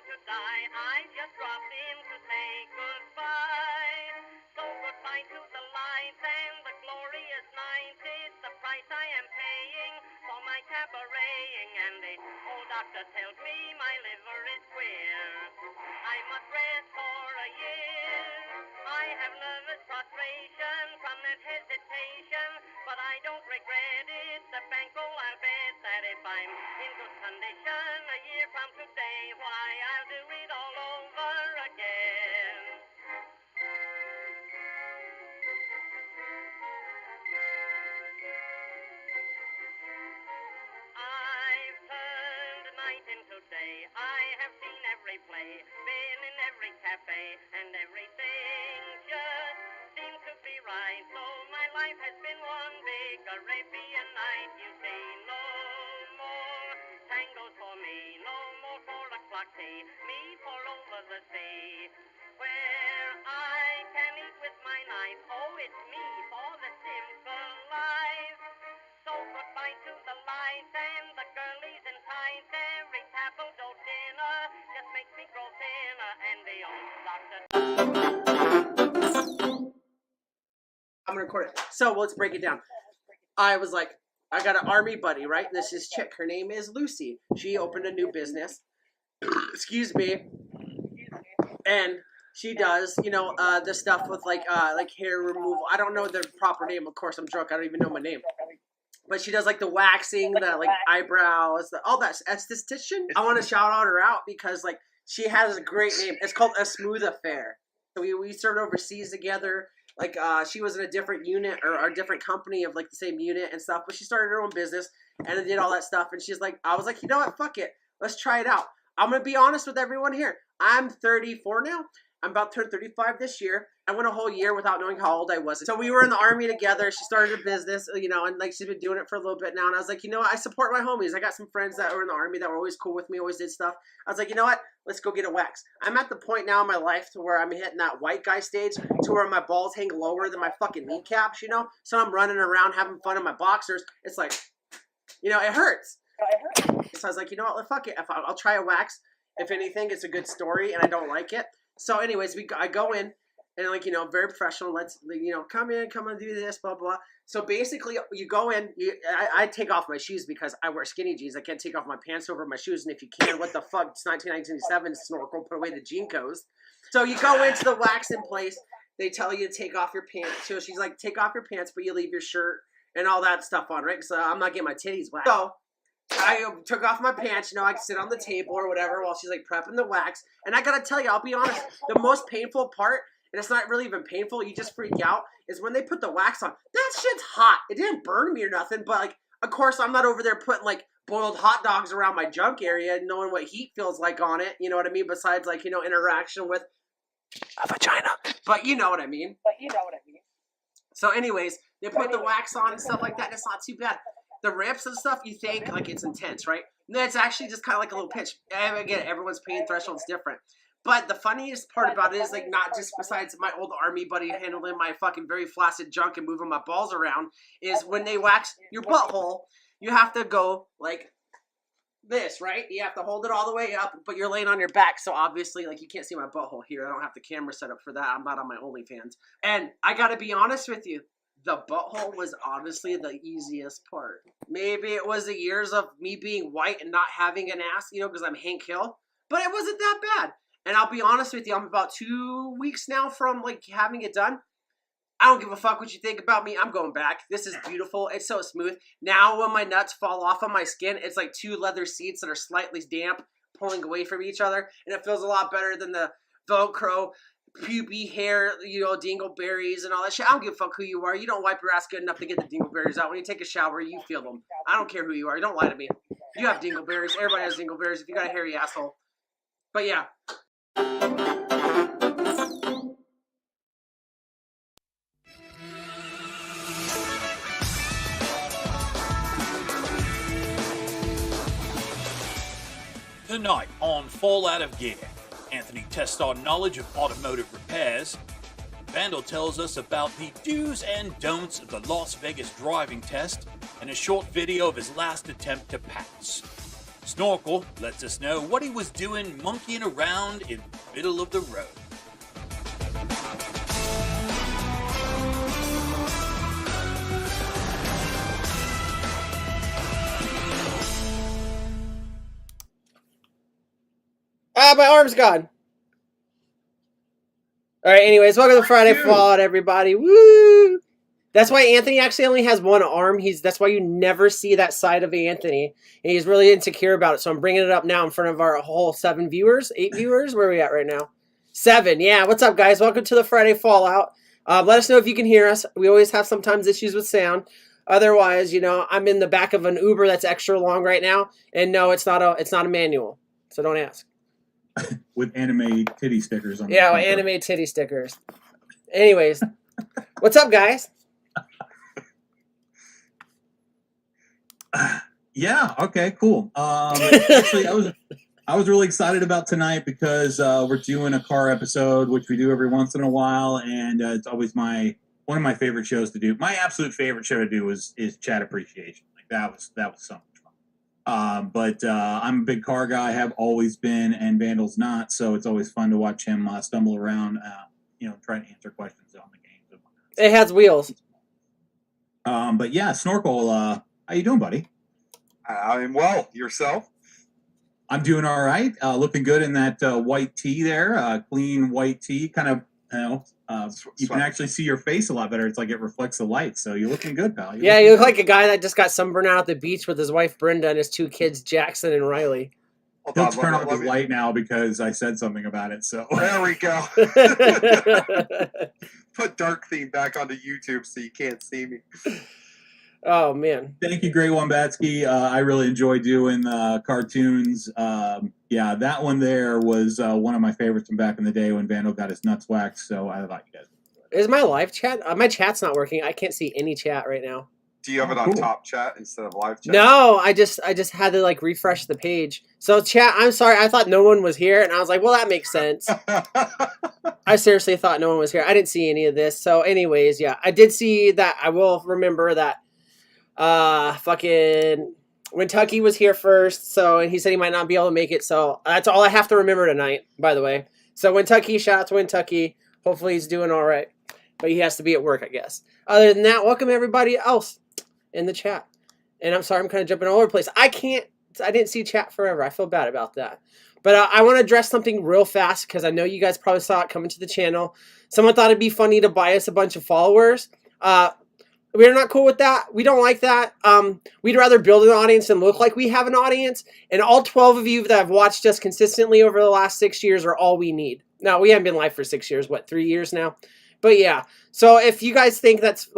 to die, I just dropped in to say goodbye. So goodbye to the lights and the glorious nights. It's the price I am paying for my cabareting. And the old doctor tells me my liver is queer. I must rest for a year. I have nervous prostration from that hesitation, but I don't regret it. The bankroll, I'll bet that if I'm in good condition a year from today, why, I'll do it all over again. I've turned night into day. I have seen every play, been in every cafe, and everything just seems to be right. So my life has been one big Arabian night. You see, no more tangos for me, no more 4 o'clock tea, me for over the sea, where I can eat with my knife. Oh, it's me for the simple life. So goodbye to the lights and the girlies in tights. Every tableau dinner just makes me grow thinner. And the old doctor. I'm gonna record it. So let's break it down. I was like, I got an army buddy, right? This is chick. Her name is Lucy. She opened a new business. Excuse me. And she does, you know, the stuff with like hair removal. I don't know the proper name. Of course, I'm drunk. I don't even know my name. But she does like the waxing, the like eyebrows, all that. Esthetician. I want to shout her out because like she has a great name. It's called A Smooth Affair. So we served overseas together. Like she was in a different unit or a different company of like the same unit and stuff. But she started her own business and did all that stuff. And she's like, I was like, you know what? Fuck it. Let's try it out. I'm gonna be honest with everyone here. I'm 34 now. I'm about to turn 35 this year. I went a whole year without knowing how old I was. So we were in the army together. She started a business, you know, and like she's been doing it for a little bit now. And I was like, you know what? I support my homies. I got some friends that were in the army that were always cool with me, always did stuff. I was like, you know what? Let's go get a wax. I'm at the point now in my life to where I'm hitting that white guy stage to where my balls hang lower than my fucking kneecaps, you know? So I'm running around having fun in my boxers. It's like, you know, it hurts. So I was like, you know what? Fuck it. I'll try a wax. If anything, it's a good story and I don't like it. So anyways, I go in and like, you know, very professional. Let's, you know, come and do this, blah, blah. So basically you go in, I take off my shoes because I wear skinny jeans. I can't take off my pants over my shoes. And if you can, what the fuck, it's 1997, snorkel, put away the JNCOs. So you go into the waxing place. They tell you to take off your pants. So she's like, take off your pants, but you leave your shirt and all that stuff on, right? So I'm not getting my titties waxed. So I took off my pants, you know, I could sit on the table or whatever while she's like prepping the wax. And I gotta tell you, I'll be honest, the most painful part, and it's not really even painful, you just freak out, is when they put the wax on. That shit's hot. It didn't burn me or nothing, but like, of course, I'm not over there putting like boiled hot dogs around my junk area and knowing what heat feels like on it, you know what I mean? Besides like, you know, interaction with a vagina. But you know what I mean. So anyways, they put the wax on and stuff like that, and it's not too bad. The rips and stuff, you think like it's intense, right? No, it's actually just kind of like a little pinch. And again, everyone's pain threshold's different. But the funniest part about it is like not just besides my old army buddy handling my fucking very flaccid junk and moving my balls around, is when they wax your butthole, you have to go like this, right? You have to hold it all the way up, but you're laying on your back, so obviously like you can't see my butthole here. I don't have the camera set up for that. I'm not on my OnlyFans. And I gotta be honest with you. The butthole was honestly the easiest part. Maybe it was the years of me being white and not having an ass, you know, because I'm Hank Hill. But it wasn't that bad. And I'll be honest with you, I'm about 2 weeks now from like having it done. I don't give a fuck what you think about me. I'm going back. This is beautiful. It's so smooth. Now when my nuts fall off of my skin, it's like 2 leather seats that are slightly damp, pulling away from each other. And it feels a lot better than the Velcro pubic hair, you know, dingleberries and all that shit. I don't give a fuck who you are. You don't wipe your ass good enough to get the dingleberries out. When you take a shower, you feel them. I don't care who you are. Don't lie to me. You have dingleberries. Everybody has dingleberries if you got a hairy asshole. But yeah. Tonight on Fall Out of Gear, Anthony tests our knowledge of automotive repairs. Vandal tells us about the do's and don'ts of the Las Vegas driving test and a short video of his last attempt to pass. Snorkel lets us know what he was doing monkeying around in the middle of the road. Ah, my arm's gone. All right, anyways, welcome to Friday Fallout, everybody. Woo! That's why Anthony actually only has one arm. That's why you never see that side of Anthony. And he's really insecure about it. So I'm bringing it up now in front of our whole 8 viewers. Where are we at right now? 7. Yeah, what's up, guys? Welcome to the Friday Fallout. Let us know if you can hear us. We always have sometimes issues with sound. Otherwise, I'm in the back of an Uber that's extra long right now. And no, it's not a manual. So don't ask. With anime titty stickers on. Yeah, with anime titty stickers. Anyways, what's up, guys? Yeah. Okay. Cool. Actually, I was really excited about tonight because we're doing a car episode, which we do every once in a while, and it's always one of my favorite shows to do. My absolute favorite show to do is Chat Appreciation. Like that was so much fun. But I'm a big car guy, have always been, and Vandal's not, so it's always fun to watch him stumble around, trying to answer questions on the games. It has wheels. But yeah, Snorkel, how you doing, buddy? I'm well. Yourself? I'm doing all right. Looking good in that white tee there, clean white tee. Kind of, you can actually see your face a lot better. It's like it reflects the light, so you're looking good, pal. You look like a guy that just got sunburned out at the beach with his wife Brenda and his 2 kids, Jackson and Riley. He'll turn off his light now because I said something about it. So there we go. Put Dark Theme back onto YouTube so you can't see me. Oh, man. Thank you, Grey Wombatsky. I really enjoy doing cartoons. Yeah, that one there was one of my favorites from back in the day when Vandal got his nuts waxed, so I thought you guys would enjoy it. Is my live chat? My chat's not working. I can't see any chat right now. Do you have it on top chat instead of live chat? No, I just had to refresh the page. So chat, I'm sorry. I thought no one was here, and I was like, well, that makes sense. I seriously thought no one was here. I didn't see any of this. So anyways, yeah, I did see that. I will remember that fucking Kentucky was here first, and he said he might not be able to make it, so that's all I have to remember tonight, by the way. So Kentucky, shout out to Kentucky. Hopefully he's doing all right, but he has to be at work, I guess. Other than that, welcome everybody else in the chat. And I'm sorry, I'm kind of jumping all over the place. I didn't see chat forever. I feel bad about that. But I want to address something real fast because I know you guys probably saw it coming to the channel. Someone thought it'd be funny to buy us a bunch of followers. We're not cool with that. We don't like that. We'd rather build an audience and look like we have an audience. And all 12 of you that have watched us consistently over the last 6 years are all we need. Now, we haven't been live for 6 years. 3 years now? But yeah. So if you guys think that's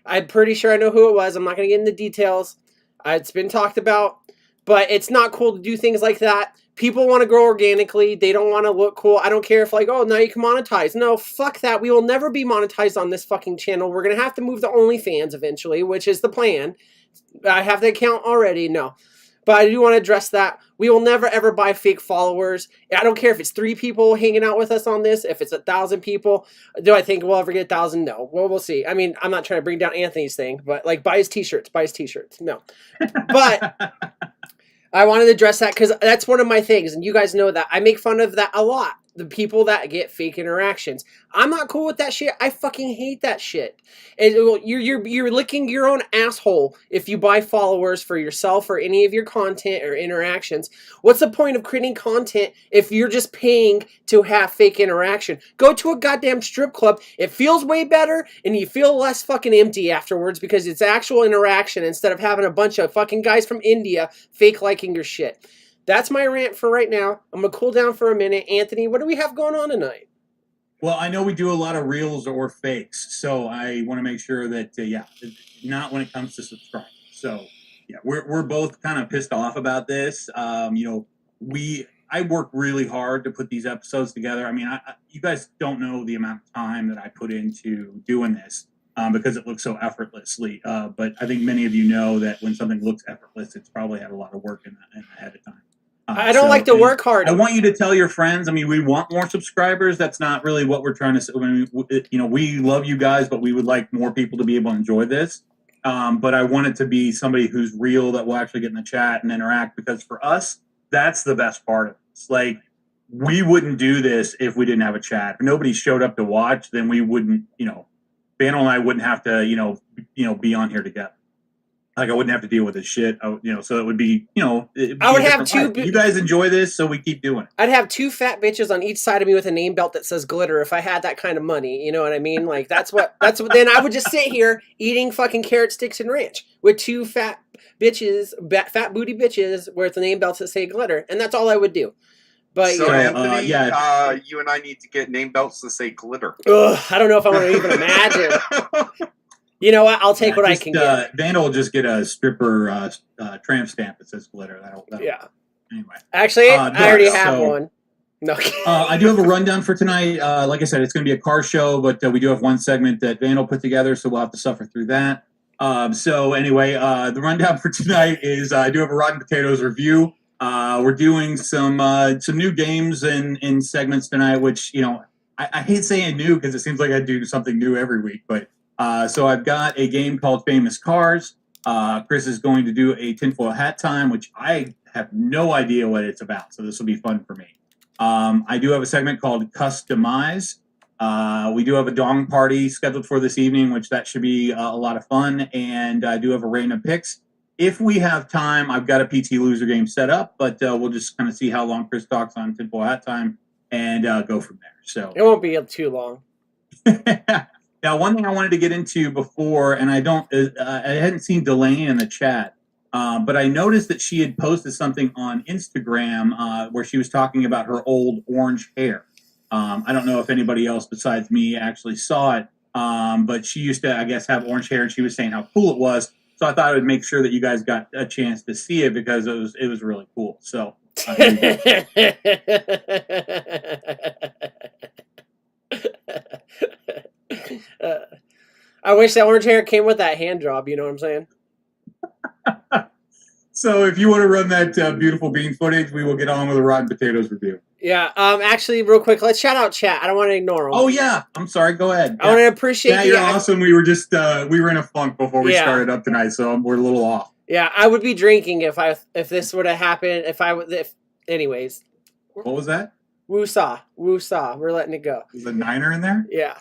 I'm pretty sure I know who it was. I'm not going to get into details. It's been talked about. But it's not cool to do things like that. People want to grow organically. They don't want to look cool. I don't care if now you can monetize. No, fuck that. We will never be monetized on this fucking channel. We're going to have to move to OnlyFans eventually, which is the plan. I have the account already. No. But I do want to address that. We will never, ever buy fake followers. I don't care if it's 3 people hanging out with us on this. If it's 1,000 people. Do I think we'll ever get 1,000? No. Well, we'll see. I mean, I'm not trying to bring down Anthony's thing. But, buy his t-shirts. Buy his t-shirts. No. But I wanted to address that because that's one of my things. And you guys know that. I make fun of that a lot. The people that get fake interactions. I'm not cool with that shit. I fucking hate that shit. And you're licking your own asshole if you buy followers for yourself or any of your content or interactions. What's the point of creating content if you're just paying to have fake interaction? Go to a goddamn strip club. It feels way better and you feel less fucking empty afterwards because it's actual interaction instead of having a bunch of fucking guys from India fake liking your shit. That's my rant for right now. I'm going to cool down for a minute. Anthony, what do we have going on tonight? Well, I know we do a lot of reels or fakes, so I want to make sure that, not when it comes to subscribers. So, yeah, we're both kind of pissed off about this. I work really hard to put these episodes together. I mean, you guys don't know the amount of time that I put into doing this because it looks so effortlessly. But I think many of you know that when something looks effortless, it's probably had a lot of work in ahead of time. I don't like to work hard. I want you to tell your friends. I mean, we want more subscribers. That's not really what we're trying to say. I mean, we love you guys, but we would like more people to be able to enjoy this. but I want it to be somebody who's real that will actually get in the chat and interact, because for us, that's the best part of it. It's like, we wouldn't do this if we didn't have a chat. If nobody showed up to watch, then we wouldn't, Vandal and I wouldn't have to, be on here together. Like, I wouldn't have to deal with this shit. So it would be, I would have two. You guys enjoy this, so we keep doing it. I'd have two fat bitches on each side of me with a name belt that says glitter if I had that kind of money. You know what I mean? Like, that's what, then I would just sit here eating fucking carrot sticks and ranch with two fat bitches, fat booty bitches with the name belts that say glitter. And that's all I would do. But So, Anthony, yeah. you and I need to get name belts that say glitter. I don't know if I want to even imagine. You know what? I'll take what I can get. Vandal will just get a stripper tramp stamp that says glitter. That'll yeah. Anyway. Actually, I already have one. No. I do have a rundown for tonight. Like I said, it's going to be a car show, but we do have one segment that Vandal put together, so we'll have to suffer through that. So anyway, the rundown for tonight is I do have a Rotten Potatoes review. We're doing some new games in segments tonight, which, I hate saying new because it seems like I do something new every week, but so I've got a game called Famous Cars. Chris is going to do a tinfoil hat time, which I have no idea what it's about, so this will be fun for me. I do have a segment called Customize. We do have a dong party scheduled for this evening, which that should be a lot of fun, and I do have a random picks. If we have time, I've got a PT Loser game set up, but we'll just kind of see how long Chris talks on tinfoil hat time and go from there. So it won't be too long. Now, one thing I wanted to get into before, and I hadn't seen Delaney in the chat, but I noticed that she had posted something on Instagram where she was talking about her old orange hair. I don't know if anybody else besides me actually saw it, but she used to, I guess, have orange hair, and she was saying how cool it was. So I thought I would make sure that you guys got a chance to see it because it was really cool. So. I wish that orange hair came with that hand job. You know what I'm saying? So if you want to run that beautiful bean footage, we will get on with the Rotten Potatoes review. Yeah. Actually, real quick, let's shout out chat. I don't want to ignore them. Oh yeah, I'm sorry. Go ahead. I want to appreciate. Yeah, you're awesome. We were just we were in a funk before we started up tonight, so we're a little off. Yeah, I would be drinking if this would have happened. Anyways. What was that? Woo-saw. We're letting it go. Is a niner in there? Yeah.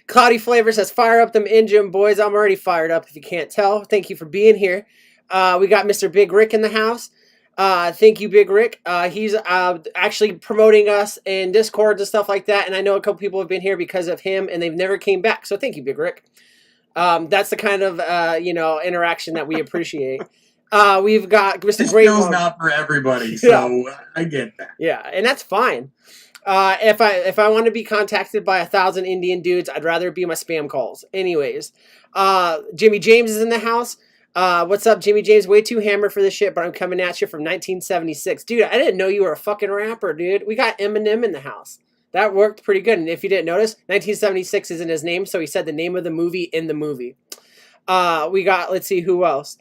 Cloudy Flavor says, fire up them engine, boys. I'm already fired up if you can't tell. Thank you for being here. We got Mr. Big Rick in the house. Thank you, Big Rick. He's actually promoting us in Discord and stuff like that. And I know a couple people have been here because of him and they've never came back. So thank you, Big Rick. That's the kind of, interaction that we appreciate. We've got Mr. This Great. This show's not for everybody, so I get that. Yeah, and that's fine. If I want to be contacted by 1,000 Indian dudes, I'd rather it be my spam calls. Anyways, Jimmy James is in the house. What's up, Jimmy James? Way too hammered for this shit, but I'm coming at you from 1976. Dude, I didn't know you were a fucking rapper, dude. We got Eminem in the house. That worked pretty good. And if you didn't notice, 1976 isn't his name, so he said the name of the movie in the movie. We got, let's see, who else?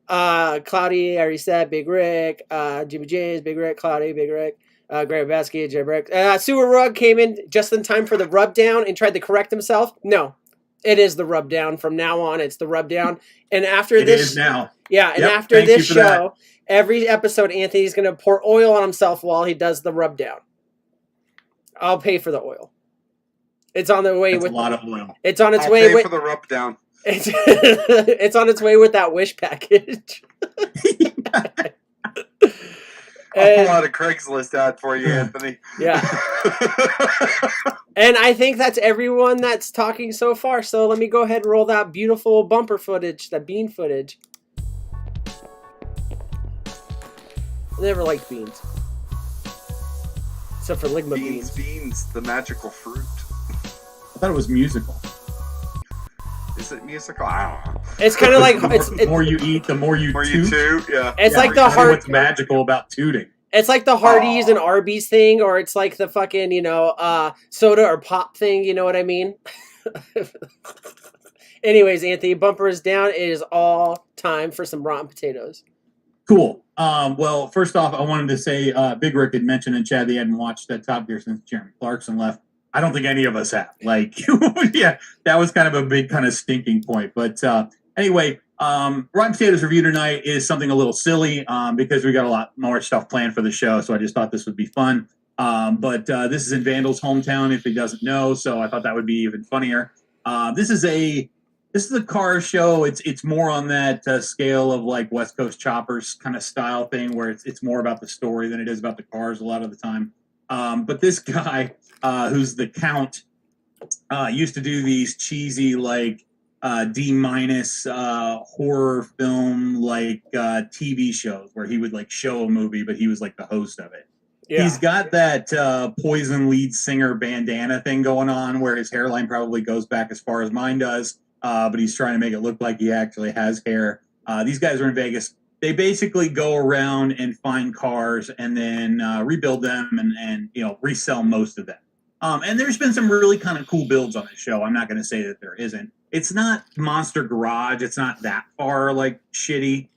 Cloudy, I already said, Big Rick, Jimmy James, Big Rick, Cloudy, Big Rick, Graham Basket, Jay Brick. Sewer Rug came in just in time for the rub down and tried to correct himself. No, it is the rub down. From now on, it's the rub down. And after this, it is now. Yeah, and after this show, every episode, Anthony's going to pour oil on himself while he does the rub down. I'll pay for the oil. It's on the way. That's a lot of oil. It's on its I'll way pay with for the rub down. It's on its way with that Wish package. I'll pull out a Craigslist ad for you, Anthony. Yeah. And I think that's everyone that's talking so far. So let me go ahead and roll that beautiful bumper footage, that bean footage. I never liked beans. Except for Ligma beans. Beans, the magical fruit. I thought it was musical. Is it musical? I don't know. It's kind of like the more you eat, the more you toot. Yeah. It's like the hard. What's magical about tooting? It's like the Hardee's and Arby's thing, or it's like the fucking soda or pop thing. You know what I mean? Anyways, Anthony, bumper is down. It is all time for some rotten potatoes. Cool. Well, first off, I wanted to say Big Rick had mentioned in chat they hadn't watched that Top Gear since Jeremy Clarkson left. I don't think any of us have. Like, yeah, that was kind of a big kind of stinking point. But Anyway, Rotten Potatoes review tonight is something a little silly because we got a lot more stuff planned for the show, so I just thought this would be fun. But this is in Vandal's hometown, if he doesn't know, so I thought that would be even funnier. This is a car show. It's more on that scale of like West Coast Choppers kind of style thing, where it's more about the story than it is about the cars a lot of the time. But this guy, who's the Count, used to do these cheesy like D- horror film like TV shows where he would like show a movie, but he was like the host of it. Yeah. He's got that Poison lead singer bandana thing going on where his hairline probably goes back as far as mine does, but he's trying to make it look like he actually has hair. These guys are in Vegas. They basically go around and find cars and then rebuild them and resell most of them. And there's been some really kind of cool builds on this show. I'm not going to say that there isn't. It's not Monster Garage. It's not that far like shitty.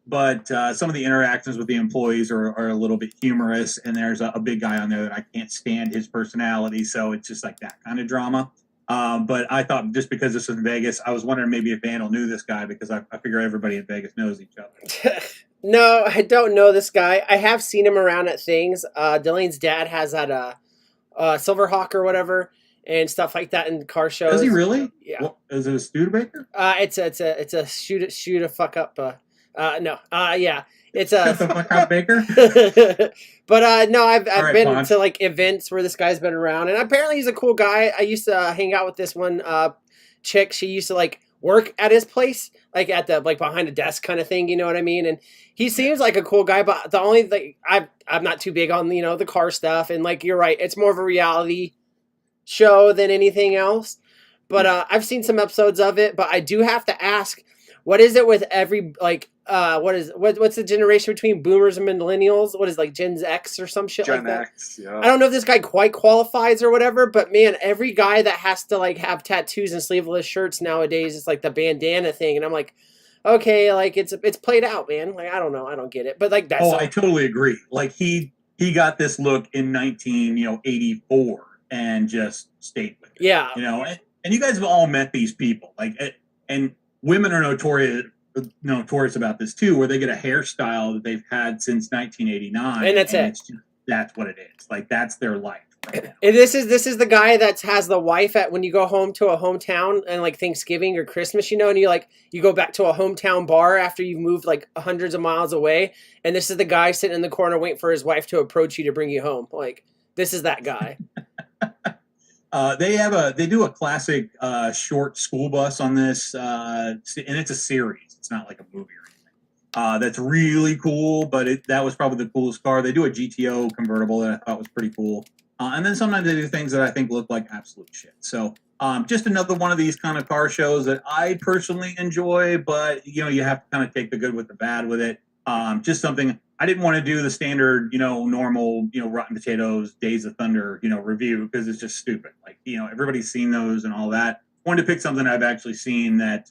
But some of the interactions with the employees are a little bit humorous, and there's a big guy on there that I can't stand his personality, so it's just like that kind of drama. But I thought just because this was in Vegas, I was wondering maybe if Vandal knew this guy because I figure everybody in Vegas knows each other. No, I don't know this guy. I have seen him around at things. Delaine's dad has that Silverhawk or whatever and stuff like that in car shows. Does he really? Yeah. What, is it a Studebaker? It's a shoot a fuck up. Yeah, it's a Shut the fuck up, Baker. But no, I've All right, been Ponch. to like events where this guy's been around, and apparently he's a cool guy. I used to hang out with this one chick. She used to like work at his place, like at the like behind a desk kind of thing. You know what I mean? And he seems like a cool guy, but the only thing I'm not too big on the car stuff, and like you're right, it's more of a reality show than anything else. But I've seen some episodes of it, but I do have to ask, what is it with every like what's the generation between boomers and millennials? What is like Gen X or some shit like Gen that? X, yeah. I don't know if this guy quite qualifies or whatever, but man, every guy that has to like have tattoos and sleeveless shirts nowadays is like the bandana thing, and I'm like, okay, like it's played out, man. Like I don't know, I don't get it, but like that's I totally agree. Like he got this look in 1984 and just stayed with it. yeah. And you guys have all met these people, and women are notorious about this too, where they get a hairstyle that they've had since 1989, And that's it. That's what it is. Like that's their life. Right now. And this is the guy that has the wife at when you go home to a hometown and like Thanksgiving or Christmas, and you go back to a hometown bar after you've moved like hundreds of miles away, and this is the guy sitting in the corner waiting for his wife to approach you to bring you home. Like this is that guy. They do a classic short school bus on this, and it's a series. It's not like a movie or anything. That's really cool, but that was probably the coolest car. They do a GTO convertible that I thought was pretty cool. And then sometimes they do things that I think look like absolute shit. So just another one of these kind of car shows that I personally enjoy, but you have to kind of take the good with the bad with it. Just something I didn't want to do the standard, normal, Rotten Potatoes, Days of Thunder, review because it's just stupid. Like, everybody's seen those and all that. Wanted to pick something I've actually seen that,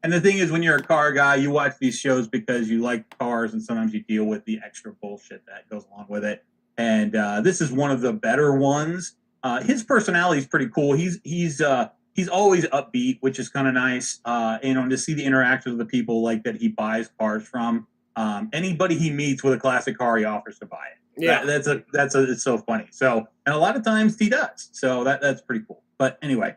and the thing is, when you're a car guy, you watch these shows because you like cars and sometimes you deal with the extra bullshit that goes along with it. And this is one of the better ones. His personality is pretty cool. He's always upbeat, which is kind of nice. And to see the interactions with the people like that he buys cars from. Anybody he meets with a classic car, he offers to buy it. Yeah. It's so funny. So, and a lot of times he does. So that's pretty cool. But anyway,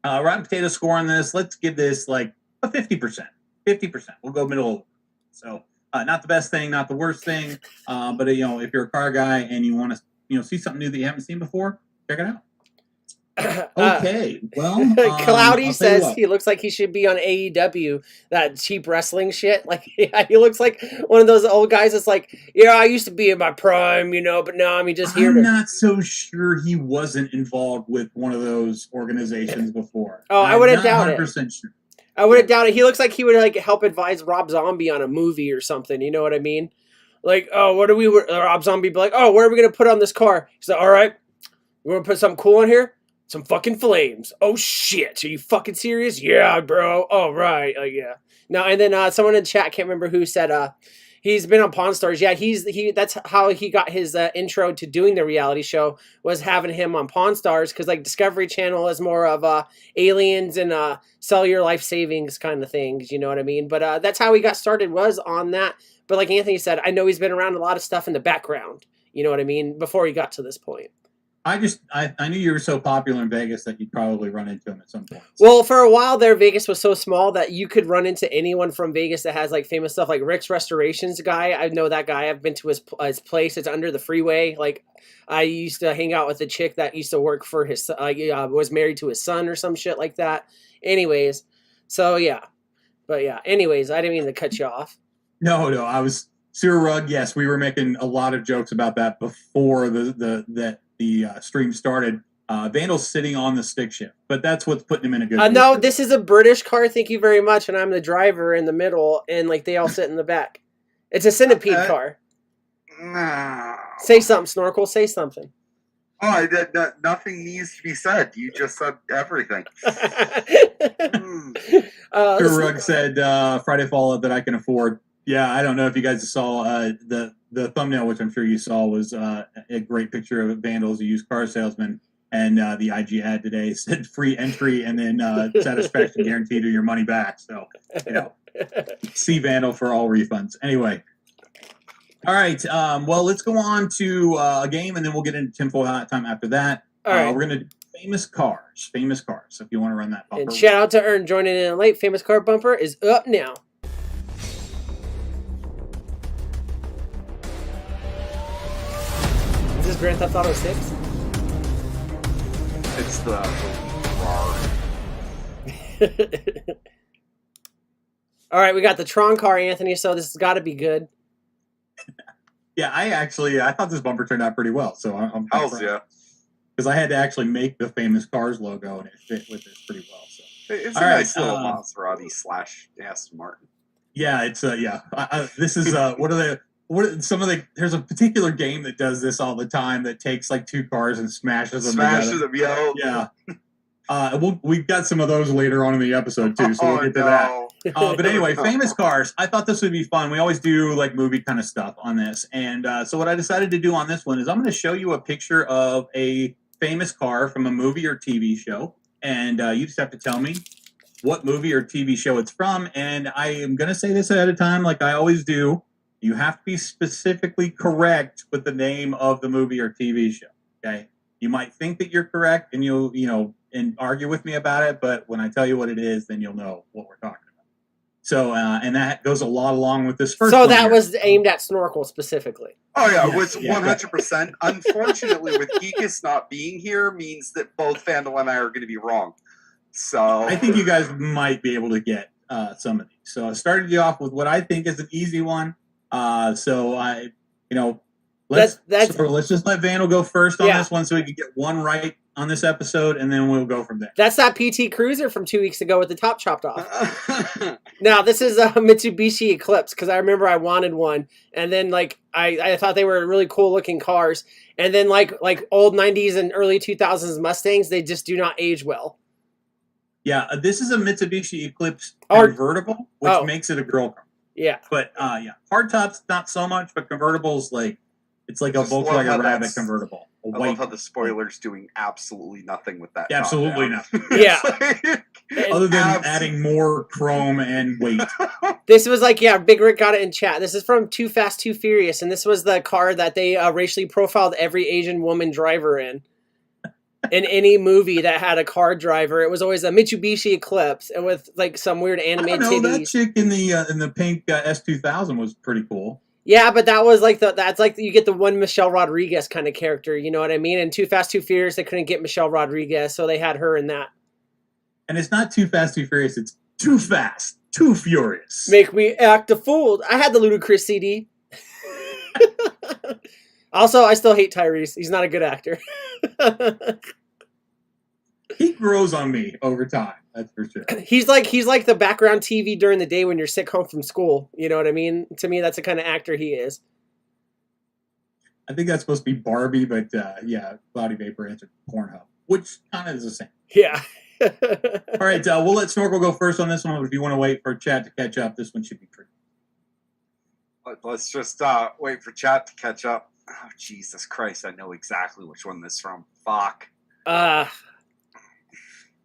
Rotten Potato score on this. Let's give this like a 50%. 50%. We'll go middle. So, not the best thing, not the worst thing. But if you're a car guy and you want to, see something new that you haven't seen before, check it out. Okay, well, Cloudy says he looks like he should be on AEW, that cheap wrestling shit. Like, yeah, he looks like one of those old guys that's like, yeah, I used to be in my prime, but now I'm just here. I'm not so sure he wasn't involved with one of those organizations before. Oh, I wouldn't doubt it. 100% sure. I wouldn't doubt it. He looks like he would like help advise Rob Zombie on a movie or something. You know what I mean? Like, oh, Rob Zombie be like, oh, what are we gonna put on this car? He's like, all right, you want to put something cool in here? Some fucking flames. Oh shit! Are you fucking serious? Yeah, bro. All right. Yeah. No, and then someone in chat, can't remember who, said He's been on Pawn Stars. Yeah, that's how he got his intro to doing the reality show, was having him on Pawn Stars, because like Discovery Channel is more of aliens and cellular life savings kind of things, you know what I mean? But that's how he got started, was on that. But like Anthony said, I know he's been around a lot of stuff in the background, you know what I mean, before he got to this point. I knew you were so popular in Vegas that you'd probably run into him at some point. Well, for a while there, Vegas was so small that you could run into anyone from Vegas that has like famous stuff, like Rick's Restorations guy. I know that guy. I've been to his place. It's under the freeway. Like, I used to hang out with a chick that used to work for his, was married to his son or some shit like that. Anyways, so yeah. But yeah, anyways, I didn't mean to cut you off. No, I was Sewer Rug. Yes, we were making a lot of jokes about that before the stream started. Vandal's sitting on the stick shift, but that's what's putting him in a good mood. No, this is a British car. Thank you very much. And I'm the driver in the middle, and like they all sit in the back. It's a Centipede car. No. Say something, Snorkel. Say something. Oh, nothing needs to be said. You just said everything. Sewer Rug said Friday Fallout that I can afford. Yeah, I don't know if you guys saw the thumbnail, which I'm sure you saw, was a great picture of Vandal as a used car salesman. And the IG ad today said free entry and then satisfaction guaranteed or your money back. So, you know, see Vandal for all refunds. Anyway. All right. Well, let's go on to a game, and then we'll get into tinfoil hat time after that. All right. We're going to do famous cars. Famous cars. So if you want to run that bumper. And shout out to Ern joining in late. Famous car bumper is up now. Is this Grand Theft Auto 6? It's the Ferrari. All right, we got the Tron car, Anthony, so this has got to be good. Yeah, I thought this bumper turned out pretty well. So I'm Hells yeah. Because I had to actually make the famous cars logo, and it fit with this pretty well. So It's all a right, nice little Maserati / Aston Martin. yeah, it's yeah. This is there's a particular game that does this all the time that takes like two cars and smashes them together. Yeah. We've got some of those later on in the episode too, so we'll get to that. But anyway, famous cars. I thought this would be fun. We always do like movie kind of stuff on this, and so what I decided to do on this one is I'm going to show you a picture of a famous car from a movie or TV show, and you just have to tell me what movie or TV show it's from. And I am going to say this ahead of time, like I always do. You have to be specifically correct with the name of the movie or TV show. Okay, you might think that you're correct, and you'll and argue with me about it, but when I tell you what it is, then you'll know what we're talking about. So, and that goes a lot along with this first. So one that here. was aimed at Snorkel specifically. Oh yeah, it was 100%. Unfortunately, with Geekus not being here, means that both Vandal and I are going to be wrong. So I think you guys might be able to get some of these. So I started you off with what I think is an easy one. So I, let's just let Vandal go first on this one, so we can get one right on this episode, and then we'll go from there. That's that PT Cruiser from 2 weeks ago with the top chopped off. Now, this is a Mitsubishi Eclipse, because I remember I wanted one, and then like I thought they were really cool looking cars, and then like old 90s and early 2000s Mustangs, they just do not age well. Yeah, this is a Mitsubishi Eclipse convertible, which makes it a girl car. Yeah. But hardtops not so much, but convertibles it's like a Volkswagen Rabbit convertible. I love how the spoiler's doing absolutely nothing with that. Yeah, absolutely nothing. Yeah. Other than adding more chrome and weight. This was like, Big Rick got it in chat. This is from Too Fast, Too Furious, and this was the car that they racially profiled every Asian woman driver in. In any movie that had a car driver, it was always a Mitsubishi Eclipse, and with like some weird anime titties. That chick in the pink S2000 was pretty cool. Yeah, but that was like that's like you get the one Michelle Rodriguez kind of character, you know what I mean? And Too Fast, Too Furious, they couldn't get Michelle Rodriguez, so they had her in that. And it's not Too Fast, Too Furious, it's Too Fast, Too Furious. Make me act a fool. I had the Ludacris CD. Also, I still hate Tyrese. He's not a good actor. He grows on me over time. That's for sure. He's like the background TV during the day when you're sick home from school. You know what I mean? To me, that's the kind of actor he is. I think that's supposed to be Barbie, but Cloudy Vapor answered Pornhub, which kind of is the same. Yeah. All right, we'll let Snorkel go first on this one. If you want to wait for chat to catch up, this one should be pretty. Let's just wait for chat to catch up. Oh, Jesus Christ. I know exactly which one this is from. Fuck.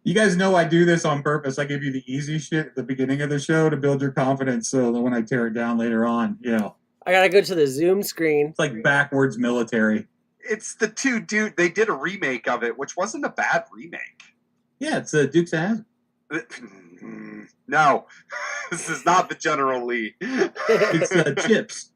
You guys know I do this on purpose. I give you the easy shit at the beginning of the show to build your confidence so that when I tear it down later on, I gotta go to the Zoom screen. it's like backwards military. It's the two dude. They did a remake of it, which wasn't a bad remake. Yeah, it's Dukes of Hazzard. No, this is not the General Lee. It's Chips,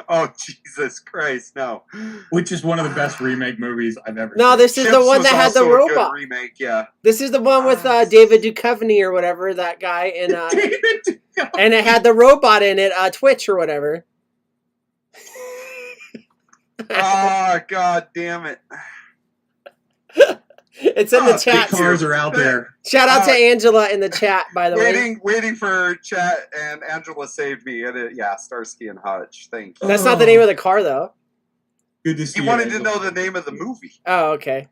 Oh, Jesus Christ, no. which is one of the best remake movies I've ever No, seen. this is Chips the one was that had the also a good robot. remake, yeah. This is the one with David Duchovny or whatever, that guy, and and it had the robot in it, Twitch or whatever. Oh, God damn it. It's in the Oh, chat. Big cars are out there. Shout out to Angela in the chat, by the way. Waiting for chat, and Angela saved me. Yeah, Starsky and Hutch. Thank you. That's not the name of the car, though. Good to see He you. wanted to Angela. know the name of the movie. Oh, okay.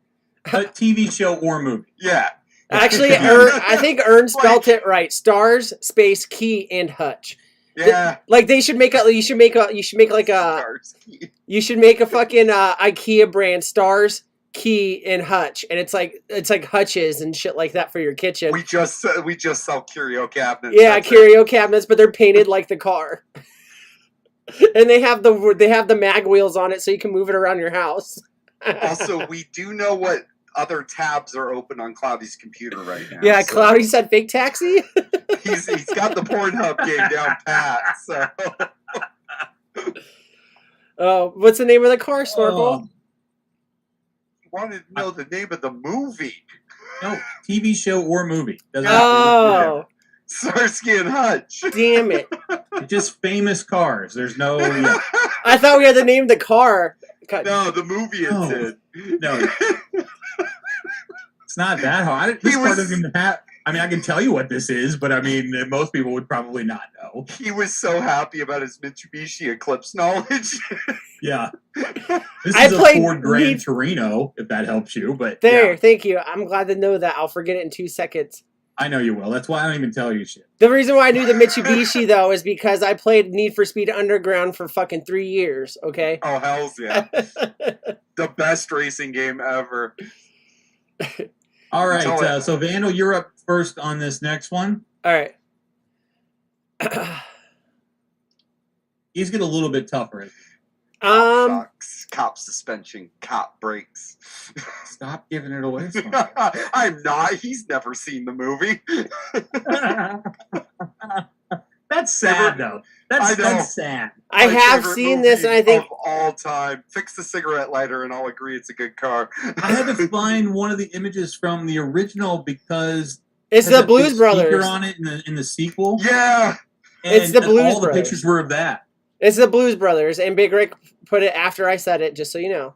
A TV show or movie. Yeah. Actually, I think Ern spelt it right. Stars, space, Key, and Hutch. Yeah. Like they should make a. You should make like a. Starsky. You should make a fucking IKEA brand. Stars, Key, and Hutch, and it's like Hutches and shit like that for your kitchen. We just sell curio cabinets. Yeah, That's it. curio cabinets, but they're painted like the car. And they have the mag wheels on it, so you can move it around your house. Also, we do know what other tabs are open on Cloudy's computer right now. Yeah, so Cloudy said fake taxi. He's got the Pornhub game down pat. So Oh, what's the name of the car, Snorkel? he wanted to know the name of the movie. No, TV show or movie. Doesn't Oh, Starsky and Hutch. damn it! It's just famous cars. There's no. I thought we had to name the car. No, the movie it's No. in. No. It's not that hard. This He car was- doesn't even have. I mean, I can tell you what this is, but I mean, most people would probably not know. He was so happy about his Mitsubishi Eclipse knowledge. Yeah. This I is a played Ford Gran Need- Torino, if that helps you. But There, yeah, thank you. I'm glad to know that. I'll forget it in 2 seconds. I know you will. That's why I don't even tell you shit. The reason why I knew the Mitsubishi though is because I played Need for Speed Underground for fucking 3 years. Okay. Oh, hells yeah. The best racing game ever. All right. Tell it. So, Vandal, you're up first on this next one. All right. These get a little bit tougher. Shocks, cop suspension, cop brakes. Stop giving it away. I'm not. He's never seen the movie. That's sad, though. I know. That's sad. I My have favorite seen this, movie and I think of all time. Fix the cigarette lighter, and I'll agree it's a good car. I had to find one of the images from the original because it's it had the that Blues big Brothers. speaker on it in the sequel. Yeah. It's the Blues all the Brothers. pictures were of that. It's the Blues Brothers, and Big Rick put it after I said it, just so you know.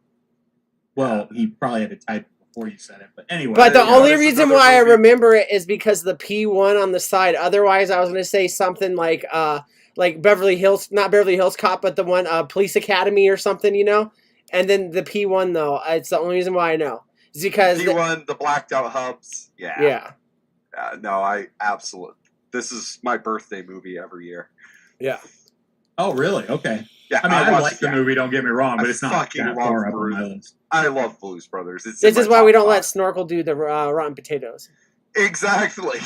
Well, he probably had to type it before you said it, but anyway. But the there you go. only This is reason another why I movie. remember it is because the P1 on the side. Otherwise, I was going to say something like Beverly Hills, not Beverly Hills Cop, but the one Police Academy or something, you know. And then the P1 though, it's the only reason why I know. It's because P1, the blacked out hubs. Yeah. yeah, No, I absolutely. This is my birthday movie every year. yeah. Oh, really? Okay. Yeah, I mean, I watched like the that. movie. Don't get me wrong, but I it's not fucking that love far up on Bruce. my list. I love Blues Brothers. It's This in is my why we top don't let five. Snorkel do the Rotten Potatoes. Exactly.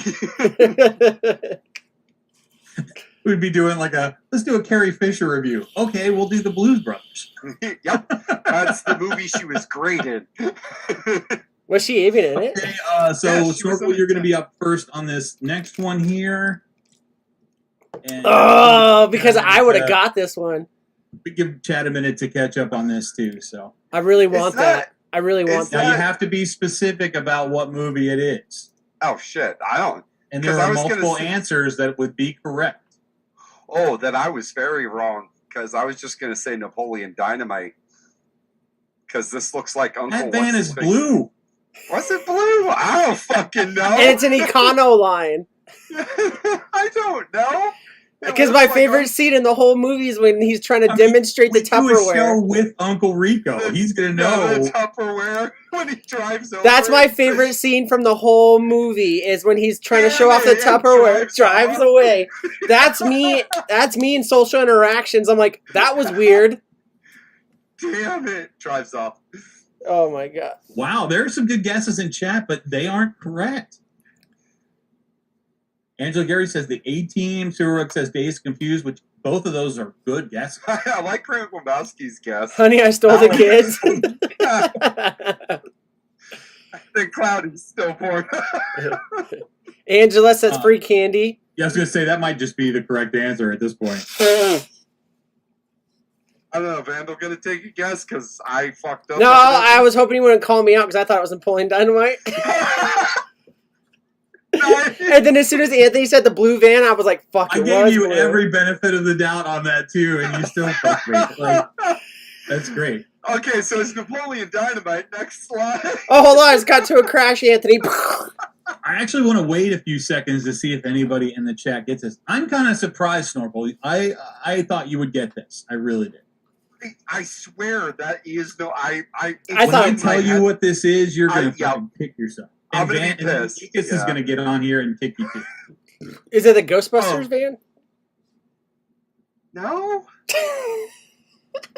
We'd be doing let's do a Carrie Fisher review. Okay, we'll do the Blues Brothers. Yep. That's the movie she was great in. Was she even in it? Okay, Yeah, so she was Snorkel, on it, you're going to yeah. be up first on this next one here. And Oh, because and, I would have got this one. we give Chad a minute to catch up on this too. So I really Is want that. I really want is now that. you that- have to be specific about what movie it is, Oh shit! I don't. and there 'Cause I are was gonna multiple say- answers that would be correct. Oh, then I was very wrong because I was just gonna say Napoleon Dynamite. Because this looks like Uncle. That van is What's-His-Face. blue. Was it blue? I don't fucking know. And it's an Econo line. I don't know. Because looks my like favorite scene in the whole movie is when he's trying to I mean, demonstrate the We do a show Tupperware. with Uncle Rico. He's gonna know. the Tupperware when he drives over. That's my it. favorite scene from the whole movie is when he's trying to show off the Damn it, Tupperware, drives drives off. away. That's me. That's me in social interactions. I'm like, that was weird. Damn it, drives off. Oh my god. Wow, there are some good guesses in chat, but they aren't correct. Angela Gary says the A-Team. Suruк says Dazed Confused, which both of those are good guesses. I like Grant Wambowski's guess. Honey, I stole the kids. The Cloudy's stillborn. Angela says free candy. Yeah, I was gonna say that might just be the correct answer at this point. I don't know, Vandal gonna take a guess because I fucked up. No, I was hoping he wouldn't call me out because I thought it was Napoleon Dynamite. And then as soon as Anthony said the blue van, I was like, fuck, I it gave was you blue. every benefit of the doubt on that too, and you still fucked me. Like, that's great. Okay, so it's Napoleon Dynamite. Next slide. Oh, hold on. It's got to a crash, Anthony. I actually want to wait a few seconds to see if anybody in the chat gets this. I'm kind of surprised, Snorkel. I thought you would get this. I really did. I swear that is no. I I When thought- I tell you what this is, you're gonna yeah. fucking kick yourself. I'm And gonna be pissed. Geekus is Yeah. gonna get on here and kick you too. Is it the Ghostbusters Oh. van? No,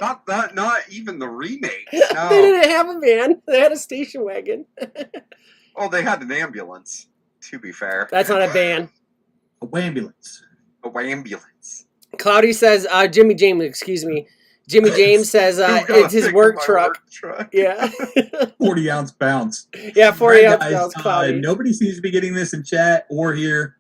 not that. Not even the remake. They No. didn't have a van. They had a station wagon. Oh, they had an ambulance. To be fair, That's not a van. A ambulance. a ambulance. Cloudy says, Jimmy James, excuse me. Jimmy James says Who got it's his picked work up my truck. work truck. Yeah. 40-ounce bounce. Yeah, 40 Right, ounce guys, Cloudy. nobody seems to be getting this in chat or here.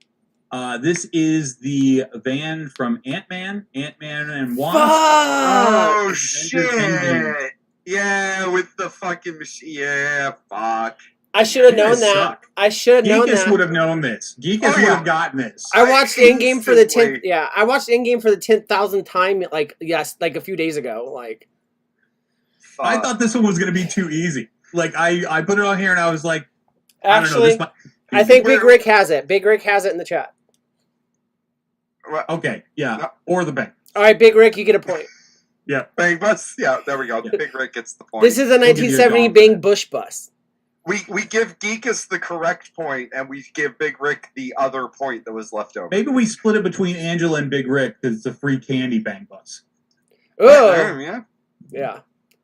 This is the van from Ant-Man and Wasp. Fuck! Oh Avengers shit! Endgame. Yeah, with the fucking machine. Yeah, fuck. I should have You known guys that. suck. I should have known Geekus that. would have known this. Geekus Oh, would yeah. have gotten this. I watched Endgame for the 10th. instantly- Yeah, I watched Endgame for the 10,000th time. Like a few days ago. Like, I Fuck. thought this one was going to be too easy. Like, I put it on here and I was like, I don't know. actually, This might be I think Big Where- Rick has it. Big Rick has it in the chat. Well, okay, yeah. No. Or the bank. All right, Big Rick, you get a point. Bang bus. Yeah, there we go. Big Rick gets the point. This is a We'll give you a 1970 dog for Bing that. Bush bus. we give Geekus the correct point, and we give Big Rick the other point that was left over. Maybe we split it between Angela and Big Rick because it's a free candy bank bus. Oh, Yeah. yeah.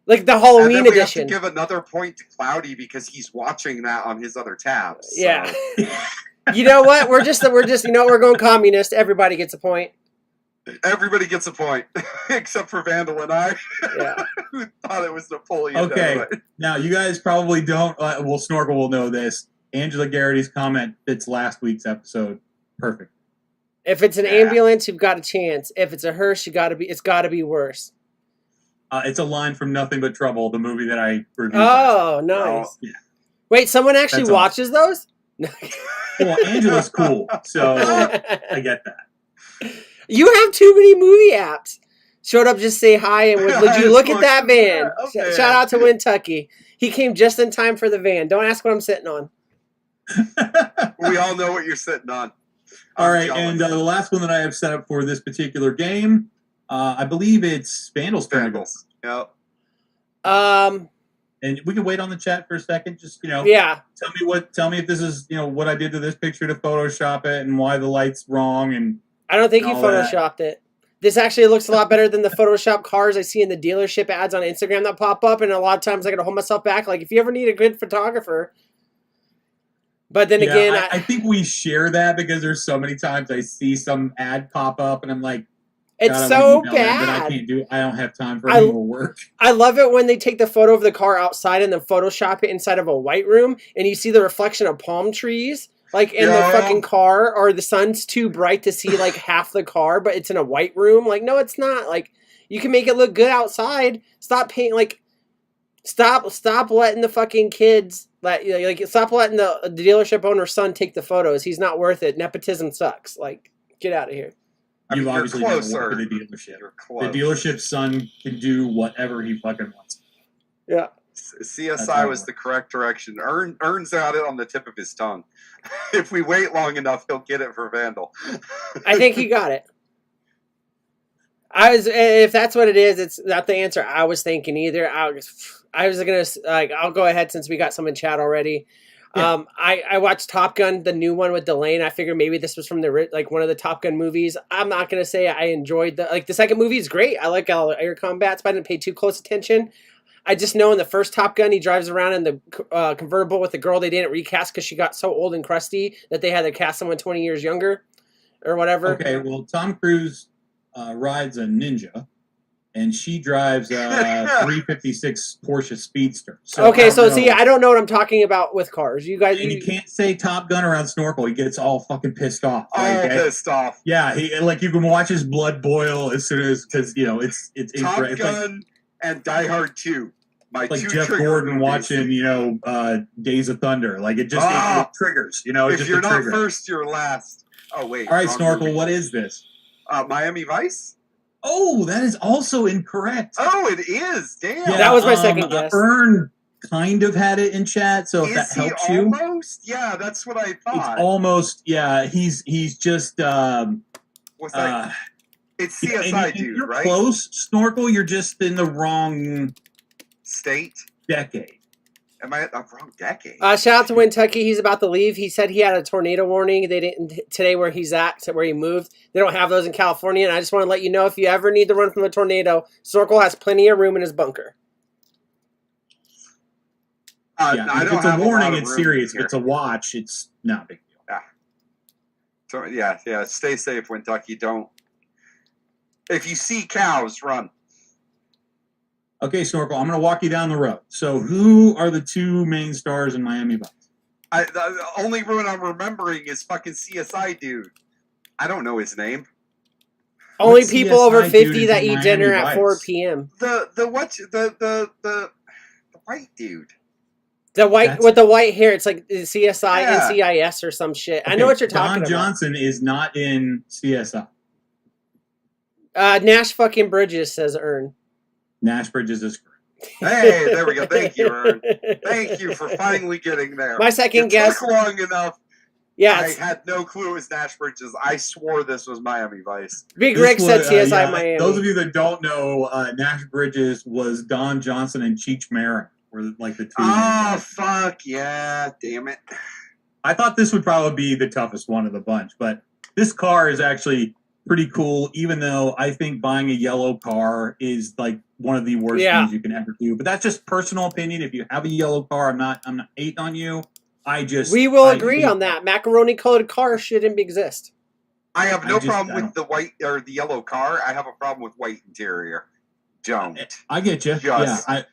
Like the And Halloween then we edition. have to give another point to Cloudy because he's watching that on his other tabs. so- Yeah. You know what? We're just you know what? We're going communist. Everybody gets a point. Everybody gets a point, except for Vandal and I, Yeah. who thought it was Napoleon. Okay. Dynamite. Now, you guys probably don't, well, Snorkel will know this. Angela Garrity's comment fits last week's episode. Perfect. If it's an Yeah. ambulance, you've got a chance. If it's a hearse, it's got to be worse. It's a line from Nothing But Trouble, the movie that I reviewed. last Oh, nice. Yeah. Wait, someone actually That's all. watches those? week. Well, Angela's cool, so I get that. You have too many movie apps. Showed up, just say hi, and would you look at that van? Okay. Shout out to Wintucky. He came just in time for the van. Don't ask what I'm sitting on. We all know what you're sitting on. All I'm right, jealous. and the last one that I have set up for this particular game, I believe it's Spandal's turn to go. Vandals. Yep. And we can wait on the chat for a second. Just Yeah. tell me if this is what I did to this picture to Photoshop it and why the light's wrong and I don't think you all that. photoshopped it. This actually looks a lot better than the Photoshop cars I see in the dealership ads on Instagram that pop up, and a lot of times I gotta hold myself back. Like, if you ever need a good photographer. But then Yeah, again, I think we share that because there's so many times I see some ad pop up and I'm like, it's God, I so wanna email them, but I bad. can't do. I don't have time for I- any more work. I love it when they take the photo of the car outside and then Photoshop it inside of a white room, and you see the reflection of palm trees, like in Yeah. the fucking car, or the sun's too bright to see like half the car, but it's in a white room. Like, no, it's not. Like, you can make it look good outside. Stop painting. Like, stop letting the fucking kids stop letting the dealership owner's son take the photos. He's not worth it. Nepotism sucks. Like, get out of here. I mean, You've you're obviously never worked closer. for the dealership. You're The close. dealership's son can do whatever he fucking wants. Yeah. That's CSI how it was the correct direction. Earn's got it on the tip of his tongue. If we wait long enough, he'll get it for Vandal. I think he got it. If that's what it is, it's not the answer I was thinking either. I was gonna like, I'll go ahead since we got some in chat already. Yeah. I watched Top Gun, the new one with Delane. I figured maybe this was from one of the Top Gun movies. I'm not gonna say I enjoyed the second movie is great. I like all the air combats, but I didn't pay too close attention. I just know in the first Top Gun, he drives around in the convertible with the girl they didn't recast because she got so old and crusty that they had to cast someone 20 years younger or whatever. Okay, well, Tom Cruise rides a Ninja, and she drives a 356 Porsche Speedster. So Okay, I so don't see, know. I don't know what I'm talking about with cars. You guys, And you can't say Top Gun around Snorkel. He gets all fucking pissed off. All Like, pissed off. yeah, he like you can watch his blood boil as soon as because it's Top great. It's Gun and Die Hard 2. My like two Jeff trigger Gordon movies. watching Days of Thunder. Like it just Ah! it triggers. It's If just you're a not trigger. first, you're last. Oh wait. All right, wrong Snorkel. movie. What is this? Miami Vice? Oh, that is also incorrect. Oh, it is. Damn. Yeah, That was my second guess. Ern kind of had it in chat, so if Is that he helps you, almost? Yeah, that's what I it's thought. almost He's just What's that? It's yeah, CSI, and dude, you're right? close, Snorkel. You're just in the wrong State? decade. Am I at the wrong decade? shout out to Kentucky. He's about to leave. He said he had a tornado warning. They didn't today where he's at, where he moved. They don't have those in California. And I just want to let you know if you ever need to run from a tornado, Snorkel has plenty of room in his bunker. Yeah, I if don't it's a have warning, lot of it's room serious. here. If it's a watch, it's not a big deal. So, yeah. Stay safe, Kentucky. Don't. If you see cows, run. Okay, Snorkel, I'm going to walk you down the road. So, who are the two main stars in Miami Vice? The only one I'm remembering is fucking CSI, dude. I don't know his name. Only What people over CSI dude 50 is that in eat Miami dinner at Vice? 4 p.m. The white dude. The white That's- with the white hair. It's like CSI, Yeah. NCIS or some shit. I Okay, know what you're talking Don Johnson is not in CSI. about. Nash fucking Bridges, says Ern. Nash Bridges is correct. Hey, there we go. Thank you, Ern. Thank you for finally getting there. My second It guess. took long enough. Yeah, I it's, had no clue it was Nash Bridges. I swore this was Miami Vice. Big This Rick said was, CSI yeah, Miami. Those of you that don't know, Nash Bridges was Don Johnson and Cheech Marin were like the two. main Oh, guys. fuck. Yeah. Damn it. I thought this would probably be the toughest one of the bunch, but this car is actually pretty cool, even though I think buying a yellow car is like one of the worst Yeah. things you can ever do. But that's just personal opinion. If you have a yellow car, I'm not hating on you. We will I agree hate- on that. Macaroni colored car shouldn't exist. I have no I just- problem I with the white or the yellow car. I have a problem with white interior. Don't. I get you. Just- I'm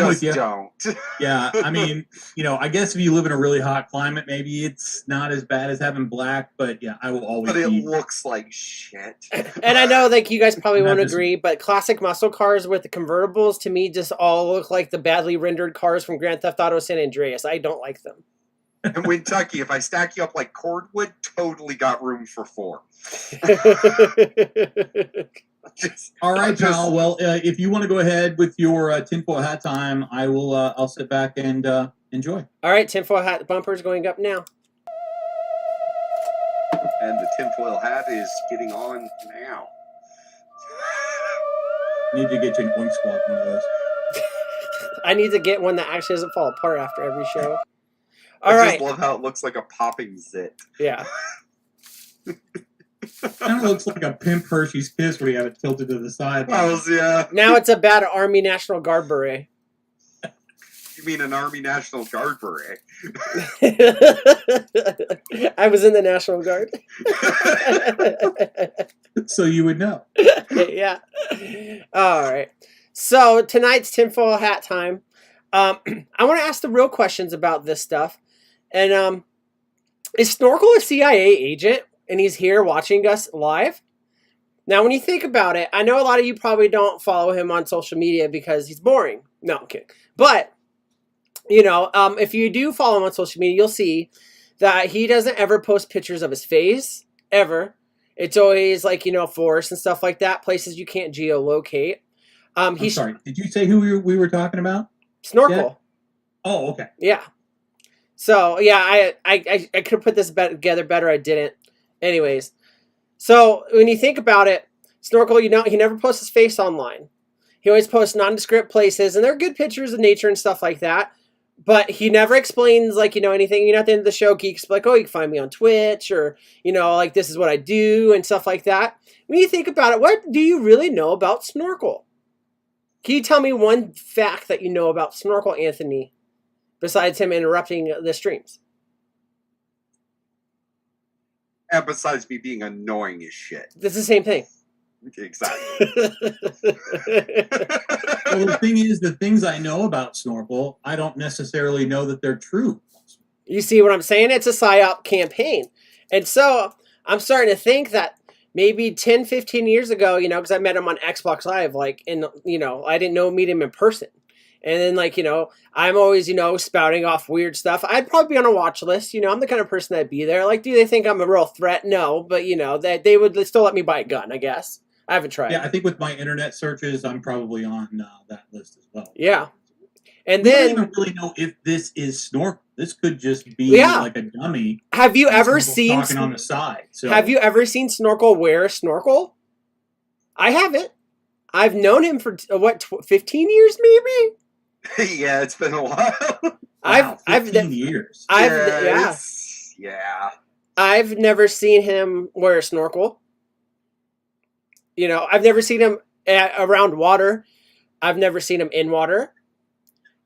with Just you. don't. Yeah, I mean, I guess if you live in a really hot climate, maybe it's not as bad as having black. But yeah, I will always But it be. looks like shit. And I know like you guys probably Not won't just- agree, but classic muscle cars with the convertibles to me just all look like the badly rendered cars from Grand Theft Auto San Andreas. I don't like them. In Kentucky, if I stack you up like cordwood, totally got room for 4. Just, All right, just- pal. Well, if you want to go ahead with your tinfoil hat time, I will. I'll sit back and enjoy. All right, tinfoil hat bumpers going up now. and the tinfoil hat is getting on now. Need to get you an Oink Squad one of those. I need to get one that actually doesn't fall apart after every show. All I right. just love how it looks like a popping zit. Yeah. Kind of looks like a Pimp Hershey's Kiss where you have it tilted to the side. Oh, yeah. Now it's a bad Army National Guard beret. You mean an Army National Guard beret? I was in the National Guard. So you would know. Yeah. All right. So tonight's tinfoil hat time. I want to ask the real questions about this stuff. And is Snorkel a CIA agent and he's here watching us live? Now, when you think about it, I know a lot of you probably don't follow him on social media because he's boring. No, I'm kidding. But, you know, if you do follow him on social media, you'll see that he doesn't ever post pictures of his face, ever. It's always like, you know, forests and stuff like that, places you can't geolocate. I'm sorry. Did you say who we were talking about? Snorkel. Yeah. Oh, okay. Yeah. So yeah, I could have put this together better. I didn't. Anyways, so when you think about it, Snorkel, you know, he never posts his face online. He always posts nondescript places, and they're good pictures of nature and stuff like that. But he never explains, like, you know, anything. You know, at the end of the show, Geek's like, oh, you can find me on Twitch, or, you know, like, this is what I do, and stuff like that. When you think about it, what do you really know about Snorkel? Can you tell me one fact that you know about Snorkel, Anthony, besides him interrupting the streams? And besides me being annoying as shit. It's the same thing. Exactly. Well, the thing is, the things I know about Snorkel, I don't necessarily know that they're true. You see what I'm saying? It's a PSYOP campaign. And so I'm starting to think that maybe 10, 15 years ago, you know, because I met him on Xbox Live, like, and, you know, I didn't meet him in person. And then, like, you know, I'm always, you know, spouting off weird stuff. I'd probably be on a watch list. You know, I'm the kind of person that'd be there. Like, do they think I'm a real threat? No. But, you know, that they would still let me buy a gun, I guess. I haven't tried. Yeah, I think with my internet searches, I'm probably on that list as well. Yeah. And We don't then, even really know if this is Snorkel. This could just be like a dummy. have you ever Snorkel's seen... talking on the side? So. Have you ever seen Snorkel wear a snorkel? I haven't. I've known him for, 15 years, maybe? Yeah, it's been a while. Wow, 15 years. Yeah. Yeah. I've never seen him wear a snorkel. You know, I've never seen him around water. I've never seen him in water.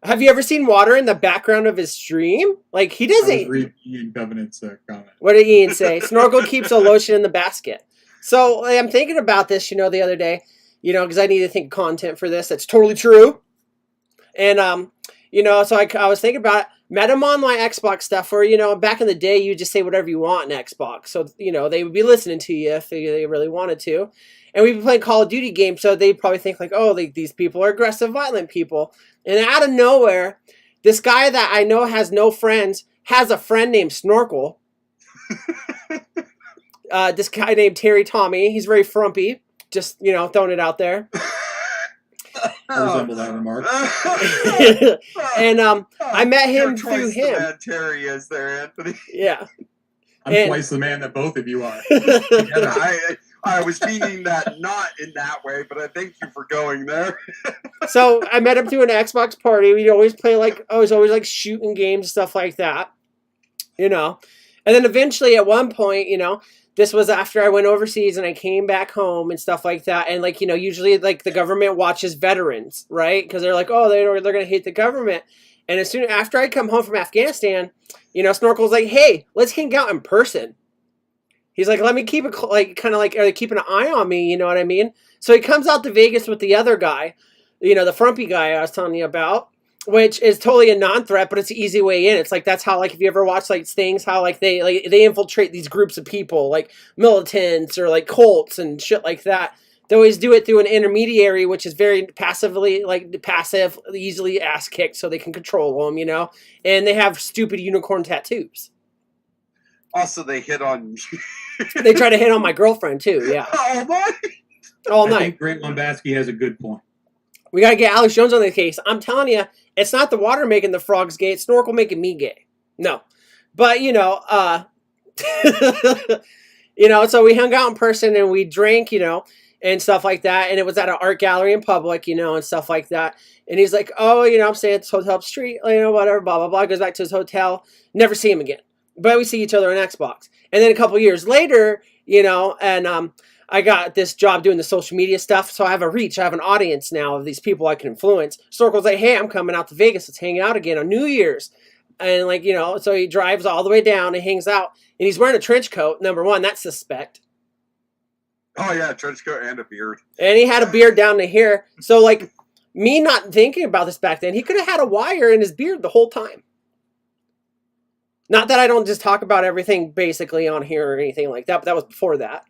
Have you ever seen water in the background of his stream? Like, he I was doesn't. reading Ian Covenant's comment. What did Ian say? Snorkel keeps a lotion in the basket. So like, I'm thinking about this, you know, the other day, you know, because I need to think of content for this. That's totally true. And, you know, so I was thinking about it. Met him on my Xbox stuff where, you know, back in the day, you just say whatever you want in Xbox. So, you know, they would be listening to you if they really wanted to. And we'd be playing Call of Duty games, so they'd probably think like, oh, these people are aggressive, violent people. And out of nowhere, this guy that I know has no friends has a friend named Snorkel. This guy named Terry Tommy. He's very frumpy. Just, you know, throwing it out there. I resemble that remark. And I met him You're through twice the him. man Terry is there, Anthony. Yeah. I'm twice the man that both of you are. I was meaning that not in that way, but I thank you for going there. So I met him through an Xbox party. We'd always play like, I was always like shooting games, stuff like that, you know. And then eventually at one point, you know, this was after I went overseas and I came back home and stuff like that. And like, you know, usually like the government watches veterans, right? Because they're like, oh, they're going to hate the government. And as soon after I come home from Afghanistan, you know, Snorkel's like, hey, let's hang out in person. He's like, let me keep it, like, kind of like, are they keeping an eye on me? You know what I mean? So he comes out to Vegas with the other guy, you know, the frumpy guy I was telling you about, which is totally a non-threat, but it's an easy way in. It's like, that's how, like, if you ever watch, like, things, how, like, they infiltrate these groups of people, like militants or, like, cults and shit like that. They always do it through an intermediary, which is very passively, like, passive, easily ass-kicked so they can control them, you know? And they have stupid unicorn tattoos. Also, they hit on They try to hit on my girlfriend, too, yeah. Oh, my. All I night. think Grant Lombatsky has a good point. We got to get Alex Jones on the case. I'm telling you, it's not the water making the frogs gay. It's Snorkel making me gay. No. But, you know, you know, so we hung out in person and we drank, you know, and stuff like that. And it was at an art gallery in public, you know, and stuff like that. And he's like, oh, you know, I'm staying at this hotel up the street, you know, whatever, blah, blah, blah. Goes back to his hotel. Never see him again. But we see each other on Xbox. And then a couple years later, you know, and I got this job doing the social media stuff. So I have a reach. I have an audience now of these people I can influence. Snorkel's like, hey, I'm coming out to Vegas. Let's hang out again on New Year's. And like, you know, so he drives all the way down and hangs out. And he's wearing a trench coat. Number one, that's suspect. Oh, yeah, trench coat and a beard. And he had a beard down to here. So like me not thinking about this back then, he could have had a wire in his beard the whole time. Not that I don't just talk about everything basically on here or anything like that, but that was before that,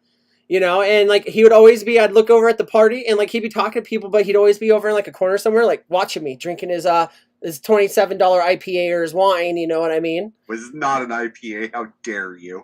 you know, and like he would always be, I'd look over at the party and like he'd be talking to people, but he'd always be over in like a corner somewhere, like watching me drinking his $27 IPA or his wine, you know what I mean? Was not an IPA. How dare you?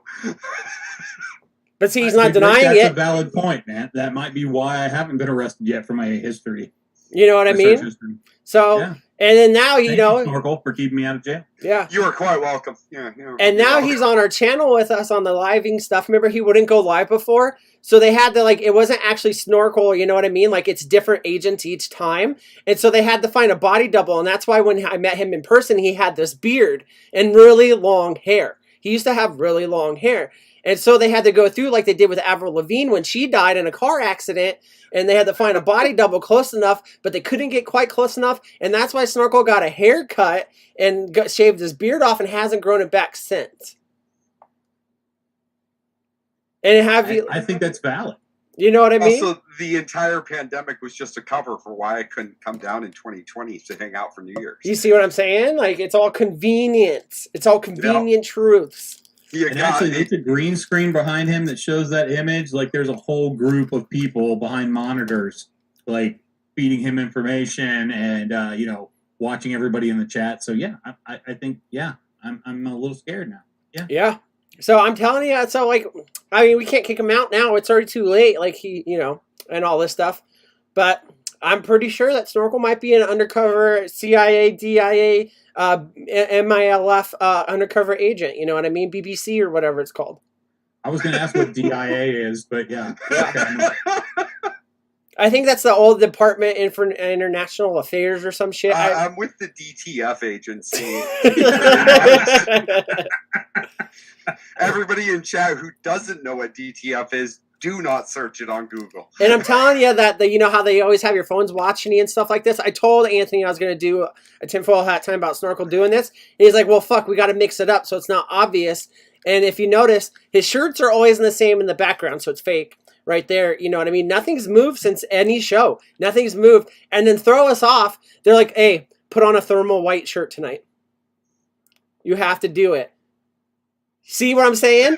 But see, he's not I think denying that's it. a valid point, man. That might be why I haven't been arrested yet for my history. You know what I my search mean? history. So, Yeah. and then now, you Thank know, Snorkel, for keeping me out of jail. yeah. You are quite welcome. Yeah. And now he's on our channel with us on the living stuff. Remember, he wouldn't go live before. So they had to, like, it wasn't actually Snorkel, you know what I mean? Like, it's different agents each time. And so they had to find a body double. And that's why when I met him in person, he had this beard and really long hair. He used to have really long hair. And so they had to go through like they did with Avril Lavigne when she died in a car accident. And they had to find a body double close enough, but they couldn't get quite close enough. And that's why Snorkel got a haircut and shaved his beard off and hasn't grown it back since. And I think that's valid. You know what I mean? Also, the entire pandemic was just a cover for why I couldn't come down in 2020 to hang out for New Year's. You see what I'm saying? Like, it's all convenience. It's all convenient truths. Yeah, And actually, there's a green screen behind him that shows that image. Like, there's a whole group of people behind monitors, like, feeding him information and, watching everybody in the chat. So, yeah, I think, I'm a little scared now. Yeah. So I'm telling you, so like, I mean, we can't kick him out now. It's already too late. Like and all this stuff. But I'm pretty sure that Snorkel might be an undercover CIA, DIA, MILF undercover agent. You know what I mean? BBC or whatever it's called. I was going to ask what DIA is, but yeah. I think that's the old Department for International Affairs or some shit. I'm with the DTF agency. Everybody in chat who doesn't know what DTF is, do not search it on Google. And I'm telling you that you know how they always have your phones watching you and stuff like this. I told Anthony I was going to do a tinfoil hat time about Snorkel doing this. And he's like, well, fuck, we got to mix it up so it's not obvious. And if you notice, his shirts are always the same in the background, so it's fake. Right there, you know what I mean? Nothing's moved since any show. Nothing's moved. And then throw us off. They're like, hey, put on a thermal white shirt tonight. You have to do it. See what I'm saying?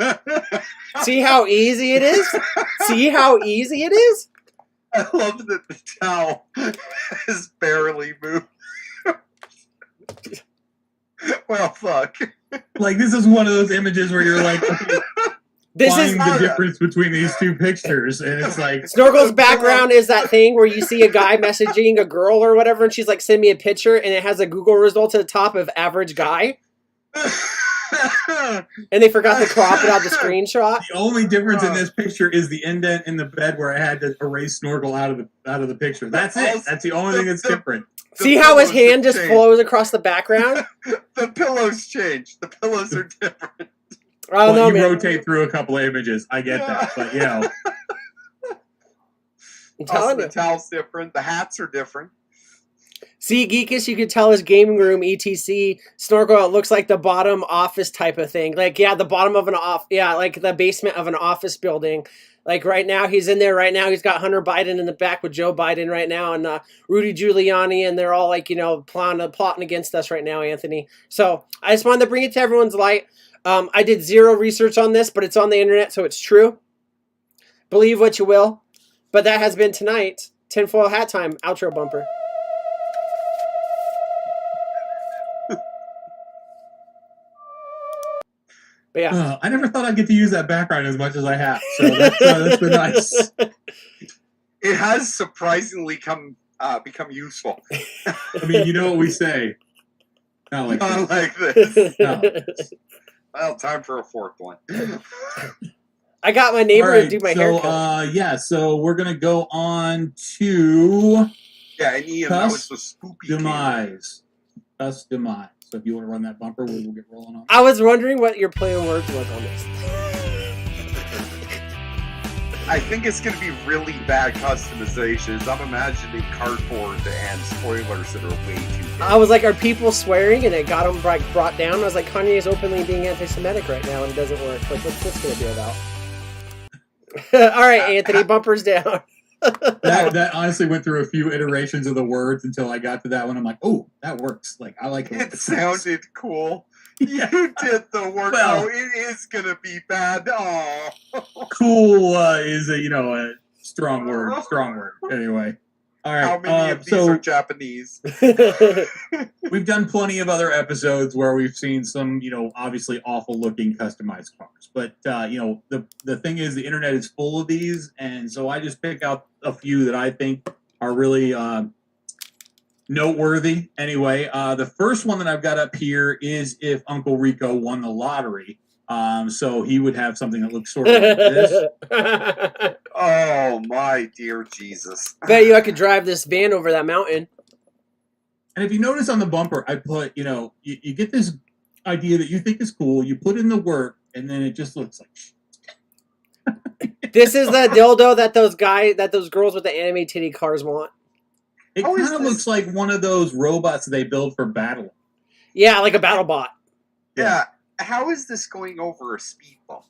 See how easy it is? See how easy it is? I love that the towel is barely moved. Well, fuck. Like, this is one of those images where you're like, okay, This is the difference between these two pictures, and it's like Snorkel's background is that thing where you see a guy messaging a girl or whatever, and she's like, "Send me a picture," and it has a Google result at the top of average guy, and they forgot to crop it out the screenshot. the only difference in this picture is the indent in the bed where I had to erase Snorkel out of the picture. That's it. That's the only thing that's different. See how his hand just flows across the background? The pillows change. The pillows are different. I don't know, You man. rotate through a couple of images. I get that, but I'm Also, telling the you. towel's different. The hats are different. See, Geekus, you could tell his gaming room, etc. Snorkel, it looks like the bottom office type of thing. Like, yeah, the bottom of like the basement of an office building. Like, right now, he's in there right now. He's got Hunter Biden in the back with Joe Biden right now and Rudy Giuliani, and they're all, like, plotting against us right now, Anthony. So I just wanted to bring it to everyone's light. I did zero research on this, but it's on the internet, so it's true. Believe what you will. But that has been tonight. Tinfoil Hat Time outro bumper. But yeah. I never thought I'd get to use that background as much as I have. So that's been nice. It has surprisingly become useful. I mean, you know what we say. Not like Not this. like this. No. Well, time for a fourth one. I got my neighbor All right, to do my so, haircut. so we're going to go on to Yeah, and Ian, that was the spoopy Demise. Thus Demise. So if you want to run that bumper, we'll get rolling on. I was wondering what your play on words was on this. I think it's going to be really bad customizations. I'm imagining cardboard and spoilers that are way too big. I was like, are people swearing? And it got them brought down. I was like, Kanye is openly being anti-Semitic right now, and it doesn't work. Like, what's this going to be about? All right, Anthony, bumpers down. That honestly went through a few iterations of the words until I got to that one. I'm like, oh, that works. Like, I like It sounded cool. Yeah. You did the work. Well- Oh, it is going to be bad. Oh. Cool is a strong word. Strong word. Anyway. All right. How many of these so are Japanese? we've done plenty of other episodes where we've seen some, obviously awful looking customized cars. But, the thing is the internet is full of these. And so I just pick out a few that I think are really noteworthy. Anyway, the first one that I've got up here is if Uncle Rico won the lottery. So he would have something that looks sort of like this. Oh my dear Jesus! Bet you I could drive this van over that mountain. And if you notice on the bumper, I put, you get this idea that you think is cool, you put in the work, and then it just looks like shit. This is the dildo that those girls with the anime titty cars want. It How is kind of this- looks like one of those robots they build for battle. Yeah, like a battle bot. Yeah. How is this going over a speed bump?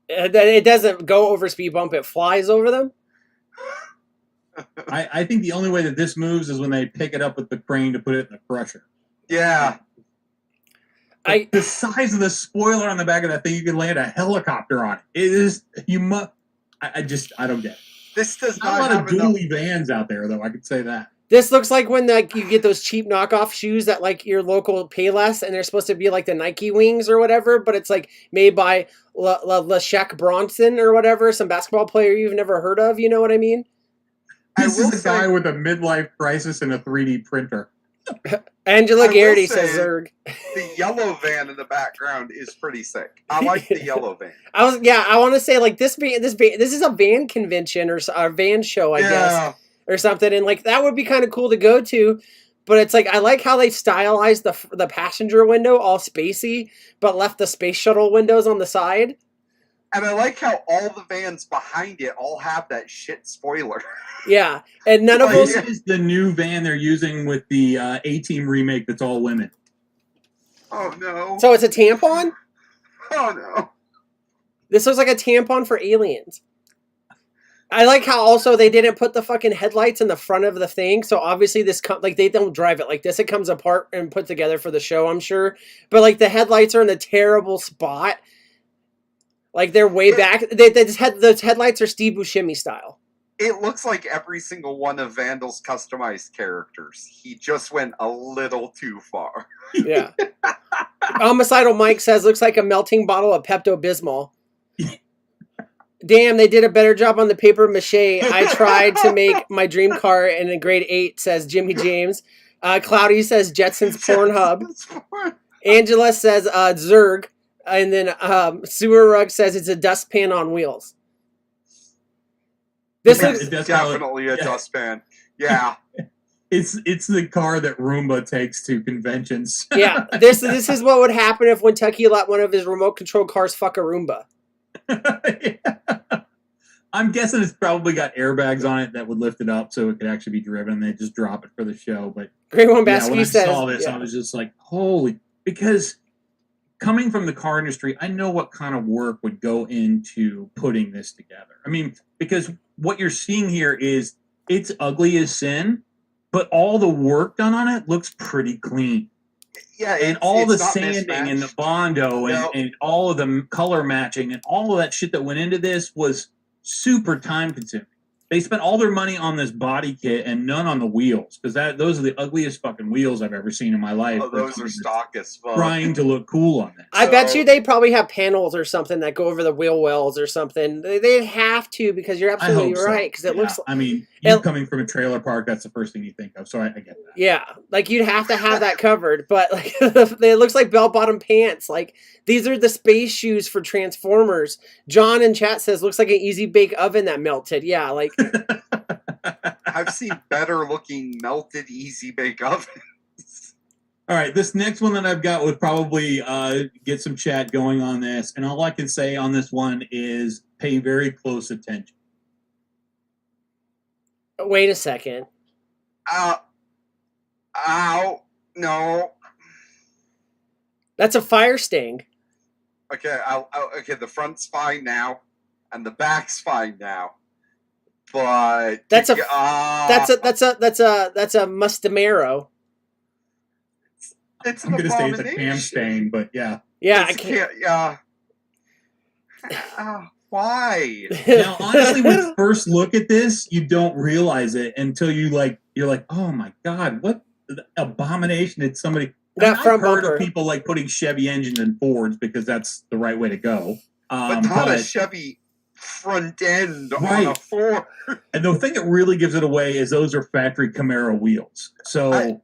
It doesn't go over speed bump; it flies over them. I think the only way that this moves is when they pick it up with the crane to put it in the crusher. Yeah. The size of the spoiler on the back of that thing, you can land a helicopter on it. It is, you must, I don't get it. This does Not a not lot have of enough. dually vans out there, though, I could say that. This looks like when you get those cheap knockoff shoes that like your local Payless, and they're supposed to be like the Nike wings or whatever, but it's like made by LaShack Bronson or whatever, some basketball player you've never heard of. You know what I mean? This will is a guy say- with a midlife crisis and a 3D printer. Angela I will Garrity say- says Zerg. The yellow van in the background is pretty sick. I like the yellow van. I want to say like this is a van convention or a van show, I guess, or something, and like that would be kind of cool to go to. But it's like I like how they stylized the passenger window all spacey, but left the space shuttle windows on the side. And I like how all the vans behind it all have that shit spoiler. Yeah, and none of Like, those. This is the new van they're using with the A-Team remake that's all women. Oh no. So it's a tampon. Oh no. This looks like a tampon for aliens. I like how also they didn't put the fucking headlights in the front of the thing, so obviously this like they don't drive it like this. It comes apart and put together for the show, I'm sure. But like the headlights are in a terrible spot. Like they're way back. Those headlights are Steve Buscemi style. It looks like every single one of Vandal's customized characters. He just went a little too far. Yeah. Homicidal Mike says looks like a melting bottle of Pepto Bismol. Damn, they did a better job on the paper mache. I tried to make my dream car in a grade 8, says Jimmy James. Cloudy says Jetsons Pornhub. Angela says Zerg. And then Sewer Rug says it's a dustpan on wheels. This Yeah, looks it does Definitely a yeah. dustpan. Yeah. It's the car that Roomba takes to conventions. yeah. This is what would happen if Kentucky let one of his remote control cars fuck a Roomba. Yeah. I'm guessing it's probably got airbags on it that would lift it up so it could actually be driven, and they just drop it for the show. But Great One yeah, when I Basky says saw this, yeah. I was just like, holy, because coming from the car industry, I know what kind of work would go into putting this together. I mean, because what you're seeing here is it's ugly as sin, but all the work done on it looks pretty clean. Yeah, And all it's the not sanding and the mismatched. Bondo No. and all of the color matching and all of that shit that went into this was super time consuming. They spent all their money on this body kit and none on the wheels, because those are the ugliest fucking wheels I've ever seen in my life. Oh, those are stock as fuck. Trying to look cool on this. I bet So- you they probably have panels or something that go over the wheel wells or something. They'd have to, because you're I absolutely hope so. right. Because it Yeah, looks I mean, you it- coming from a trailer park, that's the first thing you think of. So I get that. yeah, like you'd have to have that covered. But like it looks like bell bottom pants. Like these are the space shoes for Transformers. John in chat says looks like an easy bake oven that melted. Yeah, like I've seen better looking melted easy bake ovens. All right, this next one that I've got would probably get some chat going on this. And all I can say on this one is pay very close attention. wait a second. Ow. No. That's a fire sting. Okay, okay, the front's fine now, and the back's fine now. But That's a- that's That's a Mustamero. it's I'm an going to say it's a abomination. cam stain, but yeah. Yeah, I It's can't. Yeah. Why? Now, honestly, when you first look at this, you don't realize it until you're like, oh my God, what abomination did somebody... That I've front heard bumper. of people like putting Chevy engines in Fords because that's the right way to go. But not a but- Chevy front end on a Right. Ford. and the thing that really gives it away is those are factory Camaro wheels. So...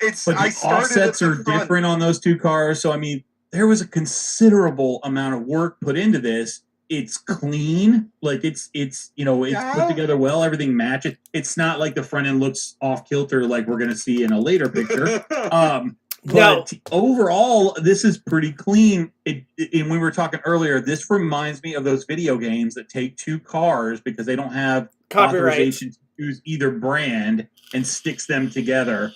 It's But I the started offsets at are the front. different on those two cars. So, I mean, there was a considerable amount of work put into this. It's clean, like it's put together well. Everything matches. It's not like the front end looks off kilter like we're gonna see in a later picture. But overall, this is pretty clean. And we were talking earlier, this reminds me of those video games that take two cars because they don't have Copyright. authorization to use either brand and sticks them together,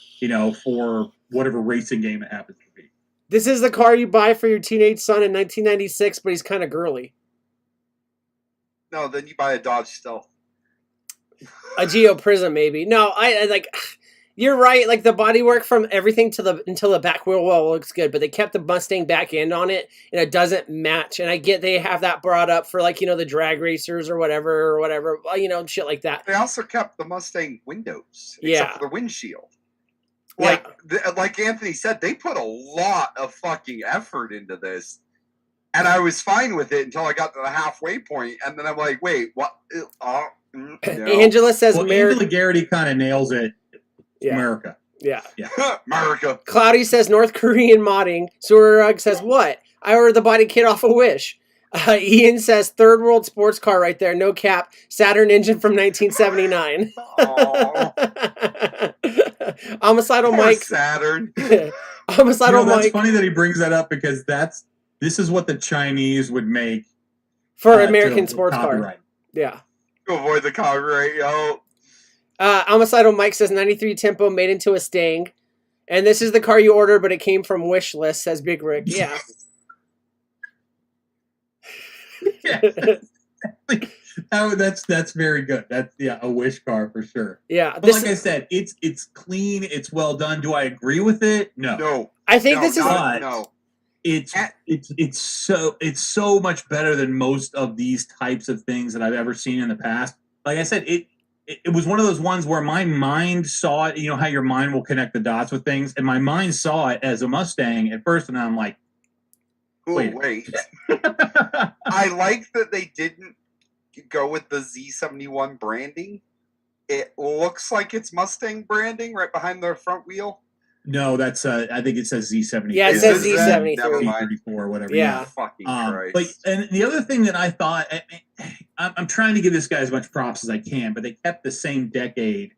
for whatever racing game it happens to be. This is the car you buy for your teenage son in 1996, but he's kind of girly. No, then you buy a Dodge Stealth. A Geo Prism, maybe. No, I like. You're right. Like the bodywork from everything until the back wheel well looks good, but they kept the Mustang back end on it, and it doesn't match. And I get they have that brought up for the drag racers or whatever, shit like that. They also kept the Mustang windows, Yeah. except for the windshield. Yeah. Like Anthony said, they put a lot of fucking effort into this. And I was fine with it until I got to the halfway point, and then I'm like, wait, what? No. Angela says, Angela Garrity kind of nails it. Yeah. America. Yeah. America. Cloudy says North Korean modding. Surarug says what? I ordered the body kit off of Wish. Ian says third world sports car right there, no cap. Saturn engine from 1979. Homicidal Poor Mike. Saturn. Homicidal That's Mike funny that he brings that up because this is what the Chinese would make for American to sports car. copyright. Yeah. To avoid the copyright, yo. Homicidal Mike says 93 Tempo made into a Stang. And this is the car you ordered, but it came from Wish List, says Big Rick. Yeah. That's very good. That's a Wish car for sure. Yeah. But like I said, it's clean, it's well done. Do I agree with it? No. I think this is no. It's so much better than most of these types of things that I've ever seen in the past. Like I said, it was one of those ones where my mind saw it. You know how your mind will connect the dots with things, and my mind saw it as a Mustang at first, and I'm like, wait. I like that they didn't go with the Z71 branding. It looks like it's Mustang branding right behind the front wheel. No, that's I think it says Z73. Yeah, it says Z73. Never mind. Z34 or whatever. Yeah. Fucking Christ. But and the other thing that I thought, I'm trying to give this guy as much props as I can, but they kept the same decade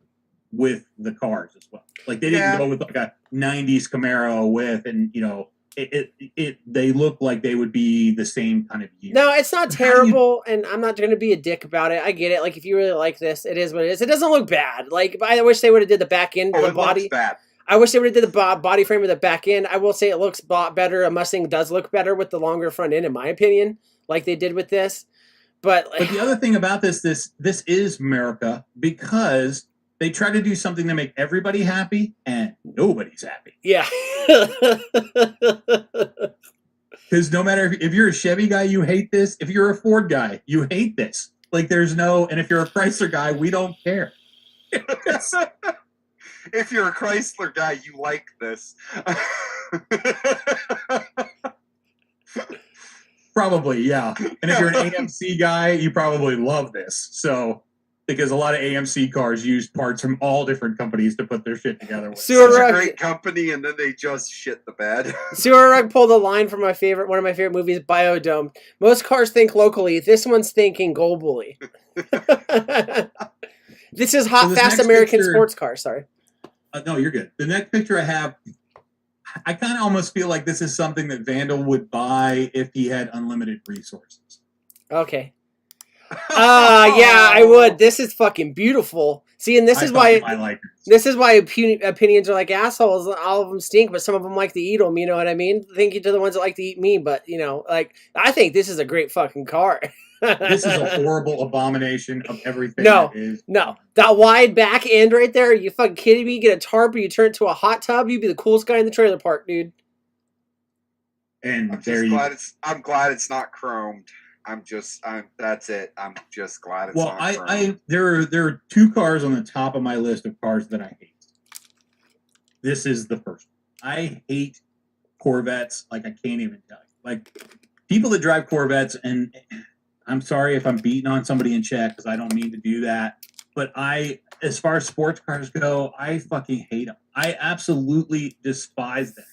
with the cars as well. Like they didn't go with like a 90s Camaro with, and they look like they would be the same kind of year. No, it's not terrible, and I'm not going to be a dick about it. I get it. Like if you really like this, it is what it is. It doesn't look bad. Like I wish they would have did the back end, the it body. Looks bad. I wish they would have did the body frame of the back end. I will say it looks better. A Mustang does look better with the longer front end, in my opinion, like they did with this. But the other thing about this is America, because they try to do something to make everybody happy, and nobody's happy. Yeah. Because no matter if you're a Chevy guy, you hate this. If you're a Ford guy, you hate this. Like there's no, and if you're a Chrysler guy, we don't care. If you're a Chrysler guy, you like this. Probably, yeah. And if you're an AMC guy, you probably love this. So, because a lot of AMC cars use parts from all different companies to put their shit together with. Such a great company, and then they just shit the bed. Surarug pulled a line from one of my favorite movies, Biodome. Most cars think locally. This one's thinking globally. This is hot, fast American sports car. Sorry. No, you're good. The next picture I have, I kind of almost feel like this is something that Vandal would buy if he had unlimited resources. Okay. Yeah, I would. This is fucking beautiful. See, and this is why opinions are like assholes. All of them stink, but some of them like to eat them. You know what I mean? Thank you to the ones that like to eat me, but I think this is a great fucking car. This is a horrible abomination of everything. No, that wide back end right there. Are you fucking kidding me? You get a tarp, or you turn it to a hot tub. You'd be the coolest guy in the trailer park, dude. And I'm glad it's not chromed. That's it. I'm just glad it's not chromed. There are two cars on the top of my list of cars that I hate. This is the first one. I hate Corvettes like I can't even tell you. Like people that drive Corvettes, and I'm sorry if I'm beating on somebody in chat because I don't mean to do that. But as far as sports cars go, I fucking hate them. I absolutely despise them.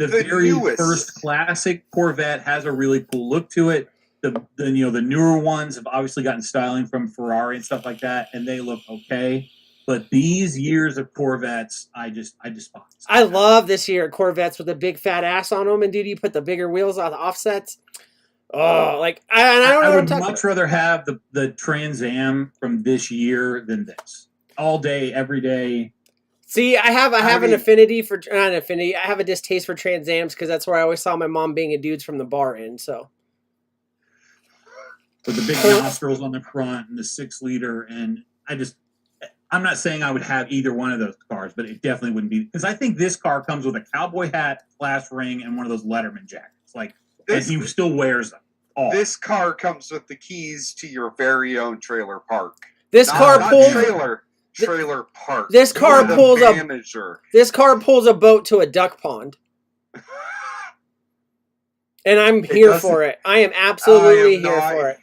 the The very newest. first classic Corvette has a really cool look to it. The newer ones have obviously gotten styling from Ferrari and stuff like that, and they look okay. But these years of Corvettes, I despise. I love this year Corvettes with a big fat ass on them, and dude, you put the bigger wheels on the offsets. Oh, like I don't know I what I'm would talking much rather have the Trans Am from this year than this. All day, every day. See, I have an mean- affinity for not an affinity. I have a distaste for Trans Ams because that's where I always saw my mom banging dudes from the bar in. So With the big nostrils on the front and the 6-liter, and I'm not saying I would have either one of those cars, but it definitely wouldn't be, because I think this car comes with a cowboy hat, class ring, and one of those Letterman jackets. Like, and This, he still wears them. All. this car comes with the keys to your very own trailer park. this Not- car not pulls trailer park. this car You're the pulls a- manager. this car pulls a boat to a duck pond, and I'm here doesn't- for it. I am absolutely I am here not. for it.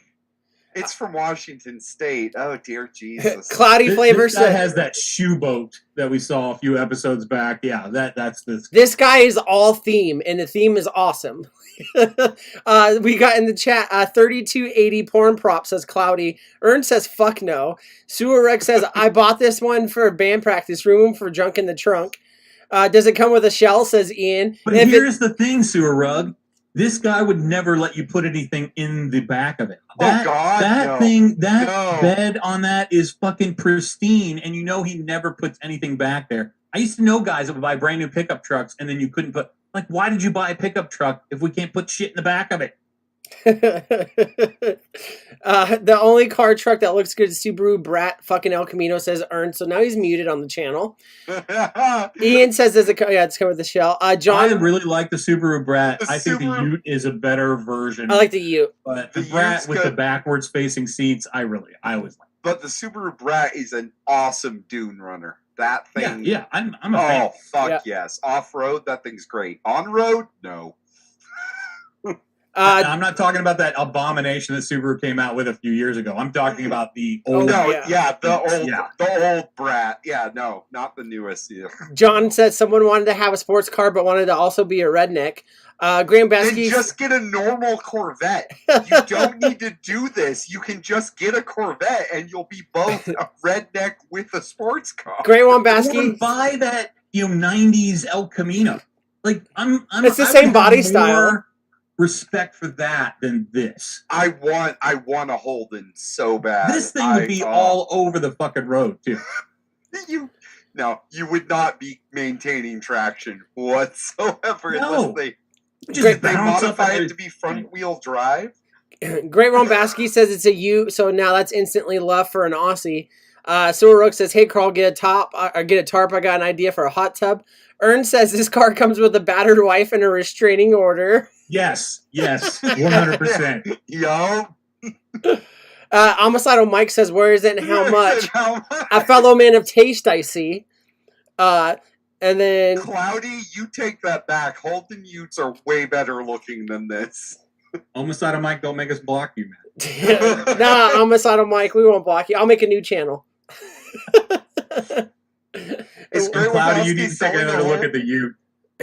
It's from Washington State. Oh dear Jesus. Cloudy This flavor guy says has that shoe boat that we saw a few episodes back. Yeah, that's this. this guy is all theme, and the theme is awesome. We got in the chat 3280 porn prop says Cloudy. Ern says fuck no. Sewer Rex says I bought this one for band practice room for junk in the trunk. Does it come with a shell? Says Ian. But And if it- here's the thing, Sewer Rug. This guy would never let you put anything in the back of it. Oh, God, that no. thing, that No. bed on that is fucking pristine, and you know he never puts anything back there. I used to know guys that would buy brand new pickup trucks, and then you couldn't put. Like, why did you buy a pickup truck if we can't put shit in the back of it? The only car truck that looks good is Subaru Brat. Fucking El Camino says Ern. So now he's muted on the channel. Ian says it's covered with the shell. I John, really like the Subaru Brat. The I think the Subaru- Ute is a better version. I like the Ute. but the the Brat Ute's with the good. backwards facing seats, I always like. But the Subaru Brat is an awesome dune runner. That Yeah, thing. yeah, I'm a fan. Oh fuck Yeah. yes. Off road, that thing's great. On road, no. I'm not talking about that abomination that Subaru came out with a few years ago. I'm talking about the Oh, old. No, yeah. yeah, the Yeah. old Brat. Yeah, no, not the newest. Yeah. John said someone wanted to have a sports car but wanted to also be a redneck. Graham Then Besky. just get a normal Corvette. You don't need to do this. You can just get a Corvette and you'll be both a redneck with a sports car. Great Or Wombasky. buy that 90s El Camino. Like I'm It's the I same would body have style. more respect for that than this. I want a Holden so bad. This thing would be all over the fucking road too. you would not be maintaining traction whatsoever No. unless they Just they bounce up modify and- it to be front wheel drive. Great Wombasky says it's a U, so now that's instantly love for an Aussie. Sewer Rook says, "Hey Carl, get a tarp. I got an idea for a hot tub." Ern says this car comes with a battered wife and a restraining order. Yes, 100%. Yo. Homicidal Mike says, "Where is it and how much?" How much? A fellow man of taste, I see. And then Cloudy, you take that back. Holden Utes are way better looking than this. Homicidal Mike, don't make us block you, man. nah, Homicidal Mike, we won't block you. I'll make a new channel. Is And Great Cloudy, you Lebowski need to take selling another the look whole- at the Ute.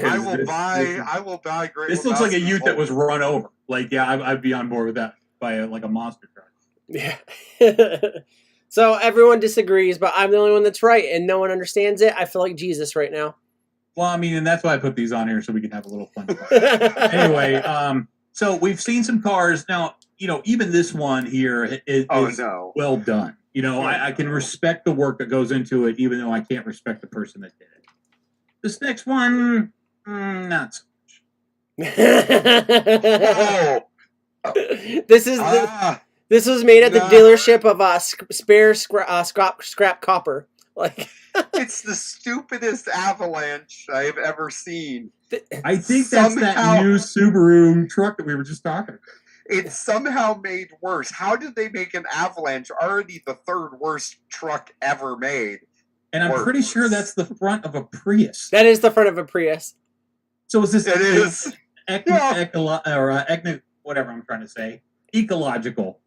I will This- buy Great This looks like a Lebowski Ute that was Holden. run over. Like, yeah, I'd be on board with that by a monster truck. Yeah. So everyone disagrees, but I'm the only one that's right, and no one understands it. I feel like Jesus right now. Well, I mean, and that's why I put these on here so we can have a little fun. Anyway, so we've seen some cars now. Even this one here is Oh no. well done. I can respect the work that goes into it, even though I can't respect the person that did it. This next one, not so much. Oh, This is this was made at the Nah. dealership of spare scrap copper. Like it's the stupidest avalanche I have ever seen. I think that's Somehow- that new Subaru truck that we were just talking about. It's somehow made worse. How did they make an avalanche already the third worst truck ever made? And I'm pretty sure that's the front of a Prius. that is the front of a Prius. So is this It is. whatever I'm trying to say, ecological?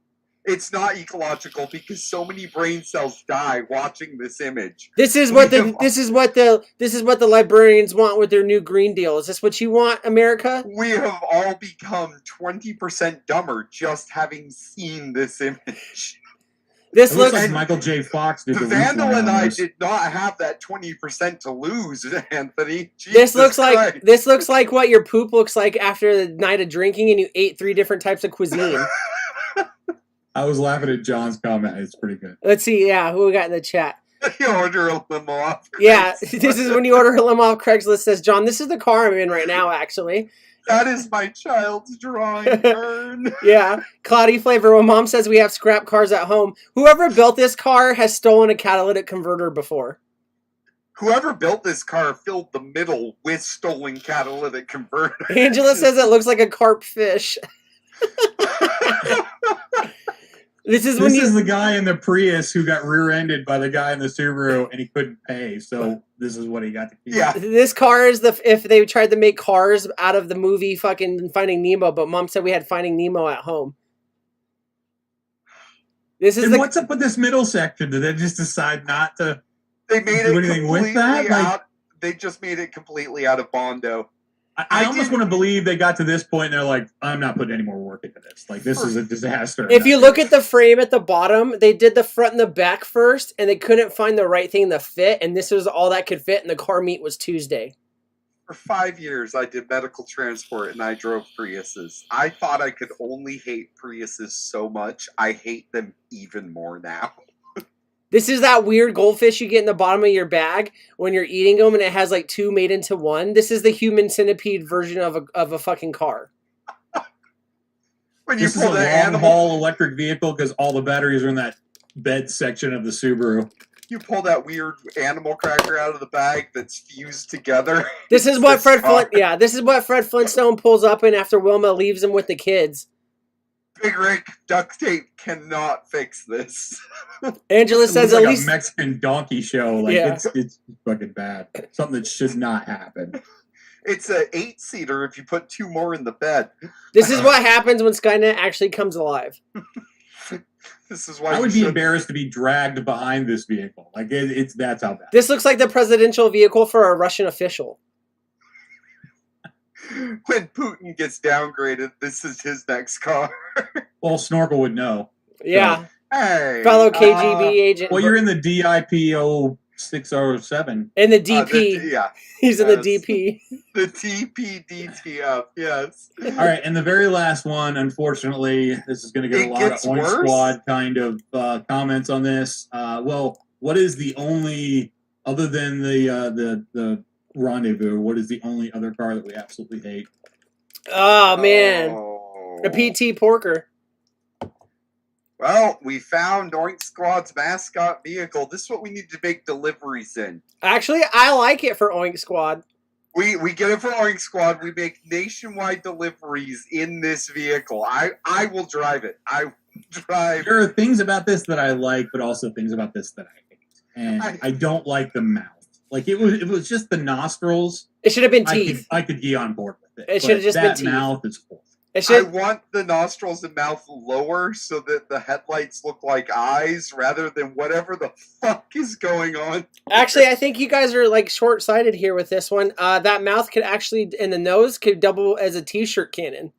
It's not ecological because so many brain cells die watching this image. This is what the librarians want with their new Green Deal. Is this what you want, America? We have all become 20% dumber just having seen this image. This It looks looks like Michael J. Fox did The the Vandal replay and on I this. did not have that 20% to lose, Anthony. this looks Jesus Christ. like this looks like what your poop looks like after the night of drinking and you ate 3 different types of cuisine. I was laughing at John's comment. It's pretty good. Let's see, yeah, who we got in the chat? You order a limo off. Yeah, Craigslist. this is when you order a limo off Craigslist. Says John, this is the car I'm in right now. Actually, That is my child's drawing urn. yeah, cloudy flavor. When Mom says we have scrap cars at home, whoever built this car has stolen a catalytic converter before. Whoever built this car filled the middle with stolen catalytic converters. Angela says it looks like a carp fish. This is when This you. is the guy in the Prius who got rear-ended by the guy in the Subaru, and he couldn't pay. So this is what he got to keep. Yeah. This car is if they tried to make cars out of the movie fucking Finding Nemo, but Mom said we had Finding Nemo at home. This is And what's up with this middle section? Did they just decide not to? They made Do it anything with completely that? Like- out. They just made it completely out of Bondo. I I almost didn't- want to believe they got to this point and they're like, I'm not putting any more work into this. Like, this is a disaster. If you look at the frame at the bottom, they did the front and the back first, and they couldn't find the right thing to fit, and this was all that could fit, and the car meet was Tuesday. For 5 years, I did medical transport and I drove Priuses. I thought I could only hate Priuses so much. I hate them even more now. This is that weird goldfish you get in the bottom of your bag when you're eating them, and it has like 2 made into one. This is the human centipede version of a fucking car. When you this is a pull the long animal, haul electric vehicle because all the batteries are in that bed section of the Subaru. you pull that weird animal cracker out of the bag that's fused together. This is what This Fred car. this is what Fred Flintstone pulls up in after Wilma leaves him with the kids. Big Rick duct tape cannot fix this. Angela It says looks at like least a Mexican donkey show. Like Yeah. it's fucking bad. Something that should not happen. It's a 8-seater if you put 2 more in the bed. this is what happens when Skynet actually comes alive. This is why I you would be should- embarrassed to be dragged behind this vehicle. Like it's that's how bad. This looks like the presidential vehicle for a Russian official. When Putin gets downgraded, this is his next car. Well, Snorkel would know. Yeah, Hey, fellow KGB agent. Well, you're in the DIP 0607. in the the DP. yeah, He's in the yes. DP. the TPDTF. Yes. All right, and the very last one, unfortunately, this is going to get It a lot of gets Oink worse? Squad kind of comments on this. Well, what is the only, other than the Rendezvous, what is the only other car that we absolutely hate? Oh man, Oh. a PT Porker. Well, we found Oink Squad's mascot vehicle. This is what we need to make deliveries in. Actually, I like it for Oink Squad. We get it for Oink Squad. We make nationwide deliveries in this vehicle. I will drive it. I will drive. There are things about this that I like, but also things about this that I hate. And I don't like the mouth. Like it was just the nostrils. It should have been teeth. I could get on board with it. It should've but just been that teeth. mouth is cool. It I should. want the nostrils and mouth lower so that the headlights look like eyes rather than whatever the fuck is going on. Actually, I think you guys are like short-sighted here with this one. That mouth could actually, and the nose could double as a T-shirt cannon.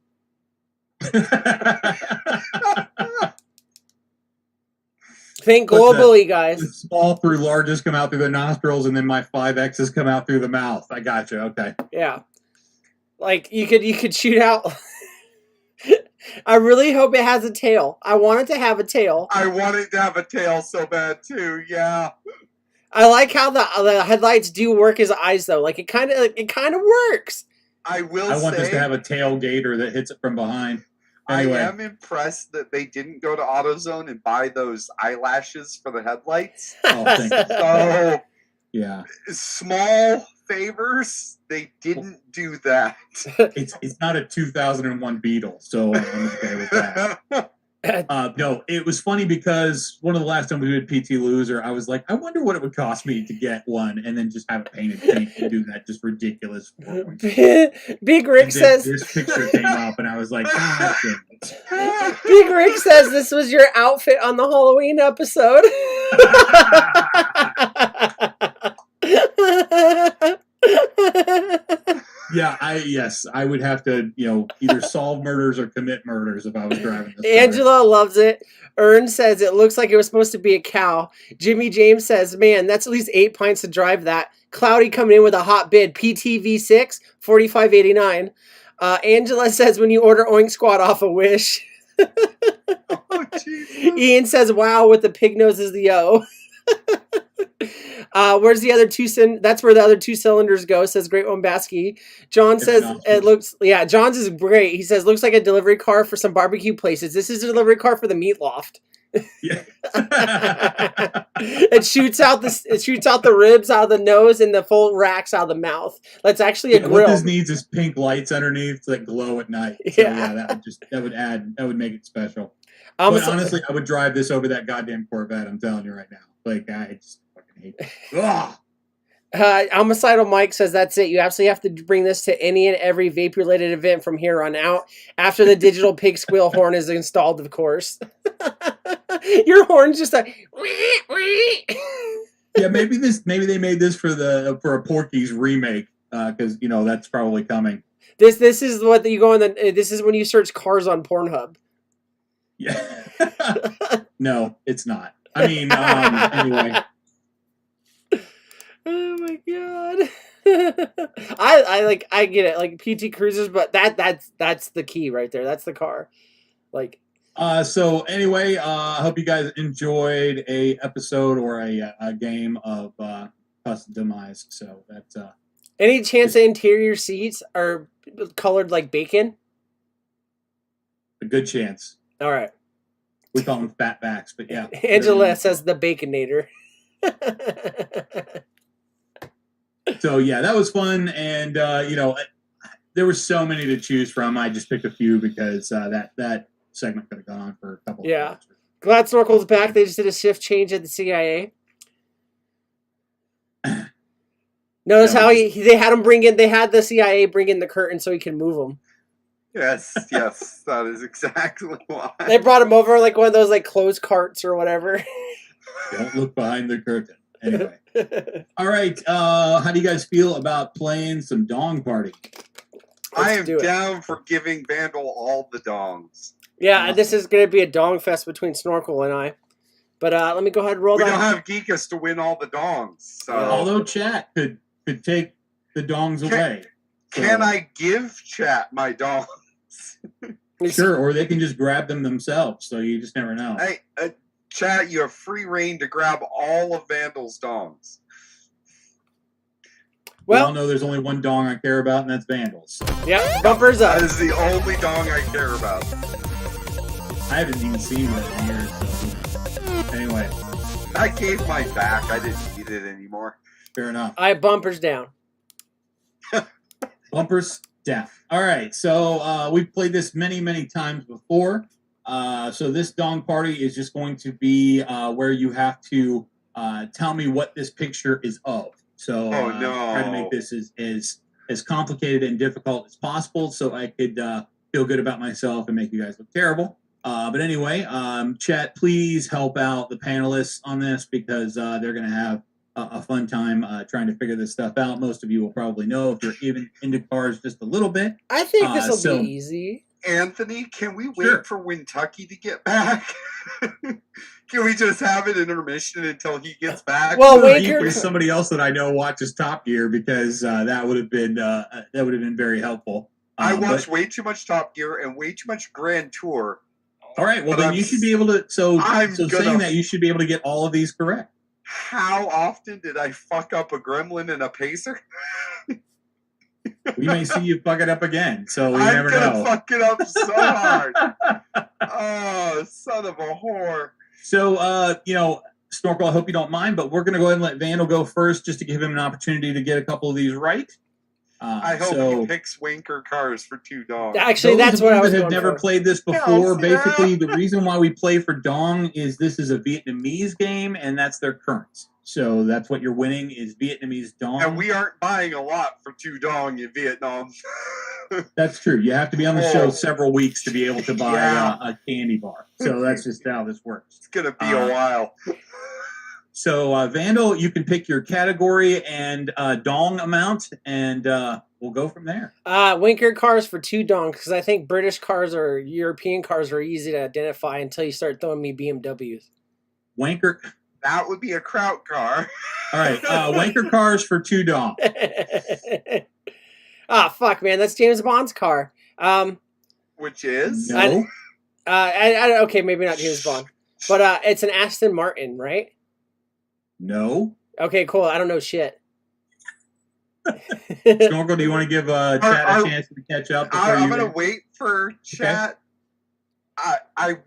Think But the- globally, guys. The small through largest come out through the nostrils, and then my 5X's come out through the mouth. I got you. Okay. Yeah, like you could shoot out. I really hope it has a tail. I want it to have a tail. I want it to have a tail so bad too. Yeah. I like how the headlights do work as eyes though. Like it kind of works. I will I want say this to have a tail gator that hits it from behind. I Anyway. am impressed that they didn't go to AutoZone and buy those eyelashes for the headlights. Oh, thank you. So Yeah. small favors, they didn't do that. It's not a 2001 Beetle, so I'm okay with that. No, it was funny because one of the last times we did PT Loser, I was like, I wonder what it would cost me to get one and then just have it painted pink and do that just ridiculous. Big Rick says this picture came up and I was like, God damn it. Big Rick says this was your outfit on the Halloween episode. Yeah, I would have to, either solve murders or commit murders if I was driving this car. Angela loves it. Ern says it looks like it was supposed to be a cow. Jimmy James says, man, that's at least 8 pints to drive that. Cloudy coming in with a hot bid. PTV6, $45.89. Angela says when you order Oink Squad off a Wish. Oh, Jesus. Ian says, wow, with the pig nose is the O. Where's the other two? That's where the other 2 cylinders go, says Great One Basky. John says it looks, John's is great. He says, looks like a delivery car for some barbecue places. This is a delivery car for the Meat Loft. Yeah. It shoots out the ribs out of the nose and the full racks out of the mouth. That's actually a grill. What this needs is pink lights underneath that glow at night. So, that would make it special. But honestly, I would drive this over that goddamn Corvette. I'm telling you right now. Like, I just fucking hate it. Ugh. Almacidal Mike says that's it. You absolutely have to bring this to any and every vape-related event from here on out. After the digital pig squeal horn is installed, of course. Your horn's just like. Yeah, maybe they made this for a Porky's remake because that's probably coming. This is what you go on this is when you search cars on Pornhub. Yeah. No, it's not. I mean, anyway. Oh my god. I get it, like PT Cruisers, but that's the key right there. That's the car. Like so anyway, I hope you guys enjoyed a episode or a game of Custom Demise. So that's any chance the interior seats are colored like bacon? A good chance. All right. We call them fat backs, but yeah. Angela says the Baconator. So yeah, that was fun, and there were so many to choose from. I just picked a few because that segment could have gone on for a couple of hours. Glad Snorkel's back. They just did a shift change at the CIA. Notice how they had him they had the CIA bring in the curtain so he can move them. Yes, that is exactly why. They brought him over like one of those like closed carts or whatever. Don't look behind the curtain. Anyway. All right. How do you guys feel about playing some Dong Party? I am down for giving Vandal all the dongs. Yeah, awesome. This is going to be a dong fest between Snorkel and I. But let me go ahead and roll that. We don't have Geekus to win all the dongs. So. Although chat could take the dongs away. Can I give chat my dongs? Sure, or they can just grab them themselves, so you just never know. Hey, chat, you have free reign to grab all of Vandal's dongs. Well, we all know there's only one dong I care about, and that's Vandal's. Yeah, bumpers up. That is the only dong I care about. I haven't even seen one in years, so anyway. I gave mine back. I didn't need it anymore. Fair enough. I have bumpers down. Bumpers down. All right, so we've played this many, many times before. So this Dong Party is just going to be where you have to tell me what this picture is of. So try to make this as complicated and difficult as possible so I could feel good about myself and make you guys look terrible. But anyway, chat, please help out the panelists on this because they're going to have a fun time trying to figure this stuff out. Most of you will probably know if you're even into cars just a little bit. I think this will be easy. Anthony, can we wait for Wintucky to get back? Can we just have an intermission until he gets back? Well, with somebody else that I know watches Top Gear because that would have been very helpful. I watch way too much Top Gear and way too much Grand Tour. All right, well then you should be able to. Saying that you should be able to get all of these correct. How often did I fuck up a Gremlin and a Pacer? We may see you fuck it up again, so we never know. I'm gonna fuck it up so hard. Oh, son of a whore. So, Snorkel, I hope you don't mind, but we're gonna go ahead and let Vandal go first just to give him an opportunity to get a couple of these right. I hope so he picks Wanker Cars for $2. Actually, those that's of what you I was that have going never for. played this Yeah, before. see that? Basically, the reason why we play for Dong is this is a Vietnamese game, and that's their currency. So that's what you're winning is Vietnamese Dong. And we aren't buying a lot for $2 in Vietnam. That's true. You have to be on the show Oh. several weeks to be able to buy Yeah. a candy bar. So that's just how this works. It's going to be a while. So Vandal, you can pick your category and Dong amount, and we'll go from there. Winker cars for $2 because I think British cars or European cars are easy to identify until you start throwing me BMWs. Wanker. That would be a Kraut car. All right. Wanker cars for $2 Dong. Fuck, man, that's James Bond's car. Which is? No. Okay, maybe not James Bond, but it's an Aston Martin, right? No. Okay, cool. I don't know shit. Snorkel, do you want to give Chad a chance to catch up? I'm going to wait for chat. I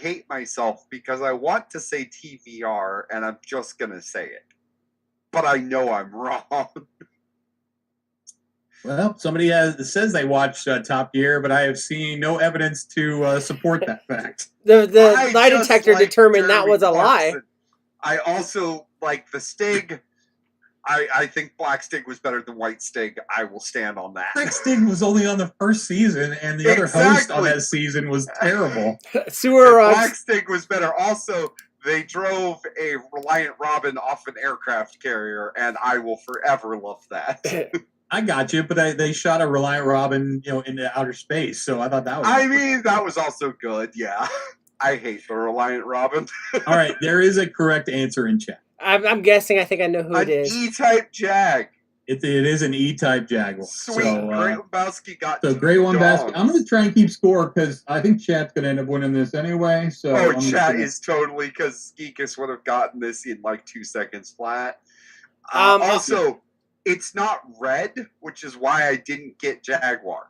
hate myself because I want to say TVR and I'm just going to say it. But I know I'm wrong. Well, somebody says they watch Top Gear, but I have seen no evidence to support that fact. The I lie just detector like determined that Jeremy was a lie. Clarkson. I also like the Stig. I think Black Stig was better than White Stig. I will stand on that. Rick Stig was only on the first season, and the other host on that season was terrible. Sewer Black rocks. Stig was better. Also, they drove a Reliant Robin off an aircraft carrier, and I will forever love that. I got you, but they shot a Reliant Robin, into outer space, so I thought that was. I mean, that was also good. Yeah, I hate the Reliant Robin. All right, there is a correct answer in chat. I'm guessing. I think I know who it An is. E-type Jag. It is an E-type Jaguar. Sweet. So, Great Lebowski got so two Great One Basket. dogs. I'm going to try and keep score because I think chat's going to end up winning this anyway. So Oh, I'm chat gonna- is totally because Geekus would have gotten this in like 2 seconds flat. Also, it's not red, which is why I didn't get Jaguar.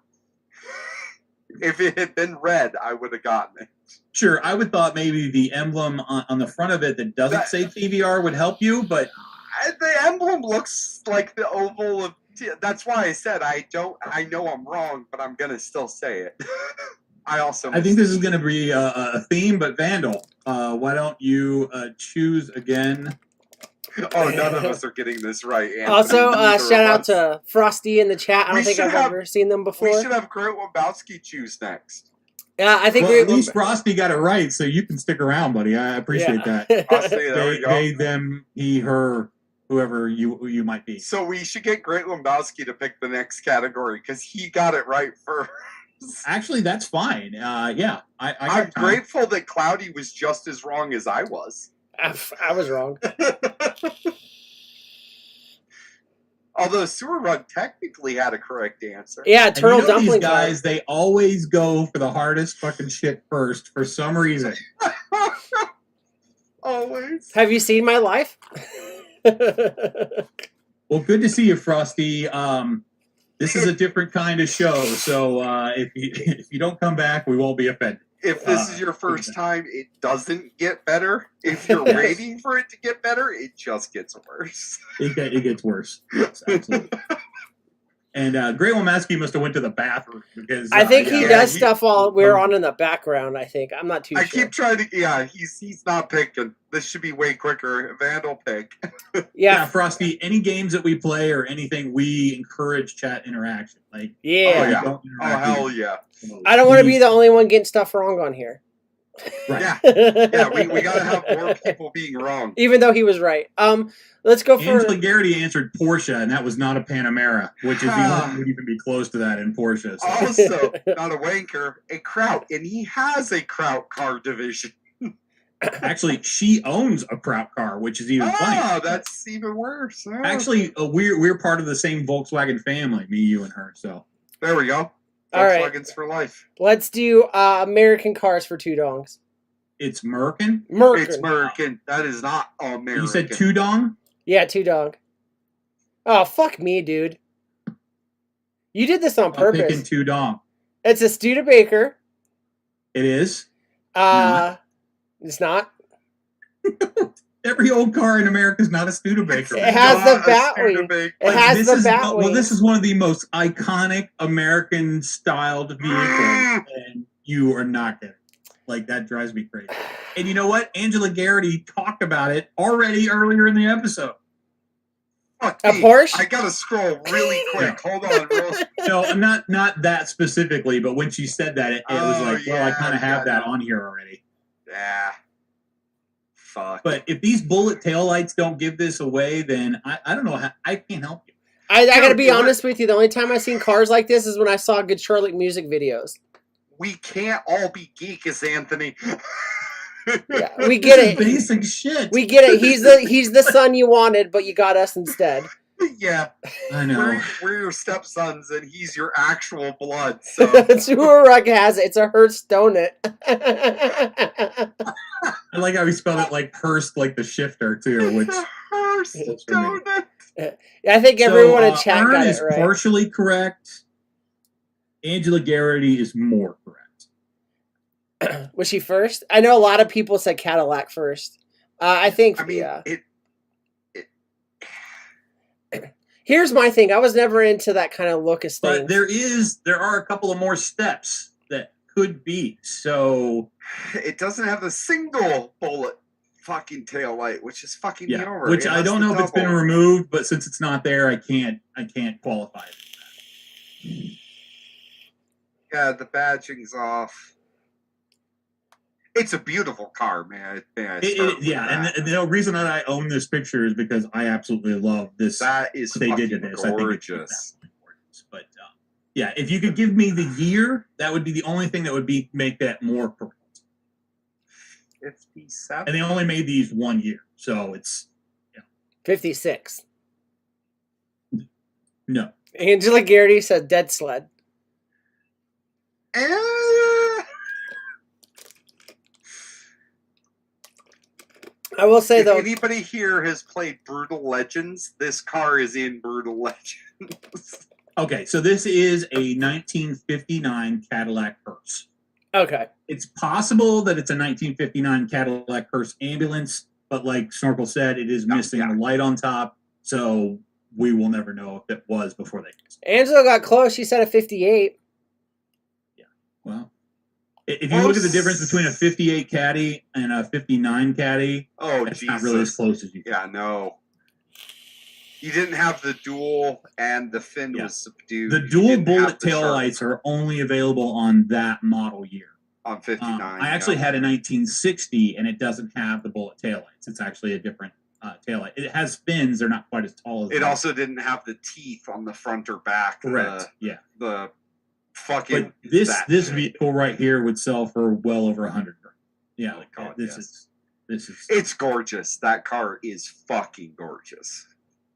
If it had been red, I would have gotten it. Sure, I would thought maybe the emblem on the front of it that doesn't say TVR would help you, but The emblem looks like the oval of. That's why I said I know I'm wrong, but I'm gonna still say it. I think this is going to be a theme. But Vandal, why don't you choose again? Oh, none of us are getting this right. Anthony. Also, Neither shout of out us. to Frosty in the chat. I We don't think should I've have- ever seen them before. We should have Great Lebowski choose next. Yeah, I think Well, we at least Frosty got it right, so you can stick around, buddy. I appreciate that. I'll say there we go. They, them, he, her, whoever you might be. So we should get Great Lebowski to pick the next category because he got it right first. Actually, that's fine. Yeah, I I'm got time. grateful that Cloudy was just as wrong as I was. I was wrong. Although Sewer Run technically had a correct answer. Yeah, And turtle these dumpling guys, they always go for the hardest fucking shit first for some reason. Always. Have you seen my life? Well, good to see you, Frosty. This is a different kind of show, so if you don't come back, we won't be offended. If this is your first time, it doesn't get better. If you're waiting for it to get better, it just gets worse. It gets worse. Yes, absolutely. And Great Womaski must have went to the bathroom because I think he yeah, does he- stuff while we're on in the background. I think I'm not too I sure. keep trying to. Yeah, he's not picking. This should be way quicker. Vandal pick. Yeah, Frosty. Any games that we play or anything, we encourage chat interaction. Like, Yeah. Oh, yeah. don't Oh interact hell with- yeah. I don't want to be the only one getting stuff wrong on here. Right. Yeah, yeah. We gotta have more people being wrong. Even though he was right. Let's go for Angela Garrity answered Porsche, and that was not a Panamera, which is the only one would even be close to that in Porsche. So. Also, not a wanker, a Kraut, and he has a Kraut car division. Actually, she owns a Kraut car, which is even funnier. Oh, that's even worse. Oh. Actually, we're part of the same Volkswagen family, me, you, and her. So There we go. All right. Volkswagens for life. let's do American cars for $2 dongs. it's Merkin. Merkin. It's American. That is not American. You said two dong. Yeah, $2 dong. Oh fuck me, dude. You did this on I'm picking purpose. two dong. It's a Studebaker. It is. It's not. Every old car in America is not a Studebaker. It man. has the Not a Batwing. Studebaker. It has this the is Batwing. well, this is one of the most iconic American styled vehicles, and you are not getting it. Like, that drives me crazy. And you know what? Angela Garrity talked about it already earlier in the episode. Fuck A me. Porsche? I gotta scroll really quick. Hold on, real. No, not that specifically, but when she said that, it was Oh, like, well, I yeah, kind of have yeah, that no. on here already. Yeah. Fuck. But if these bullet taillights don't give this away, then I don't know how, I can't help you. I gotta be Dude, what- honest with you. The only time I've seen cars like this is when I saw Good Charlotte music videos. We can't all be geekus, Anthony. Yeah, we get This is it. basic shit. We get it. He's the son you wanted, but you got us instead. Yeah. I know. We're your stepsons, and he's your actual blood. So Turek has it. It's a Hertz donut. I like how he spelled it like Hearst, like the shifter too, which Hearst That's for me. donut. I think everyone in chat Ern got is it right. partially correct. Angela Garrity is more correct. Was she first? I know a lot of people said Cadillac first. I think. I mean, yeah. it. Here's my thing. I was never into that kind of look of But things. there are a couple of more steps that could be. So It doesn't have a single bullet fucking tail light, which is fucking me yeah, over. which It I has don't the know if it's been double. removed, but since it's not there, I can't qualify it. Yeah, the badging's off. It's a beautiful car, man. And the reason that I own this picture is because I absolutely love this. That is what they did to fucking this. I think it's gorgeous. absolutely gorgeous. But yeah, if you could give me the year, that would be the only thing that would make that more correct. 57. And they only made these 1 year, so it's 56. no. Angela Garrity said Dead Sled. I will say If though, anybody here has played Brutal Legends, this car is in Brutal Legends. Okay, so this is a 1959 Cadillac hearse. okay, It's possible that it's a 1959 Cadillac hearse ambulance, but like Snorkel said, it is missing a light on top, so we will never know if it was before they used it. Angela got close. She said a 58. Well, if you look at the difference between a 58 Caddy and a 59 Caddy, Oh, it's Jesus. not really as close as you think. Yeah, no. You didn't have the dual, and the fin Yeah. was subdued. The You dual didn't bullet have the tail sharp lights are only available on that model year. on 59. I actually had a 1960, and it doesn't have the bullet tail lights. It's actually a different tail light. It has fins; they're not quite as tall as. It also didn't have the teeth on the front or back. correct. Yeah, The fucking. but this that shit. vehicle right here would sell for well over $100,000. Yeah, Oh, God, this yes. is. It's gorgeous. That car is fucking gorgeous.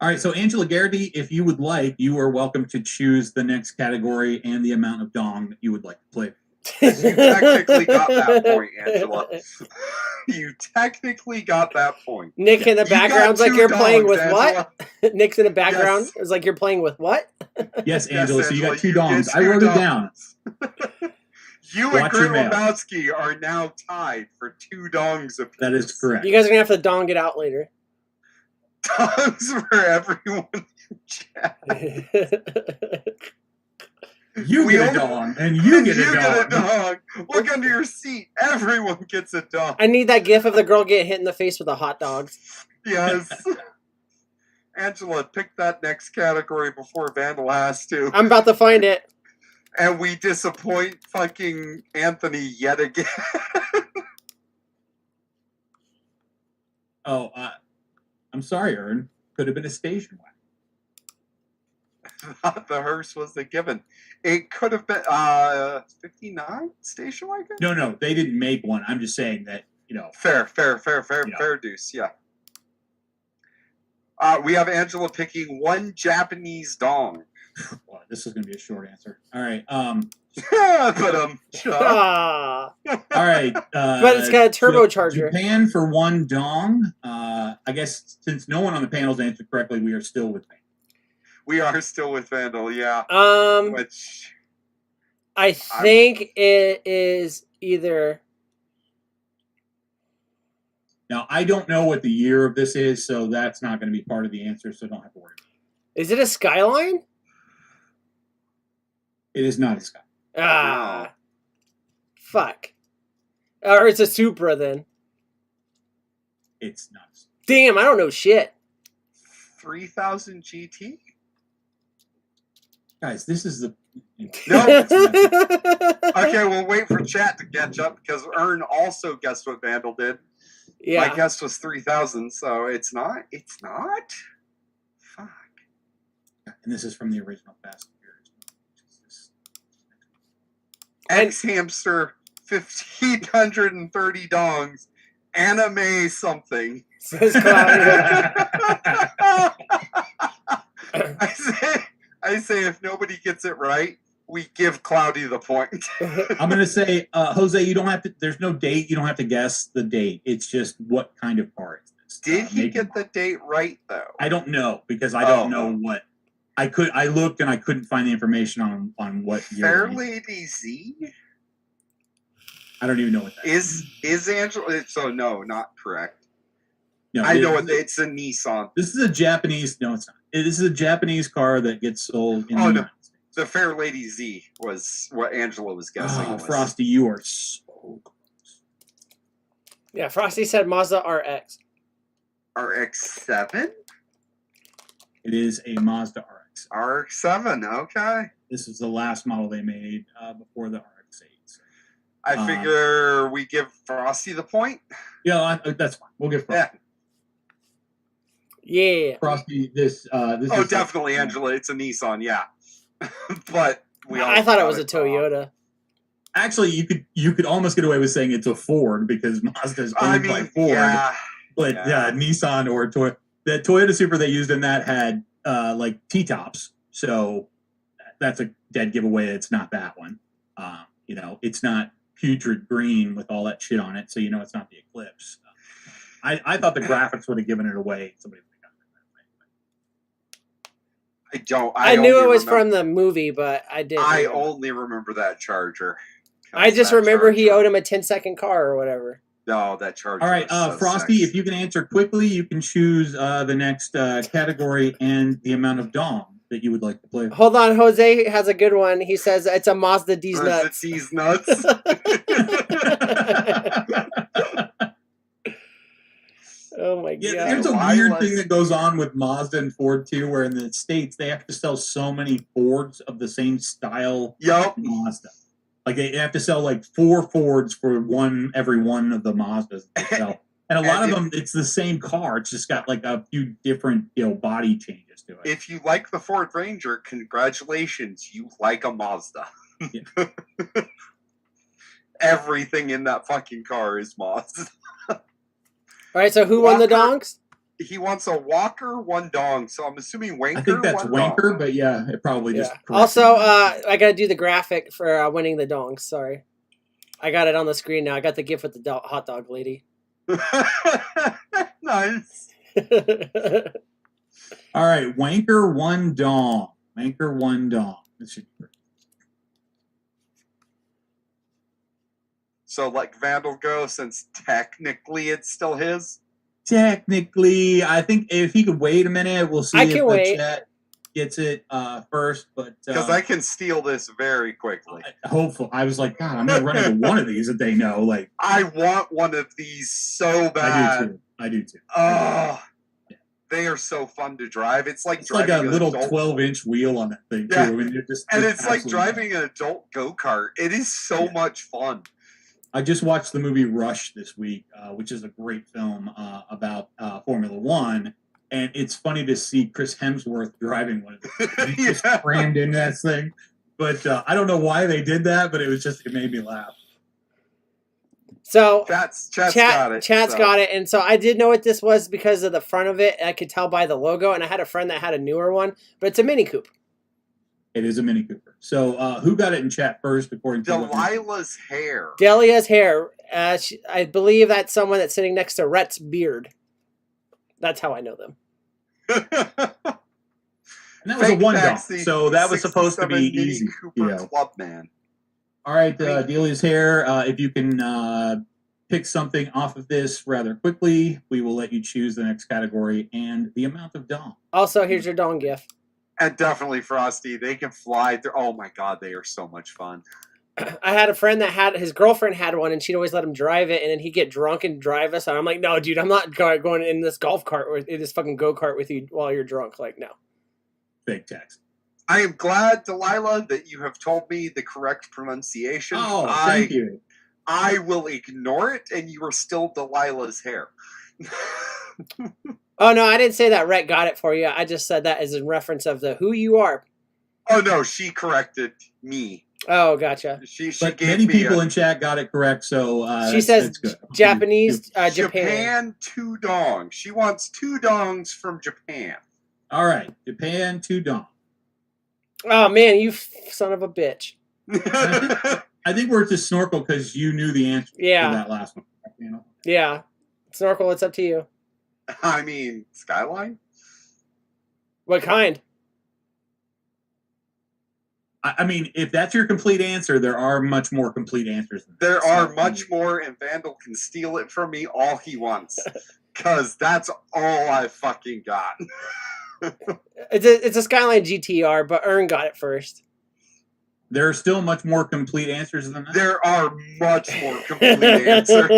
All right, so Angela Garrity, if you would like, you are welcome to choose the next category and the amount of dong that you would like to play. You technically got that point, Angela. You technically got that point. Nick in the You got background's like 2 you're playing dongs, with Angela. what? Nick's in the background. Yes. It's like you're playing with what? Yes, Yes, Angela. So you got 2 Angela, you dongs. get I 2 wrote it down. dongs. You and Watch your Grim mail. Lebowski are now tied for 2 dongs apiece. That is correct. You guys are gonna have to dong it out later. Dongs for everyone in chat. You We get a only- dong, and you get a dong. dong. Look under your seat. Everyone gets a dong. I need that gif of the girl getting hit in the face with a hot dog. Yes. Angela, pick that next category before Vandal has to. I'm about to find it. And we disappoint fucking Anthony yet again. Oh, I'm sorry, Ern. Could have been a station wagon. The hearse was the given. It could have been 59 station wagon? No, they didn't make one. I'm just saying that, Fair, Yeah. Deuce, yeah. We have Angela picking 1 Japanese dong. well, this is going to be a short answer. All right. But Ah, All right. but it's got a turbocharger. Japan for 1 dong. I guess since no one on the panel's answered correctly, we are still with Vandal. we are still with Vandal, yeah. Which I think it is either. Now, I don't know what the year of this is, so that's not going to be part of the answer, so don't have to worry. Is it a Skyline? It is not a Sky. Ah. Fuck. Or it's a Supra then. It's not a Sky. Damn, I don't know shit. 3000 GT? Guys, this is the... No. Okay, we'll wait for chat to catch up because Ern also guessed what Vandal did. Yeah. My guess was 3000, so it's not. It's not? Fuck. And this is from the original Fast and Furious. X Hamster, 1,530 dongs, anime something. Says Claudia. I say if nobody gets it right, we give Cloudy the point. I'm going to say, Jose, you don't have to, there's no date. You don't have to guess the date. It's just what kind of car is this. Did he get the date right, though? I don't know because I don't know what. I looked and I couldn't find the information on what year. Fairlady Z? I don't even know what that Is Angela? So, no, not correct. No, I know it's a Nissan. This is a Japanese. No, it's not. This is a Japanese car that gets sold in the United States. The Fairlady Z was what Angela was guessing. Oh, Frosty, you are so close. Yeah, Frosty said Mazda RX. RX-7? It is a Mazda RX. RX-7, okay. This is the last model they made before the RX-8. So. I figure we give Frosty the point. Yeah, that's fine. We'll give Frosty. Yeah. Frosty, this Oh, definitely, Angela. It's a Nissan, yeah. But I thought it was a Toyota. Actually, you could almost get away with saying it's a Ford because Mazda is owned by Ford. Yeah, but Nissan or Toyota. The Toyota Supra they used in that had like T-tops, so that's a dead giveaway. It's not that one. It's not putrid green with all that shit on it, so it's not the Eclipse. I thought the graphics would have given it away. Somebody would have gotten it that way. I knew it was from the movie, but I didn't. I only remember that Charger. I just remember he owed him a 10-second car or whatever. No, that Charger. All right, so Frosty, sexy. if you can answer quickly, you can choose the next category and the amount of dong that you would like to play. Hold on, Jose has a good one. He says it's a Mazda D's Or is it nuts. D's nuts. Oh my god! Yeah, there's a weird thing that goes on with Mazda and Ford too, where in the States they have to sell so many Fords of the same style. Yup. Mazda. Like they have to sell like 4 Fords for every one of the Mazdas they sell. And a lot of them, it's the same car. It's just got like a few different, body changes to it. If you like the Ford Ranger, congratulations, you like a Mazda. Yeah. Everything in that fucking car is Mazda. All right, so who won the donks? He wants a Walker, 1 dong. So I'm assuming Wanker. I think that's 1 Wanker, dong. but yeah, it probably just. Also, I gotta do the graphic for winning the donks. Sorry, I got it on the screen now. I got the gift with the hot dog lady. Nice. All right, Wanker 1 dong. Wanker 1 dong. This should be great. So like Vandal go, since technically it's still his. Technically, I think if he could wait a minute, we'll see I if can the wait. chat gets it first. But Because I can steal this very quickly. hopeful. I was like, God, I'm gonna run into one of these that they know. Like, I want one of these so bad. I do too. Oh, they are so fun to drive. It's like It's like driving a little adult, 12-inch wheel on that thing too. Yeah. I mean, it's like absolutely driving an adult go-kart. It is so much fun. I just watched the movie Rush this week, which is a great film about Formula One, and it's funny to see Chris Hemsworth driving one of those. He just crammed in that thing, but I don't know why they did that, but it made me laugh. So Chat's got it. Chat's so. got it, and so I did know what this was because of the front of it. I could tell by the logo, and I had a friend that had a newer one, but it's a Mini Coupe. It is a Mini Cooper. So who got it in chat first, according to Delilah's hair. Delia's hair. I believe that's someone that's sitting next to Rhett's beard. That's how I know them. And that was a 1 dong, so that was supposed to be 67 Mini easy. Cooper Clubman. All right, Delia's hair. If you can pick something off of this rather quickly, we will let you choose the next category and the amount of dong. Also, here's your dong gift. And definitely Frosty. They can fly. Oh my god, they are so much fun. I had a friend that had his girlfriend had one, and she'd always let him drive it, and then he'd get drunk and drive us. And I'm like, no, dude, I'm not going in this golf cart or in this fucking go kart with you while you're drunk. Like, no. Fake text. I am glad, Delilah, that you have told me the correct pronunciation. Oh, thank you. I will ignore it, and you are still Delilah's hair. Oh no, I didn't say that. Rhett got it for you. I just said that as in reference of the who you are. Oh no, she corrected me. Oh, gotcha. She But gave many me people in chat got it correct, so She that's says good. Japanese, Japan. Japan 2 dongs. She wants 2 dongs from Japan. All right, Japan 2 dong. Oh man, you son of a bitch. I think we're to Snorkel because you knew the answer Yeah. to that last one. You know? Yeah. Snorkel, it's up to you. I mean, Skyline? What kind? I mean, if that's your complete answer, there are much more complete answers than that. There So, are much more, and Vandal can steal it from me all he wants. Because that's all I fucking got. It's a Skyline GTR, but Ern got it first. There are still much more complete answers than that. There are much more complete answers.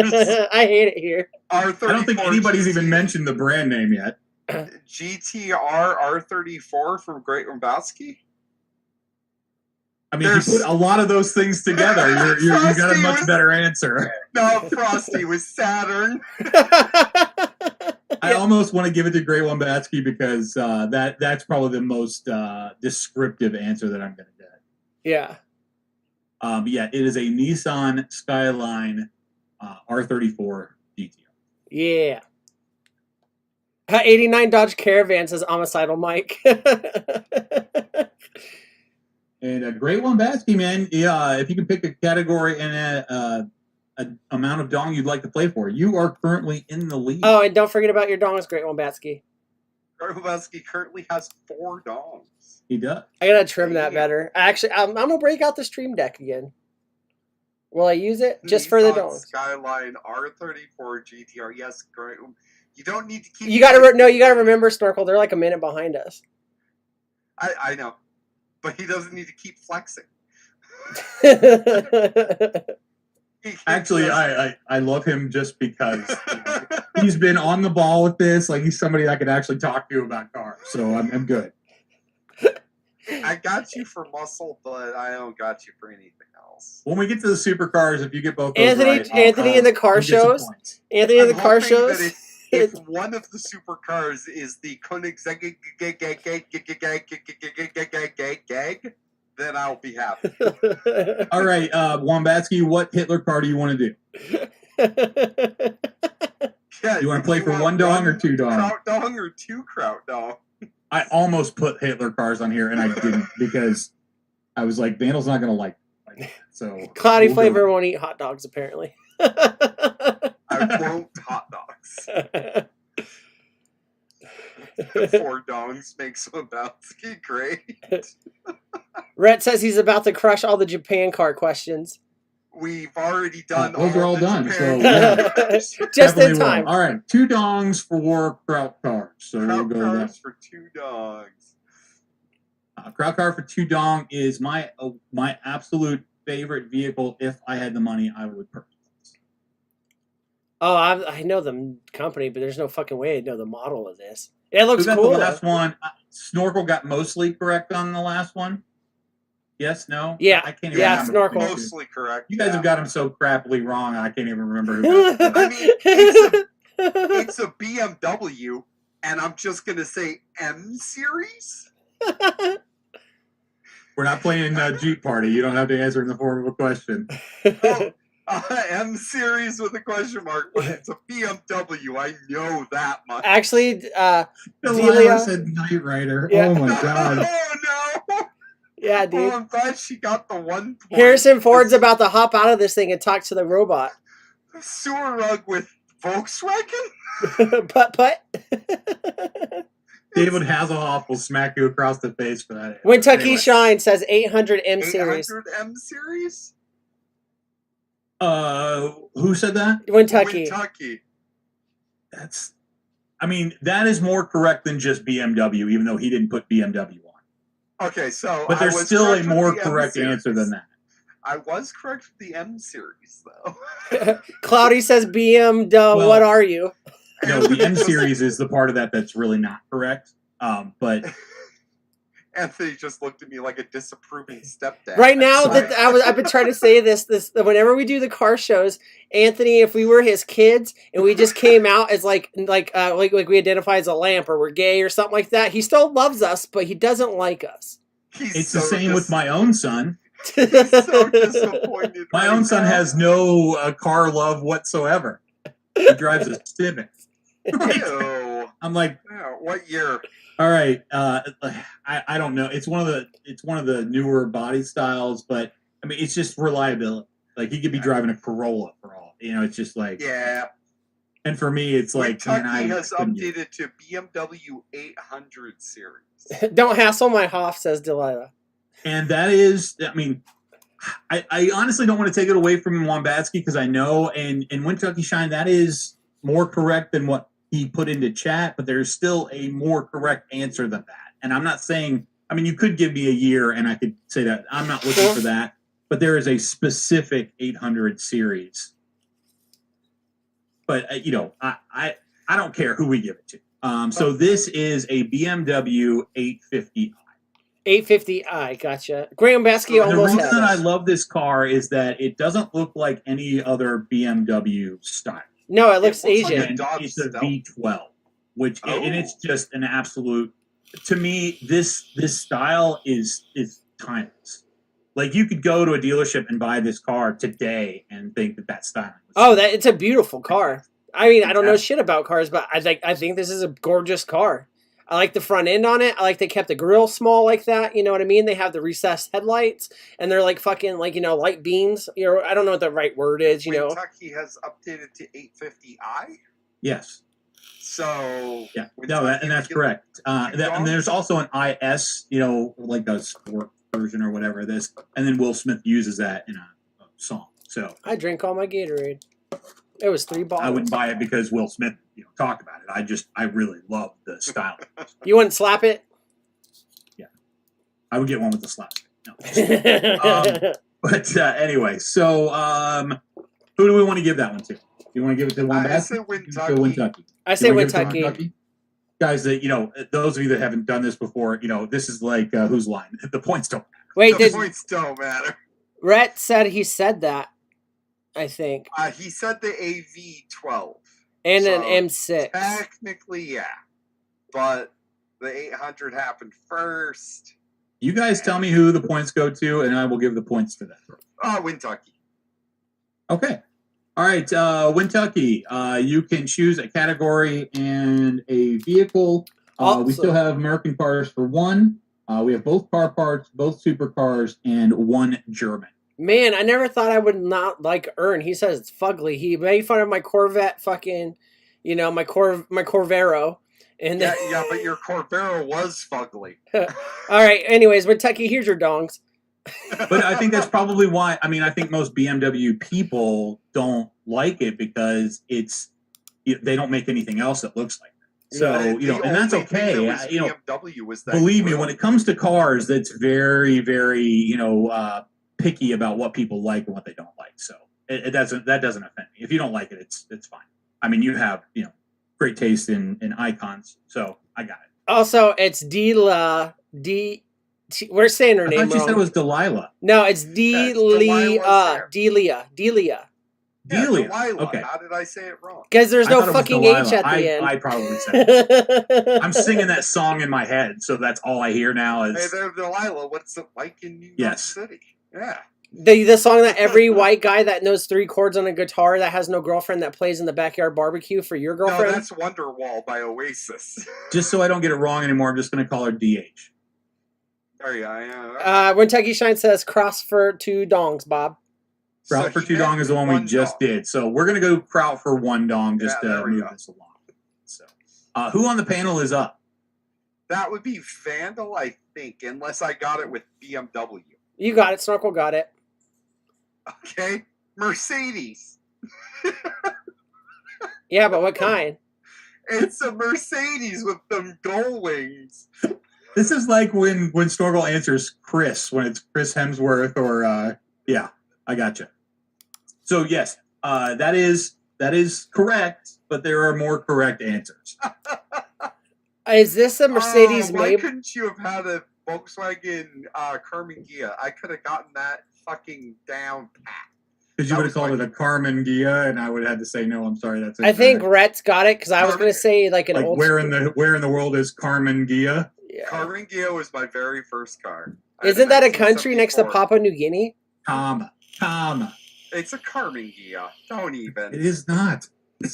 I hate it here. R34 I don't think anybody's even mentioned the brand name yet. GTR R34 from Great Lebowski? I mean, you put a lot of those things together. You got a much better answer. No, Frosty was Saturn. I almost want to give it to Great Wombatsky because that's probably the most descriptive answer that I'm going to get. Yeah. Yeah, it is a Nissan Skyline R34 GTR. Yeah. 89 Dodge Caravan says homicidal Mike. And a Great Wombatsky, man. Yeah, if you can pick a category and an amount of dong you'd like to play for, you are currently in the lead. Oh, and don't forget about your dongs, Great Wombatsky. Great Lebowski currently has 4 dongs. He does. I gotta trim that better. Actually, I'm gonna break out the Stream Deck again. Will I use it just for the Nissan dongs? Skyline R34 GTR. Yes, great. You don't need to keep. You gotta you gotta remember, Snorkel. They're like a minute behind us. I know, but he doesn't need to keep flexing. Actually, I love him just because he's been on the ball with this. Like, he's somebody I could actually talk to about cars. So I'm good. I got you for muscle, but I don't got you for anything else. When we get to the supercars, if you get both those Anthony, right, Anthony in the car you get some shows. points. Anthony in the I'm car hoping shows. that if one of the supercars is the Koenigsegg gag, then I'll be happy. All right, Wombatsky, what Hitler car do you want to do? Yeah, You want to play for 1 dong or 2 dong? Kraut dong or 2 kraut dong? I almost put Hitler cars on here, and I didn't because I was like, Vandal's not going to like that. So Cloudy we'll Flavor go. won't eat hot dogs, apparently. I won't hot dogs. 4 dongs makes Lebowski great. Rhett says he's about to crush all the Japan car questions. We've already done those are all the done, Japan so, yeah. cars. Just Definitely in time. will. All right, 2 dongs for Kraut cars. So we'll Kraut go with cars that. for 2 dogs. Kraut car for 2 dong is my absolute favorite vehicle. If I had the money, I would purchase. Oh, I know the company, but there's no fucking way I know the model of this. It looks Who got cool. the last one? Snorkel got mostly correct on the last one. Yes, no? Yeah. I can't even Yeah, remember. Snorkel. Mostly correct. You guys yeah. have got him so crappily wrong, I can't even remember who got it. I mean, it's a BMW, and I'm just going to say M series? We're not playing Jeep Party. You don't have to answer in the form of a question. Oh, M series with a question mark, but it's a BMW. I know that much. Actually, Delilah Delia. said Knight Rider. Yeah. Oh my god. Oh, no. Yeah, Oh, dude. I'm glad she got the 1 point. Harrison Ford's about to hop out of this thing and talk to the robot. Sewer rug with Volkswagen? Putt. David Hasselhoff will smack you across the face for that. Kentucky Anyway. Shine says 800 M series. 800 M series? Who said that? Kentucky. That is more correct than just BMW, even though he didn't put BMW on. Okay, so But there's still a more correct answer than that. I was correct with the M series, though. Cloudy says BM. Well, what are you? No, the M series is the part of that that's really not correct. But Anthony just looked at me like a disapproving stepdad. Right now, I've been trying to say this. Whenever we do the car shows, Anthony, if we were his kids and we just came out as like we identify as a lamp or we're gay or something like that, he still loves us, but he doesn't like us. It's the same with my own son. He's so disappointed. My own son has no car love whatsoever. He drives a Civic. Ew. I'm like, what year? All right, I don't know. It's one of the newer body styles, but I mean, it's just reliability. Like he could be driving a Corolla for all, it's just like And for me, it's like Kentucky has updated to BMW 800 series. Don't hassle my Hoff, says Delilah. And that is, I mean, I honestly don't want to take it away from Wombatsky because I know, and Kentucky Shine, that is more correct than what he put into chat, but there's still a more correct answer than that. And I'm not saying, I mean, you could give me a year and I could say that. I'm not looking for that, but there is a specific 800 series. But, I don't care who we give it to. So this is a BMW 850i. 850i, gotcha. Graham Basky almost The reason had that I us. love this car is that it doesn't look like any other BMW style. No, it looks looks like Asian. a- It's a V12, and it's just an absolute. To me, this style is timeless. Like you could go to a dealership and buy this car today and think that styling. It's a beautiful car. I mean, I don't know shit about cars, but I think this is a gorgeous car. I like the front end on it. I like they kept the grill small like that. You know what I mean? They have the recessed headlights, and they're like fucking light beams. I don't know what the right word is. Kentucky has updated to 850i. Yes. So yeah, no, and that's correct. And there's also an IS, like a sport version or whatever this, and then Will Smith uses that in a song. So I drink all my Gatorade. It was 3 bottles. I wouldn't buy it because Will Smith, talked about it. I really love the style. You wouldn't slap it? Yeah, I would get one with the slap stick. No. But anyway, so who do we want to give that one to? Do you want to give it to one? I say Kentucky. I say Kentucky. Guys, those of you that haven't done this before, this is like whose line? The points don't matter. Wait, the points don't matter. Rhett said he said that. I think he said the AV12 and an M6. Technically, yeah, but the 800 happened first. You guys tell me who the points go to, and I will give the points to that. Kentucky. Okay. All right, Kentucky. You can choose a category and a vehicle. We still have American cars for 1. We have both car parts, both supercars, and 1 German. Man, I never thought I would not like Ern. He says it's fugly. He made fun of my Corvette fucking, my Corvero. And yeah, but your Corvero was fugly. All right, anyways, Kentucky, here's your dongs. But I think that's probably why, I think most BMW people don't like it because they don't make anything else that looks like that. So, and that's okay. BMW was that believe me, when it comes to cars, that's very, very, picky about what people like and what they don't like. So that doesn't offend me. If you don't like it, it's fine. I mean, you have great taste in icons, so I got it. Also, it's we're saying her name wrong. I thought you said it was Delilah. No, it's Delia. Delia. Okay. How did I say it wrong? Because there's no fucking H at the end. I probably said it. I'm singing that song in my head, so that's all I hear now is. Hey there, Delilah. What's it like in New York City? Yeah. The song that every white guy that knows 3 chords on a guitar that has no girlfriend that plays in the backyard barbecue for your girlfriend? No, that's Wonderwall by Oasis. Just so I don't get it wrong anymore, I'm just going to call her DH. There you are. Kentucky Shine says cross for 2 dongs, Bob. Kraut for 2 dong is the one we just did. So we're going to go Kraut for 1 dong just to move this along. So, who on the panel is up? That would be Vandal, I think, unless I got it with BMW. You got it. Snorkel got it. Okay. Mercedes. Yeah, but what kind? It's a Mercedes with them gull wings. This is like when Storgle answers Chris, when it's Chris Hemsworth or yeah, I gotcha. So yes, that is correct, but there are more correct answers. Is this a Mercedes why Maybach? couldn't you have had a Volkswagen Carmen Ghia? I could have gotten that fucking down pat. Because you That would have was called it a Carmen Ghia, and I would have had to say no. I'm sorry, that's. I think incorrect. Rhett's got it because I was going to say like an like old. where in the world is Carmen Ghia? Yeah. Carmen Ghia was my very first car. I had Isn't that a country next to 1974. Papua New Guinea? Comma. It's a Carmen Ghia. Don't even. It is not.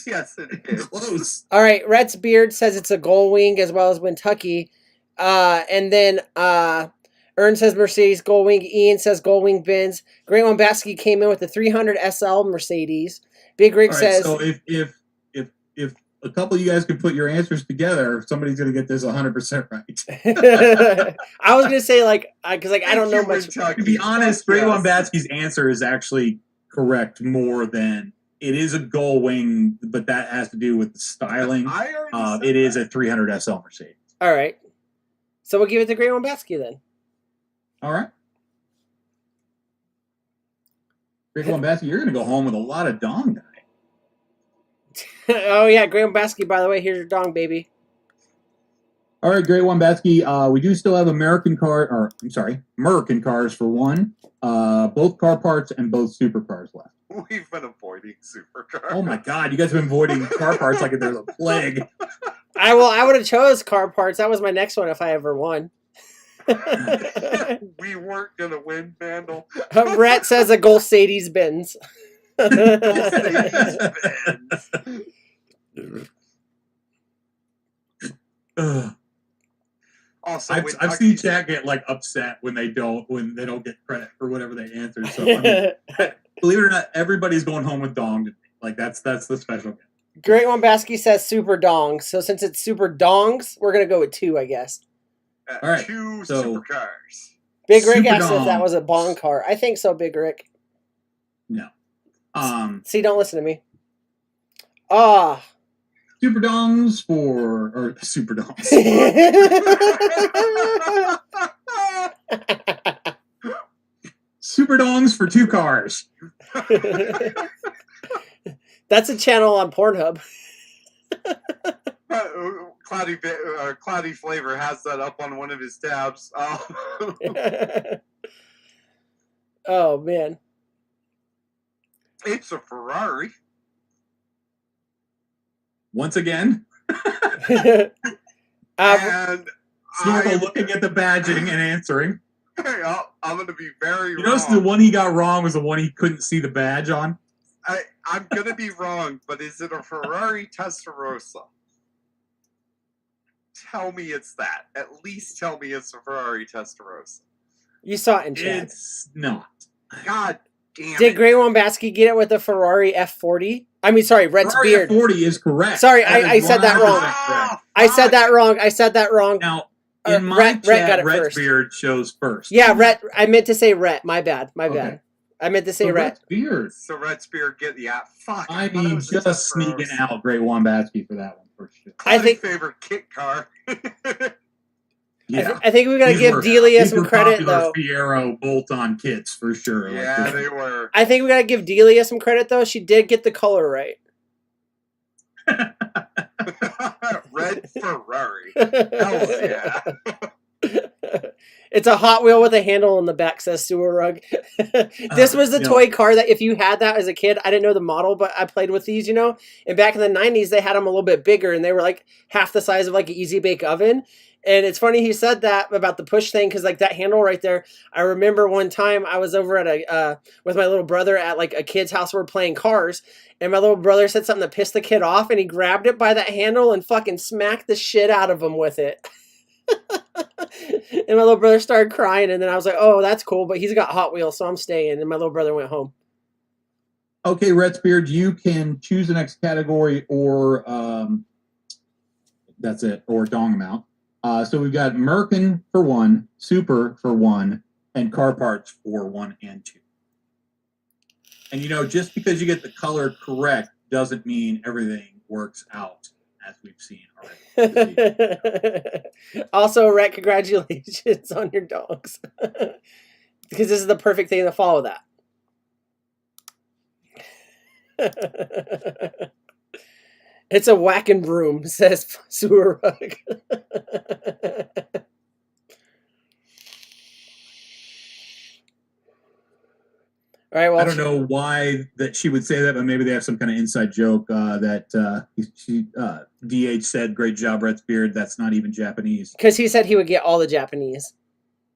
Yes, it is. Close. All right, Rhett's Beard says it's a Gull Wing as well as Kentucky. And then Ern says Mercedes Gull Wing. Ian says Gull Wing Benz. Great Wambaski came in with the 300 SL Mercedes. Big Rick All right, says. so if a couple of you guys can put your answers together, somebody's going to get this 100% right. I was gonna say because I don't know much. To be honest, Great Yes. Wambaski's answer is actually correct more than it is a gull wing, but that has to do with the styling. I already said It is that. a 300 SL Mercedes. All right, so we'll give it to Great Wambaski then. All right. Great Wambaski, you're going to go home with a lot of dong tonight. Oh yeah, Great Wambaski. By the way, here's your dong, baby. All right, Great Wambaski. We do still have American cars for one. Both car parts and both supercars left. We've been avoiding supercars. Oh my God, you guys have been avoiding car parts like there's a plague. I would have chose car parts. That was my next one if I ever won. We weren't gonna win, Vandal. Rhett says a Golsadies Benz. Ugh. Also, I've seen chat get like upset when they don't get credit for whatever they answer. So I mean, believe it or not, everybody's going home with dong today. Like that's the special gift. Great Wambaski says super dongs. So since it's super dongs, we're gonna go with 2, I guess. All right, two so- supercars. Big Rick Super asked if that dong. was a bong car. I think so, Big Rick. No. See, don't listen to me. Ah. Super dongs or super dongs. Super dongs for 2 cars. That's a channel on Pornhub. Cloudy Flavor has that up on one of his tabs. Oh man. It's a Ferrari. Once again, And Snorkel looking at the badging and answering. I'm going to be very You wrong. notice the one he got wrong was the one he couldn't see the badge on? I'm going to be wrong, but is it a Ferrari Testarossa? Tell me it's that. At least tell me it's a Ferrari Testarossa. You saw it in chat. It's not. God damn Did it. Grey Wambaski get it with a Ferrari F40? I mean, sorry, Rhett's Ferrari beard. F40 is correct. Sorry, That I is said that wrong. 100% correct. I said that wrong. Now, in my Rhett got chat, it Rhett's first. beard shows first. Yeah, Rhett. I meant to say Rhett. My bad. Okay. I meant to say So Rhett. Rhett's beard. So Red Spear fuck. I thought it mean, was a just sneaking Testarossa. out Great Wambaski for that one, for sure. I Cloudy think- favorite kit car. Yeah. I think we gotta These give were- Delia these some were credit popular though. Fiero bolt-on kits for sure. Like Yeah, this. they were. I think we gotta give Delia some credit though. She did get the color right. Red Ferrari. Hell yeah. It's a Hot Wheel with a handle on the back, says Sewer Rug. This was the you know- toy car that if you had that as a kid, I didn't know the model, but I played with these, And back in the 90s, they had them a little bit bigger, and they were like half the size of like an Easy Bake Oven. And it's funny he said that about the push thing, because like that handle right there, I remember one time I was over at with my little brother at like a kid's house. We're playing cars, and my little brother said something that pissed the kid off, and he grabbed it by that handle and fucking smacked the shit out of him with it. And my little brother started crying, and then I was like, "Oh, that's cool," but he's got Hot Wheels, so I'm staying. And my little brother went home. Okay, Red Beard, you can choose the next category, or that's it, or dong amount. So we've got Merkin for 1, Super for 1, and car parts for 1 and 2. And just because you get the color correct doesn't mean everything works out, as we've seen already. Also, Rhett, congratulations on your dogs. Because this is the perfect thing to follow that. It's a whack and broom, says Sewer Rug. All right, well, I don't know why that she would say that, but maybe they have some kind of inside joke that DH said, "Great job, Rhett's beard." That's not even Japanese. because he said he would get all the Japanese.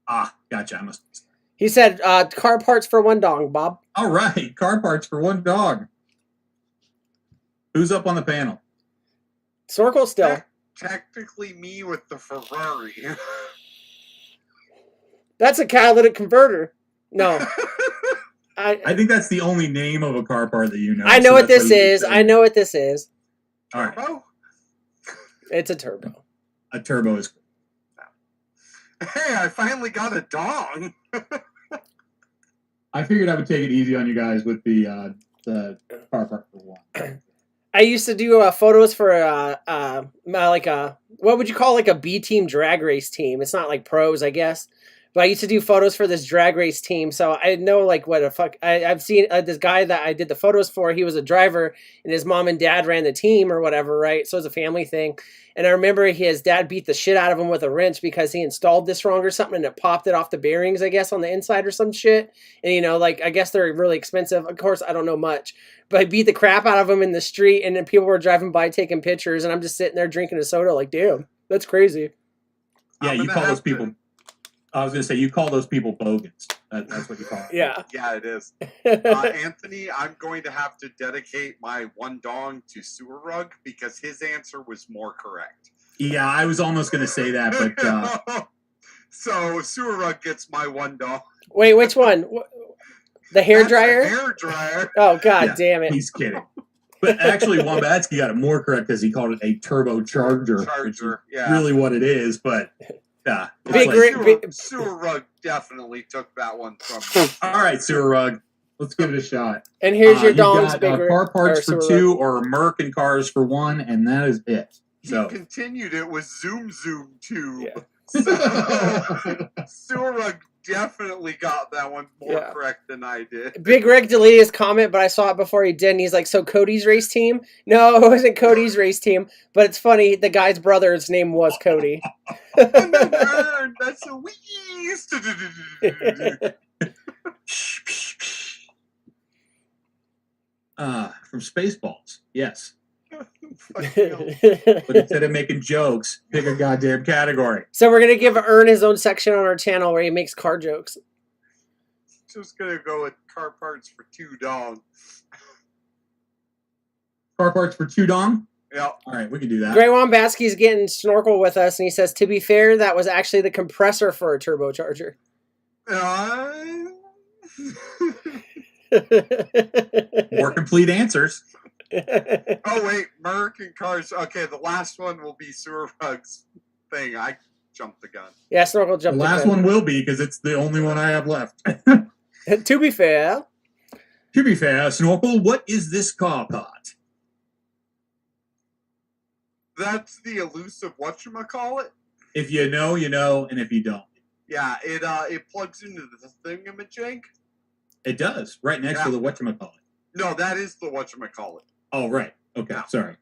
Ah, gotcha. I must. He said car parts for one dog, Bob. All right, car parts for one dog. Who's up on the panel? Snorkel still. Technically, me with the Ferrari. That's a catalytic converter. No. I think that's the only name of a car part that you know. I know so what that's this why you is. say- I know what this is. All right, Turbo? It's a turbo. a turbo is. Hey, I finally got a dong. I figured I would take it easy on you guys with the car part for one. I used to do photos for like a what would you call like a B team drag race team? It's not like pros, I guess. But I used to do photos for this drag race team, so I know like what a fuck. I've seen this guy that I did the photos for. He was a driver, and his mom and dad ran the team or whatever, right? So it was a family thing. And I remember his dad beat the shit out of him with a wrench because he installed this wrong or something, and it popped it off the bearings, I guess, on the inside or some shit. And like I guess they're really expensive. Of course, I don't know much, but I beat the crap out of him in the street, and then people were driving by taking pictures, and I'm just sitting there drinking a soda, like, damn, that's crazy. Yeah, I'm you gonna call have those people. I was going to say you call those people bogans. That's what you call them. Yeah. Yeah, it is. Anthony, I'm going to have to dedicate my one dong to Sewer Rug because his answer was more correct. Yeah, I was almost going to say that, but So Sewer Rug gets my one dong. Wait, which one? The hair That's a dryer? hair dryer. Oh, god Yeah, damn it. he's kidding. But actually, Wombatsky got it more correct because he called it a turbocharger, which is Charger. Yeah. really what it is. But yeah, it's Big like- Rick- Sewer Rug definitely took that one from me. all right, Sewer Rug, let's give it a shot. And here's your You've dongs, got, Big Rick. car parts or for Sewer two, or Merc and cars for one, and that is it. He So continued it with Zoom too. Yeah. So, Sewer Rug definitely got that one more Yeah. correct than I did. Big Rick deleted his comment, but I saw it before he did, and he's like, so Cody's race team? No, it wasn't Cody's race team, but it's funny, the guy's brother's name was Cody. And then Vern, that's a wheeze. from Spaceballs, yes. Fuck you. But instead of making jokes, pick a goddamn category. So we're going to give Ern his own section on our channel where he makes car jokes. Just gonna go with car parts for two dong. Car parts for two dong. Yeah. All right, we can do that. Grey Wombatsky's getting Snorkel with us, and he says, to be fair, that was actually the compressor for a turbocharger. More complete answers. Oh wait, Merc and cars. Okay, the last one will be Sewer Rug's thing. I jumped the gun. Yeah, Snorkel The jumped the last gun. one will be because it's the only one I have left. To be fair, To be fair, Snorkel, what is this car part? That's the elusive whatchamacallit. If you know, you know, and if you don't, Yeah, it plugs into the thingamajig. it does. Right next to the whatchamacallit. No, that is the whatchamacallit. Oh, right. Okay, Yeah. sorry.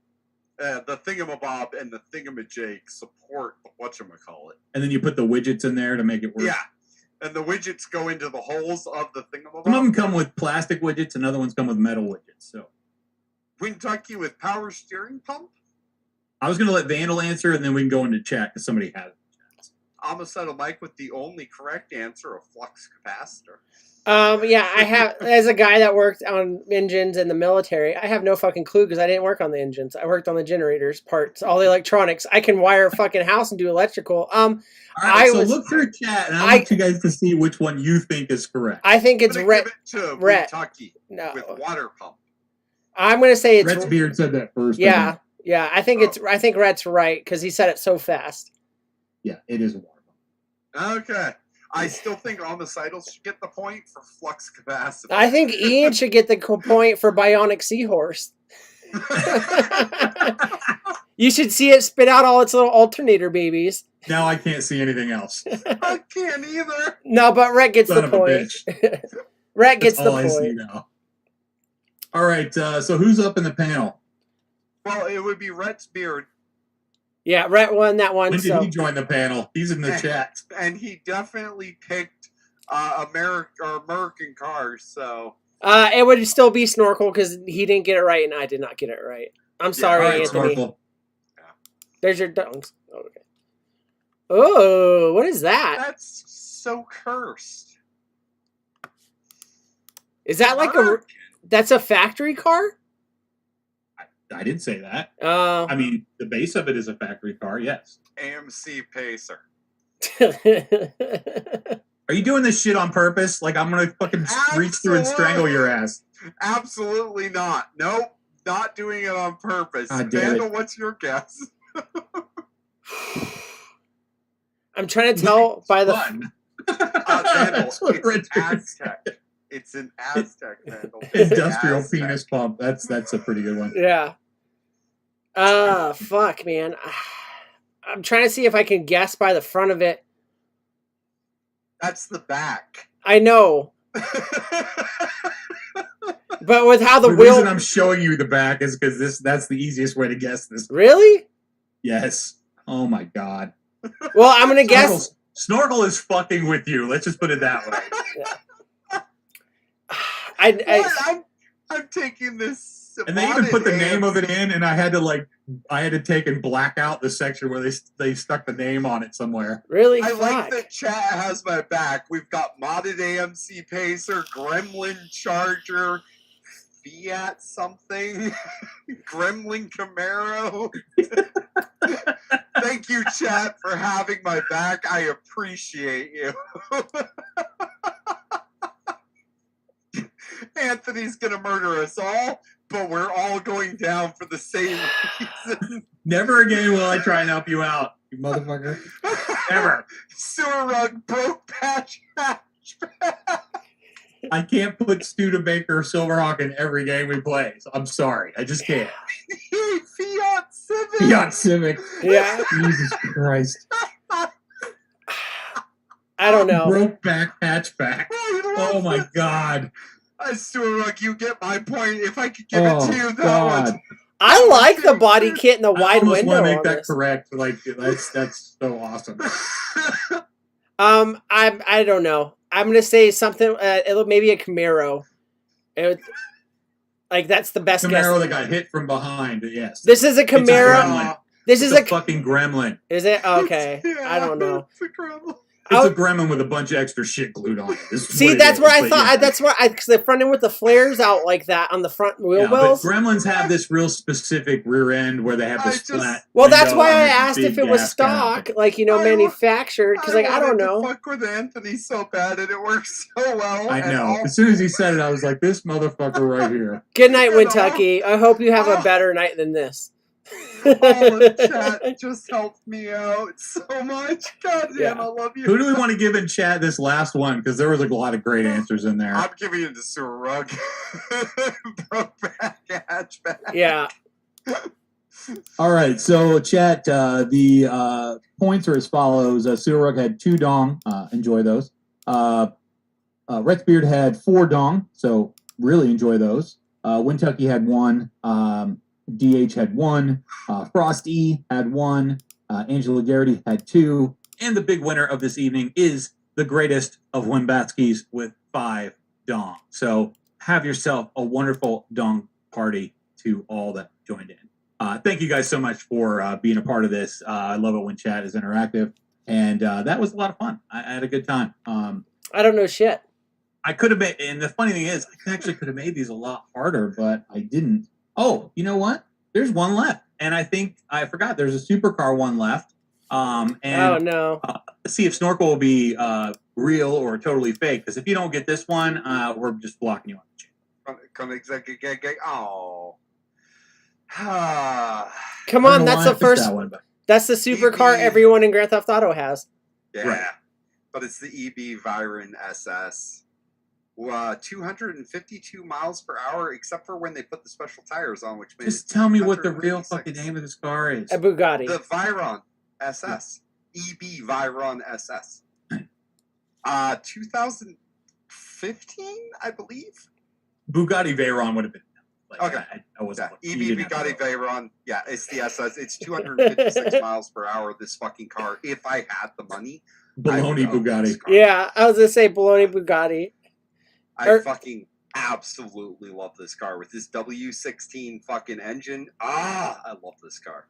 The thingamabob and the thingamajig support the whatchamacallit. And then you put the widgets in there to make it work. Yeah, and the widgets go into the holes of the thingamabob. Some of them come with plastic widgets, and other ones come with metal widgets. So Wintucky with power steering pump. I was going to let Vandal answer, and then we can go into chat because somebody has it. Amasetto Mike with the only correct answer of flux capacitor. yeah, I have, as a guy that worked on engines in the military, I have no fucking clue because I didn't work on the engines. I worked on the generators, parts, all the electronics. I can wire a fucking house and do electrical. All right, I so was- look through chat, and I want you guys to see which one you think is correct. I think it's I'm gonna Rhett. give it to Rhett. Wintucky No, with water pump. I'm gonna say it's Rhett's beard said that first. but yeah, yeah. I think I think Rhett's right because he said it so fast. yeah, it is a water pump. Okay. I still think homicidal should get the point for flux capacitor. I think Ian should get the point for bionic seahorse. You should see it spit out all its little alternator babies. Now I can't see anything else. I can't either. No, but Rhett gets Son the of a point. bitch. Rhett gets That's all the I see point. now. All right, so who's up in the panel? Well, it would be Rhett's beard, Yeah, Rhett won that one. When did So he join the panel? He's in the chat. and he definitely picked American cars. So it would still be Snorkel because he didn't get it right and I did not get it right. I'm sorry, All right, Anthony. Snorkel. There's your dunks. Okay. Oh, what is that? that's so cursed. Is that like a? That's a factory car? I didn't say that. Oh. I mean, the base of it is a factory car, yes. AMC Pacer. Are you doing this shit on purpose? Like, I'm going to fucking reach through and strangle your ass. Absolutely not. Nope. Not doing it on purpose. God damn it. Vandal, what's your guess? I'm trying to tell by the. Fun. Vandal, That's what it's an Red Beard Aztec. It's an Aztec, Vandal. Industrial Aztec. penis pump. That's a pretty good one. Yeah. Fuck, man. I'm trying to see if I can guess by the front of it. That's the back. I know, but with how the The wheel. reason I'm showing you the back is because that's the easiest way to guess this. Really? Yes. Oh my god. Well, I'm gonna guess. Snorkel is fucking with you. Let's just put it that way. I I'm taking this. And they even put the modded name of it AMC. in, and I had to take and black out the section where they stuck the name on it somewhere. really I fuck. like that chat has my back. We've got modded AMC Pacer, Gremlin Charger, Fiat something, Gremlin Camaro. Thank you, chat, for having my back. I appreciate you. Anthony's gonna murder us all, but we're all going down for the same reason. Never again will I try and help you out, you motherfucker. Never. Sewer rug broke patch. I can't put Studebaker or Silverhawk in every game we play. So I'm sorry. I just can't. Fiat Civic. Fiat Civic. Yeah, Jesus Christ. I don't know. Broke back hatchback. Oh my god. Sewer rug, you get my point. If I could give it to you, that was. I like the body kit and the I wide almost window want to make on that this. correct. Like that's so awesome. I don't know. I'm gonna say something. Maybe a Camaro. Like that's the best Camaro guess. that got hit from behind. Yes. This is a It's a Camaro. gremlin. This It's is a a. fucking gremlin. Is it okay? Yeah, I don't know. It's a gremlin. It's a gremlin with a bunch of extra shit glued on it. This is See, what it that's is, what I but thought. yeah. That's what because they front end with the flares out like that on the front wheel Yeah, but wells. gremlins have this real specific rear end where they have I this just- flat. Well, that's window why and I this asked if big it was gas stock, cap. like manufactured. Because I don't wanted to know. fuck with Anthony so bad, and it works so well. I and know. all- As soon as he said it, I was like, "This motherfucker right here." Good night, You know? Kentucky. I hope you have a better night than this. all the chat just helped me out so much. God damn, Yeah. I love you. Who do we want to give in chat this last one? Because there was like a lot of great answers in there. I'm giving it to Sewer Rug. Broke back hatchback. Yeah. All right, so chat. The points are as follows: Surug had 2 dong. Enjoy those. Rexbeard had 4 dong. So really enjoy those. Wintucky had 1. DH had 1. Frosty had 1. Angela Garrity had 2. And the big winner of this evening is the greatest of Wimbatskis with 5 dong. So have yourself a wonderful dong party to all that joined in. Thank you guys so much for being a part of this. I love it when chat is interactive. And that was a lot of fun. I had a good time. I don't know shit. I could have made, and the funny thing is, I actually could have made these a lot harder, but I didn't. Oh, you know what? There's one left. And I think, I forgot, there's a supercar one left. And Oh no. let's see if Snorkel will be real or totally fake. Because if you don't get this one, we're just blocking you on the channel. Oh. Come I on, don't know that's why I the picked first. that one, but That's the supercar Maybe- everyone in Grand Theft Auto has. Yeah. Right. but it's the EB Viron SS. 252 miles per hour, except for when they put the special tires on, which Just tell me what the real fucking name of this car is. A Bugatti. The Veyron SS. EB Veyron SS. 2015, I believe. Bugatti Veyron would have been. Like, Okay. I wasn't. EB Bugatti Veyron. Yeah, it's the SS. It's 256 miles per hour. This fucking car. If I had the money. Baloney Bugatti. Yeah, I was gonna say Baloney Bugatti. I fucking absolutely love this car with this W16 fucking engine. I love this car.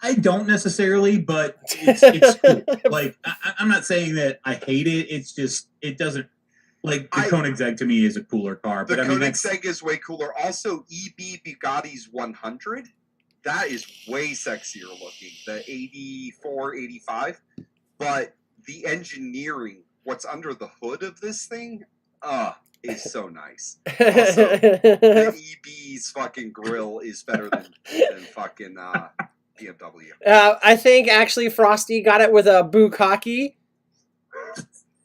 I don't necessarily, but it's cool. Like, I'm not saying that I hate it. It's just, it doesn't, like, the Koenigsegg to me is a cooler car. The But I mean, Koenigsegg is way cooler. Also, EB Bugatti's 100, that is way sexier looking. The 84, 85. But the engineering, what's under the hood of this thing, is so nice. Also, the EB's fucking grill is better than fucking BMW. I think actually Frosty got it with a Bukkake.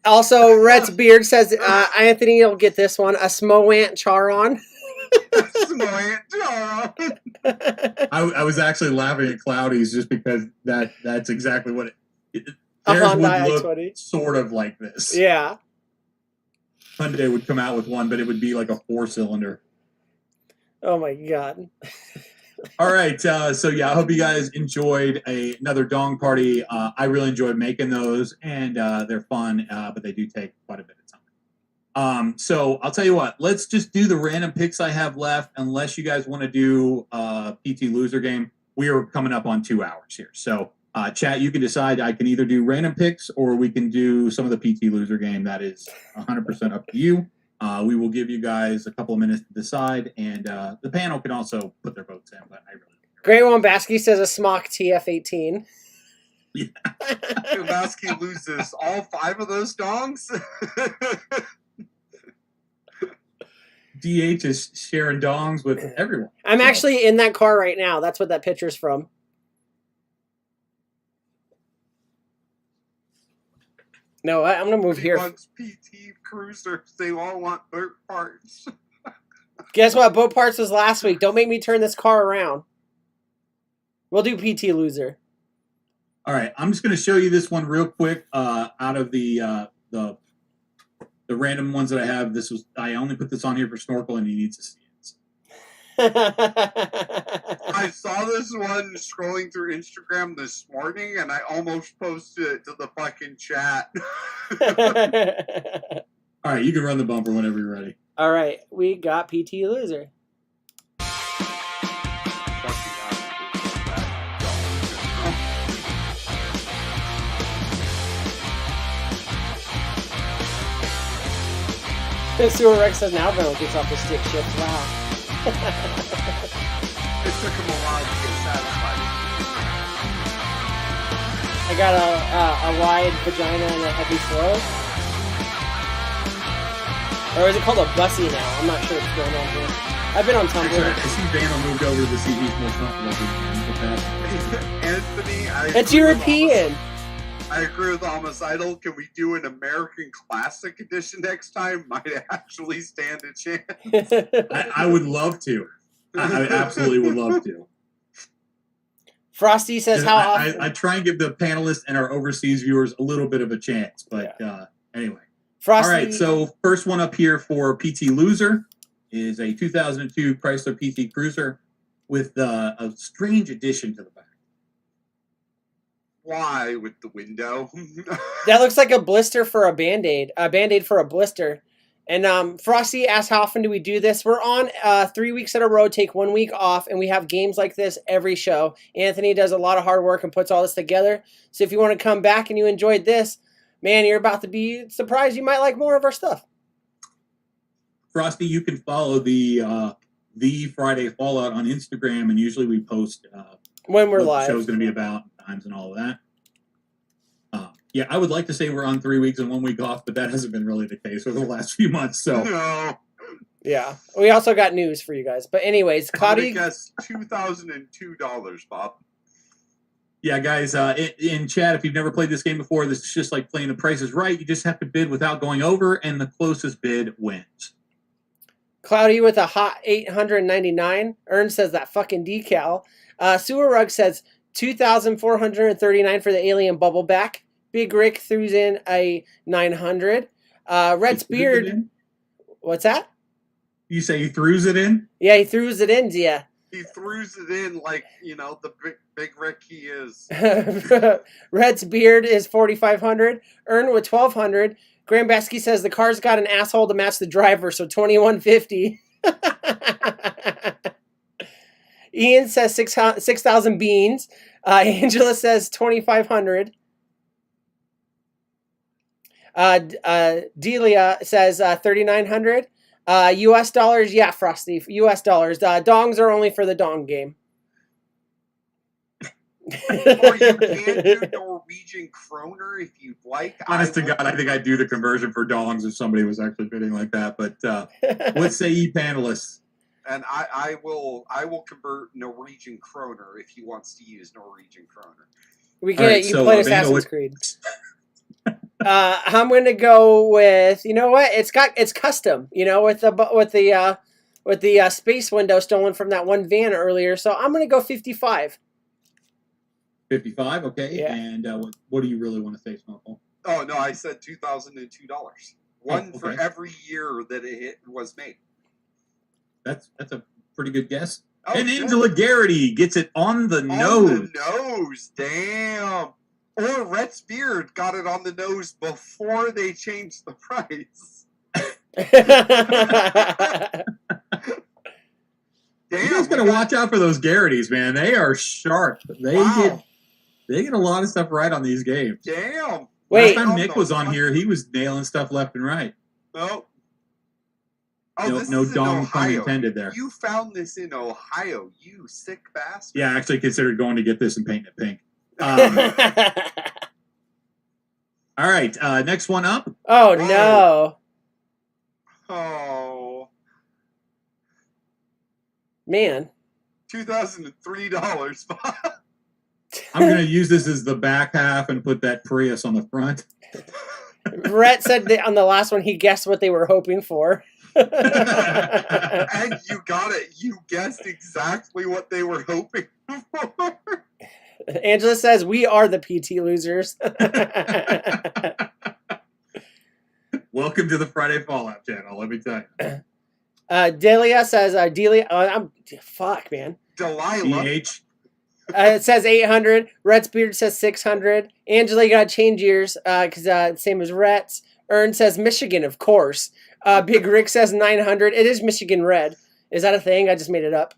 Also, Rhett's Beard says Anthony will get this one, a Smoant Charon. I was actually laughing at Cloudy's just because that's exactly what it A theirs Hyundai would look i20. sort of like this. Yeah. Hyundai would come out with one, but it would be like a 4-cylinder. Oh my god. All right, so yeah, I hope you guys enjoyed another Dong Party. I really enjoyed making those, and they're fun, but they do take quite a bit of time. So I'll tell you what, let's just do the random picks I have left, unless you guys want to do PT Loser game. We are coming up on 2 hours here. So chat, you can decide. I can either do random picks, or we can do some of the PT Loser game. That is 100% up to you. We will give you guys a couple of minutes to decide, and the panel can also put their votes in, but I really don't care. Great One Basky says a Smock TF18. Yeah. Kubowski loses all 5 of those dongs. DH is sharing dongs with everyone. I'm So, actually in that car right now. That's what that picture's from. No, I'm gonna move here. Wants PT Cruisers. They all want dirt parts. Guess what? Boat Parts was last week. Don't make me turn this car around. We'll do PT Loser. all right, I'm just going to show you this one real quick. Out of the random ones that I have, I only put this on here for Snorkel, and he needs to see it. I saw this one scrolling through Instagram this morning, and I almost posted it to the fucking chat. All right, you can run the bumper whenever you're ready. All right, we got PT Loser. Sewer Rex says now Venom gets off the stick shift. Wow. It took him a while to get satisfied. I got a wide vagina and a heavy throat. Or is it called a bussy now? I'm not sure what's going on here. I've been on Tumblr. Actually, I see Vandal moved over to see he's more comfortable with that. Anthony, It's European. I agree with Homicidal. Can we do an American Classic Edition next time? Might actually stand a chance. I would love to. I absolutely would love to. Frosty says how often... I try and give the panelists and our overseas viewers a little bit of a chance, but anyway. Frosty... All right, so first one up here for PT Loser is a 2002 Chrysler PT Cruiser with a strange addition to the back. Why with the window? That looks like a blister for a Band-Aid. A Band-Aid for a blister. And Frosty asked how often do we do this? We're on 3 weeks in a row, take 1 week off, and we have games like this every show. Anthony does a lot of hard work and puts all this together. So if you want to come back and you enjoyed this, man, you're about to be surprised. You might like more of our stuff. Frosty, you can follow the Friday Fallout on Instagram, and usually we post when we're what live. The show's going to be about, times and all of that. Yeah, I would like to say we're on 3 weeks and 1 week off, but that hasn't been really the case over the last few months. So No. Yeah, we also got news for you guys. But anyways, I'm gonna Cloudy, guess $2,002, Bob. Yeah, guys, in chat, if you've never played this game before, this is just like playing The Price is Right. You just have to bid without going over, and the closest bid wins. Cloudy with a hot 899. Ern says that fucking decal. Sewer Rug says 2,439 for the alien bubble back. Big Rick throws in a 900. Red's beard. What's that? You say he throws it in? Yeah, he throws it in, yeah. He throws it in like, the big Rick he is. Red's beard is 4,500. Ern with 1,200. Graham Basky says the car's got an asshole to match the driver, so 2,150. Ian says 6,000 beans. Angela says 2,500. Delia says 3,900. US dollars, yeah, Frosty. US dollars. Dongs are only for the dong game. Or you can do Norwegian kroner if you'd like. Honest to God, I think I'd do the conversion for dongs if somebody was actually bidding like that. But what say ye panelists? And I will convert Norwegian kroner if he wants to use Norwegian kroner. We get it. You played Assassin's Creed. I'm gonna go with, you know what? It's custom, with the space window stolen from that one van earlier. So I'm gonna go 55. 55, okay. Yeah. And what do you really want to say, Snowball? Oh no, I said $2,002. One for okay. every year that it was made. That's a pretty good guess. Oh, and shit. Angela Garrity gets it on the nose. On the nose, damn. Or Rhett's beard got it on the nose before they changed the price. Damn, You guys gotta watch out for those Garrities, man. They are sharp. They get a lot of stuff right on these games. Damn. Wait. Last time Nick was on here, he was nailing stuff left and right. No. No dong pun intended there. You found this in Ohio, you sick bastard. Yeah, I actually considered going to get this and painting it pink. All right, next one up. Oh, no. Oh. Man. $2,003. I'm going to use this as the back half and put that Prius on the front. Rhett said that on the last one he guessed what they were hoping for. And you got it. You guessed exactly what they were hoping for. Angela says we are the PT losers. Welcome to the Friday Fallout channel, let me tell you. Delia says, fuck, man. Delilah. DH. It says 800. Rhett's beard says 600. Angela, you gotta change yours, because same as Rhett's. Ern says Michigan, of course. Big Rick says 900. It is Michigan Red. Is that a thing? I just made it up.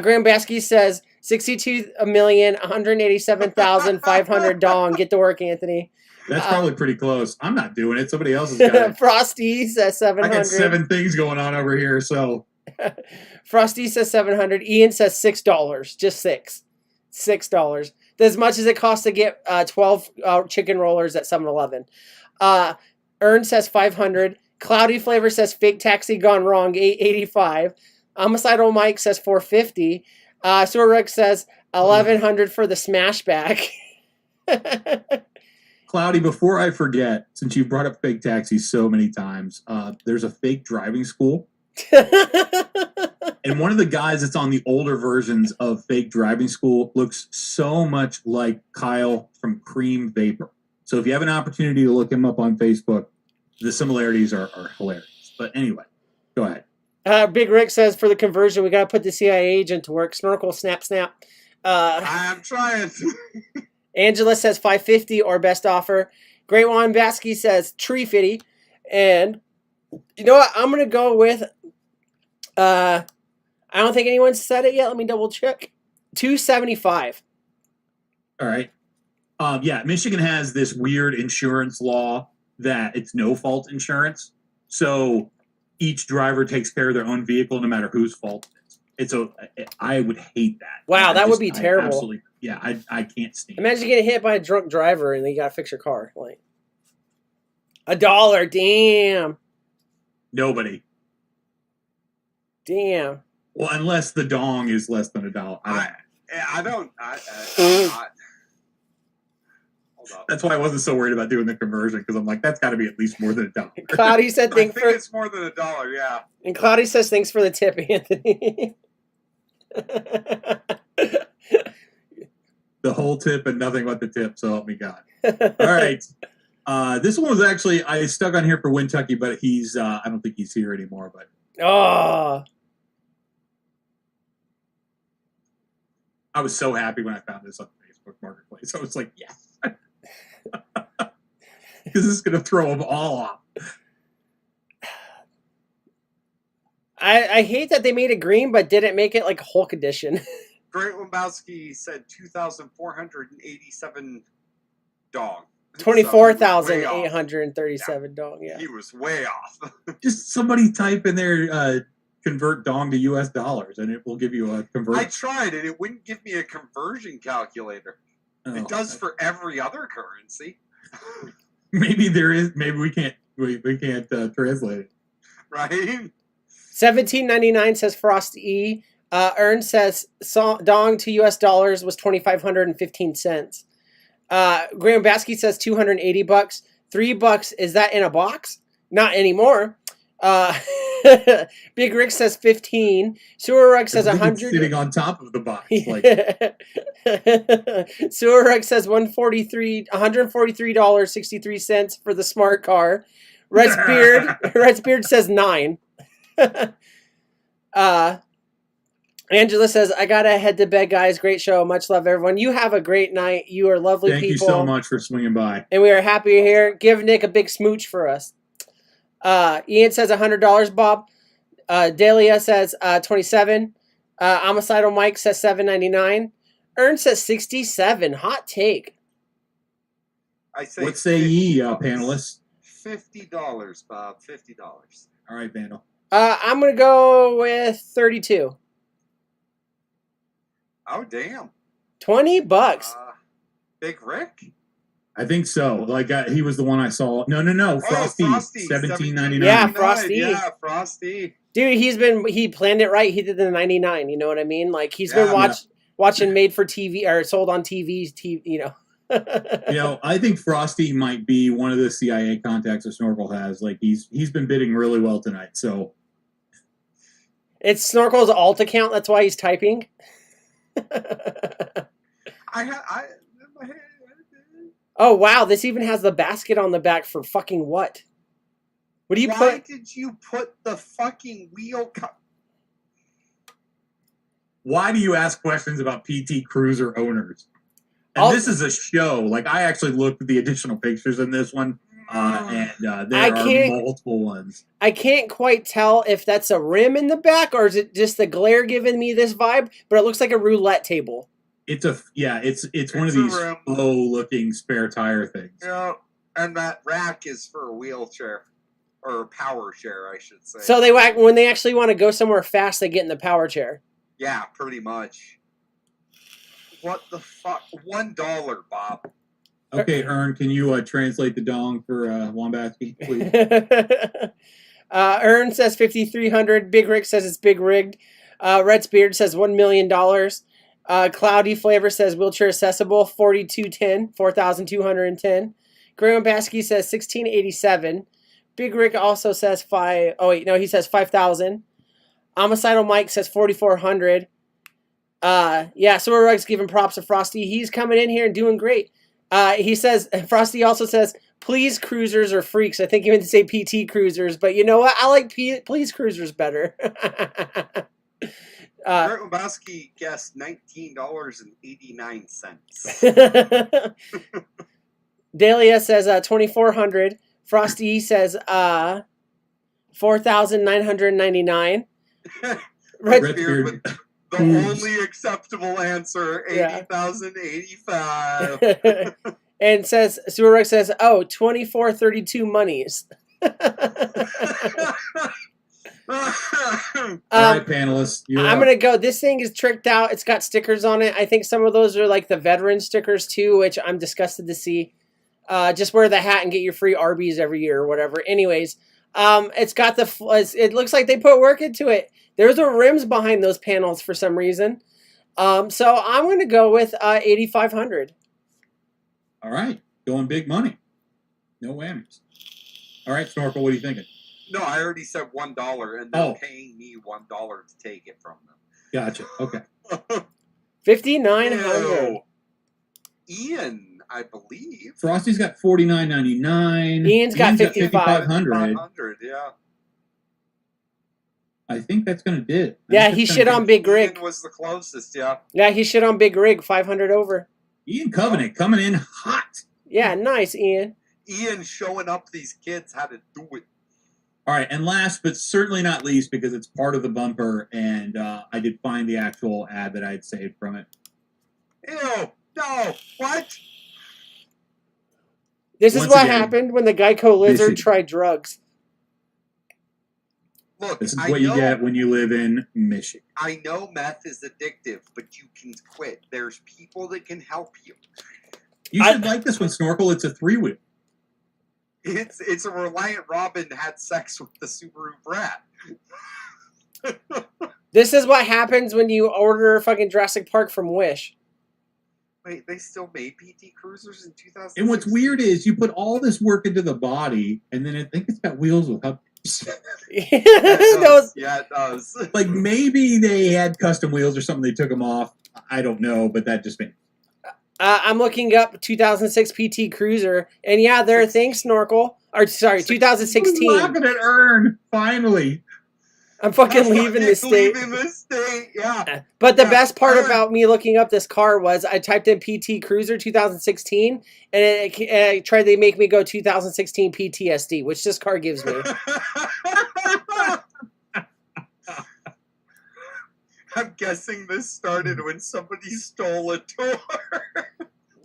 Graham Basky says 62,187,500 dong. Get to work, Anthony. That's probably pretty close. I'm not doing it. Somebody else has got it. Frosty says 700. I got 7 things going on over here, so. Frosty says 700. Ian says $6. Just $6. As much as it costs to get 12 chicken rollers at 7-Eleven. Ern says 500. Cloudy Flavor says fake taxi gone wrong, 885. Homicidal Mike says 450. Sorek says 1,100 for the smashback. Cloudy, before I forget, since you brought up fake taxis so many times, there's a fake driving school. And one of the guys that's on the older versions of fake driving school looks so much like Kyle from Cream Vapor. So if you have an opportunity to look him up on Facebook, the similarities are hilarious. But anyway, go ahead. Big Rick says for the conversion, we got to put the CIA agent to work. Snorkel, snap, snap. I'm trying to. Angela says 550 or best offer. Great Juan Basky says tree fitty. And you know what? I'm going to go with, I don't think anyone's said it yet. Let me double check. 275. All right. Yeah, Michigan has this weird insurance law that it's no fault insurance. So each driver takes care of their own vehicle no matter whose fault it is. I would hate that. Wow, that would be terrible. I can't stand it. Imagine getting hit by a drunk driver and then you got to fix your car. Like $1. Damn. Nobody. Damn. Well, unless the dong is less than $1. Hold up. That's why I wasn't so worried about doing the conversion, because I'm like, that's got to be at least more than $1. Cloudy said I thanks think for, it's more than $1. Yeah. and Cloudy says thanks for the tip, Anthony. The whole tip and nothing but the tip, so help me God. All right. This one was actually, I stuck on here for Wintucky, but he's, I don't think he's here anymore, but Oh, I was so happy when I found this on Facebook Marketplace. I was like, yes. This is going to throw them all off. I hate that they made it green, but didn't make it like Hulk edition. Great Lebowski said 2,487 dong. So he was way off. 24,837 dong. Yeah. He was way off. Just somebody type in there, convert dong to US dollars, and it will give you a I conversion. tried it. It wouldn't give me a conversion calculator. It does for every other currency. Maybe there is. Maybe we can't translate it. Right? 17.99 says Frost E. Ern says dong to US dollars was 2,515 cents. Graham Baskey says $280. $3. Is that in a box? Not anymore. Big Rick says 15. Sewer Rug says I think 100. it's sitting on top of the box. Like, Sewer Rug says $143.63 for the smart car. Red's Beard says 9. Angela says, I gotta head to bed, guys. Great show. Much love, everyone. You have a great night. You are lovely thank people. you so much for swinging by. And we are happy you're here. Give Nick a big smooch for us. Ian says $100, Bob. Dahlia says 27. Homicidal Mike says $7.99. Ern says 67. Hot take. I say What say ye, panelists? $50, Bob. $50. All right, Vandal. I'm gonna go with 32. Oh, damn. $20. Big Rick? I think so. Like he was the one I saw. No. Frosty, $17.99. Yeah, Frosty. Yeah, Frosty. Dude, he planned it right. He did the 99. You know what I mean? Like he's been Yeah. watching made for TV or sold on TV. You know. I think Frosty might be one of the CIA contacts that Snorkel has. Like he's been bidding really well tonight. So it's Snorkel's alt account. That's why he's typing. Oh wow! This even has the basket on the back for fucking what? What do you Why put? did you put the fucking wheel cut? why do you ask questions about PT Cruiser owners? And this is a show. Like I actually looked at the additional pictures in this one, and there are multiple ones. I can't quite tell if that's a rim in the back or is it just the glare giving me this vibe. But it looks like a roulette table. It's one of these low-looking spare tire things. Yeah, and that rack is for a wheelchair or a power chair, I should say. So when they actually want to go somewhere fast, they get in the power chair. Yeah, pretty much. What the fuck? $1, Bob. Okay, Ern, can you translate the dong for Wombatsky, please? Ern says 5,300. Big Rick says it's big rigged. Red's Beard says $1 million. Cloudy Flavor says wheelchair accessible 4,210. Graham Baskey says 1687. Big Rick also says he says 5,000. Homicidal Mike says 4,400. Sewer Rug's giving props to Frosty. He's coming in here and doing great. He says Frosty also says please cruisers are freaks. I think he meant to say PT cruisers, but you know what? I like please cruisers better. Brett Lebowski guessed $19.89. Dahlia says 2,400. Frosty says 4,999. Redbeard with the only acceptable answer, 80,085. And says Sewer says, 2432 monies. All right, panelists. I'm going to go. This thing is tricked out. It's got stickers on it. I think some of those are like the veteran stickers too, which I'm disgusted to see. Just wear the hat and get your free Arby's every year or whatever. Anyways, it's got it looks like they put work into it. There's the rims behind those panels for some reason. So I'm going to go with 8,500. All right. Going big money. No whammies. All right, Snorkel, what are you thinking? No, I already said $1, and they're paying me $1 to take it from them. Gotcha. Okay. 5,900. Ian, I believe. Frosty's got $49.99. Ian's got 5,500. 500, yeah. I think that's gonna do it. Yeah, he shit on Big Rig. Ian was the closest, yeah. Yeah, he shit on Big Rig. 500 over. Ian Covenant coming in hot. Yeah, nice, Ian. Ian showing up these kids how to do it. All right, and last but certainly not least, because it's part of the bumper, and I did find the actual ad that I had saved from it. Ew, no, what? This is Once what again, happened when the Geico lizard tried drugs. Look, This is I what know, you get when you live in Michigan. I know meth is addictive, but you can quit. There's people that can help you. You should like this one, Snorkel. It's a 3-wheel. It's a Reliant Robin had sex with the Subaru Brat. This is what happens when you order fucking Jurassic Park from Wish. Wait, they still made PT Cruisers in 2000. And what's weird is you put all this work into the body, and then I think it's got wheels with hubcaps. Yeah, it does. Like maybe they had custom wheels or something. They took them off. I don't know, but that just made. I'm looking up 2006 PT Cruiser, and yeah, there are things, Snorkel. Or sorry, 2016. I'm laughing at Earn, finally. I'm fucking leaving the state. Leaving the state, yeah. But the best part about me looking up this car was I typed in PT Cruiser 2016, and it tried to make me go 2016 PTSD, which this car gives me. I'm guessing this started when somebody stole a door.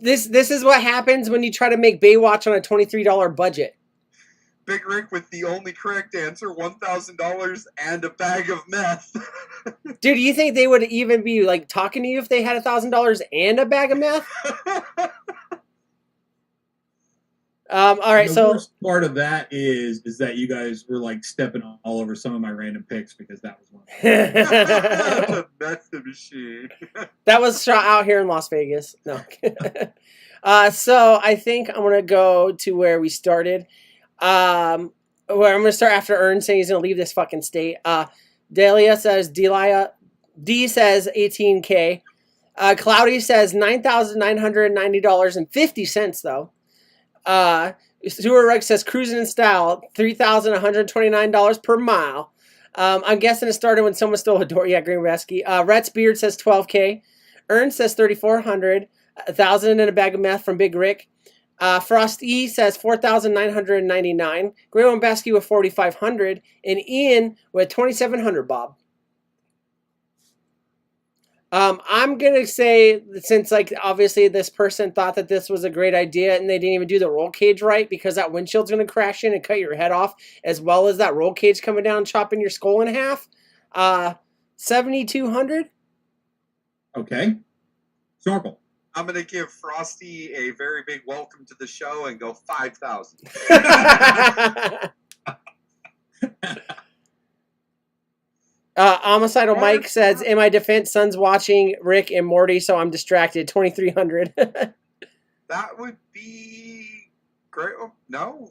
This is what happens when you try to make Baywatch on a $23 budget. Big Rick with the only correct answer, $1,000 and a bag of meth. Dude, do you think they would even be like talking to you if they had $1,000 and a bag of meth? All right, the so worst part of that is that you guys were like stepping all over some of my random picks because that was one. That's the machine. That was shot out here in Las Vegas. No. So I think I'm gonna go to where we started. Where I'm gonna start after Ern saying he's gonna leave this fucking state. Delia says D says 18K. Cloudy says $9,990.50 though. Sewer Rug says cruising in style, $3,129 per mile. I'm guessing it started when someone stole a door. Yeah, Green Rescue. Rhett's Beard says 12K. Ern says 3,400. 1,000 in a bag of meth from Big Rick. Frost E says 4,999. Grey Basky with 4,500. And Ian with 2,700, Bob. I'm going to say, since like obviously this person thought that this was a great idea and they didn't even do the roll cage right because that windshield's going to crash in and cut your head off as well as that roll cage coming down chopping your skull in half. 7,200. Okay. Snorkel. I'm going to give Frosty a very big welcome to the show and go 5,000. Homicidal Mike says, in my defense, son's watching Rick and Morty, so I'm distracted. 2,300. That would be great. Oh, no.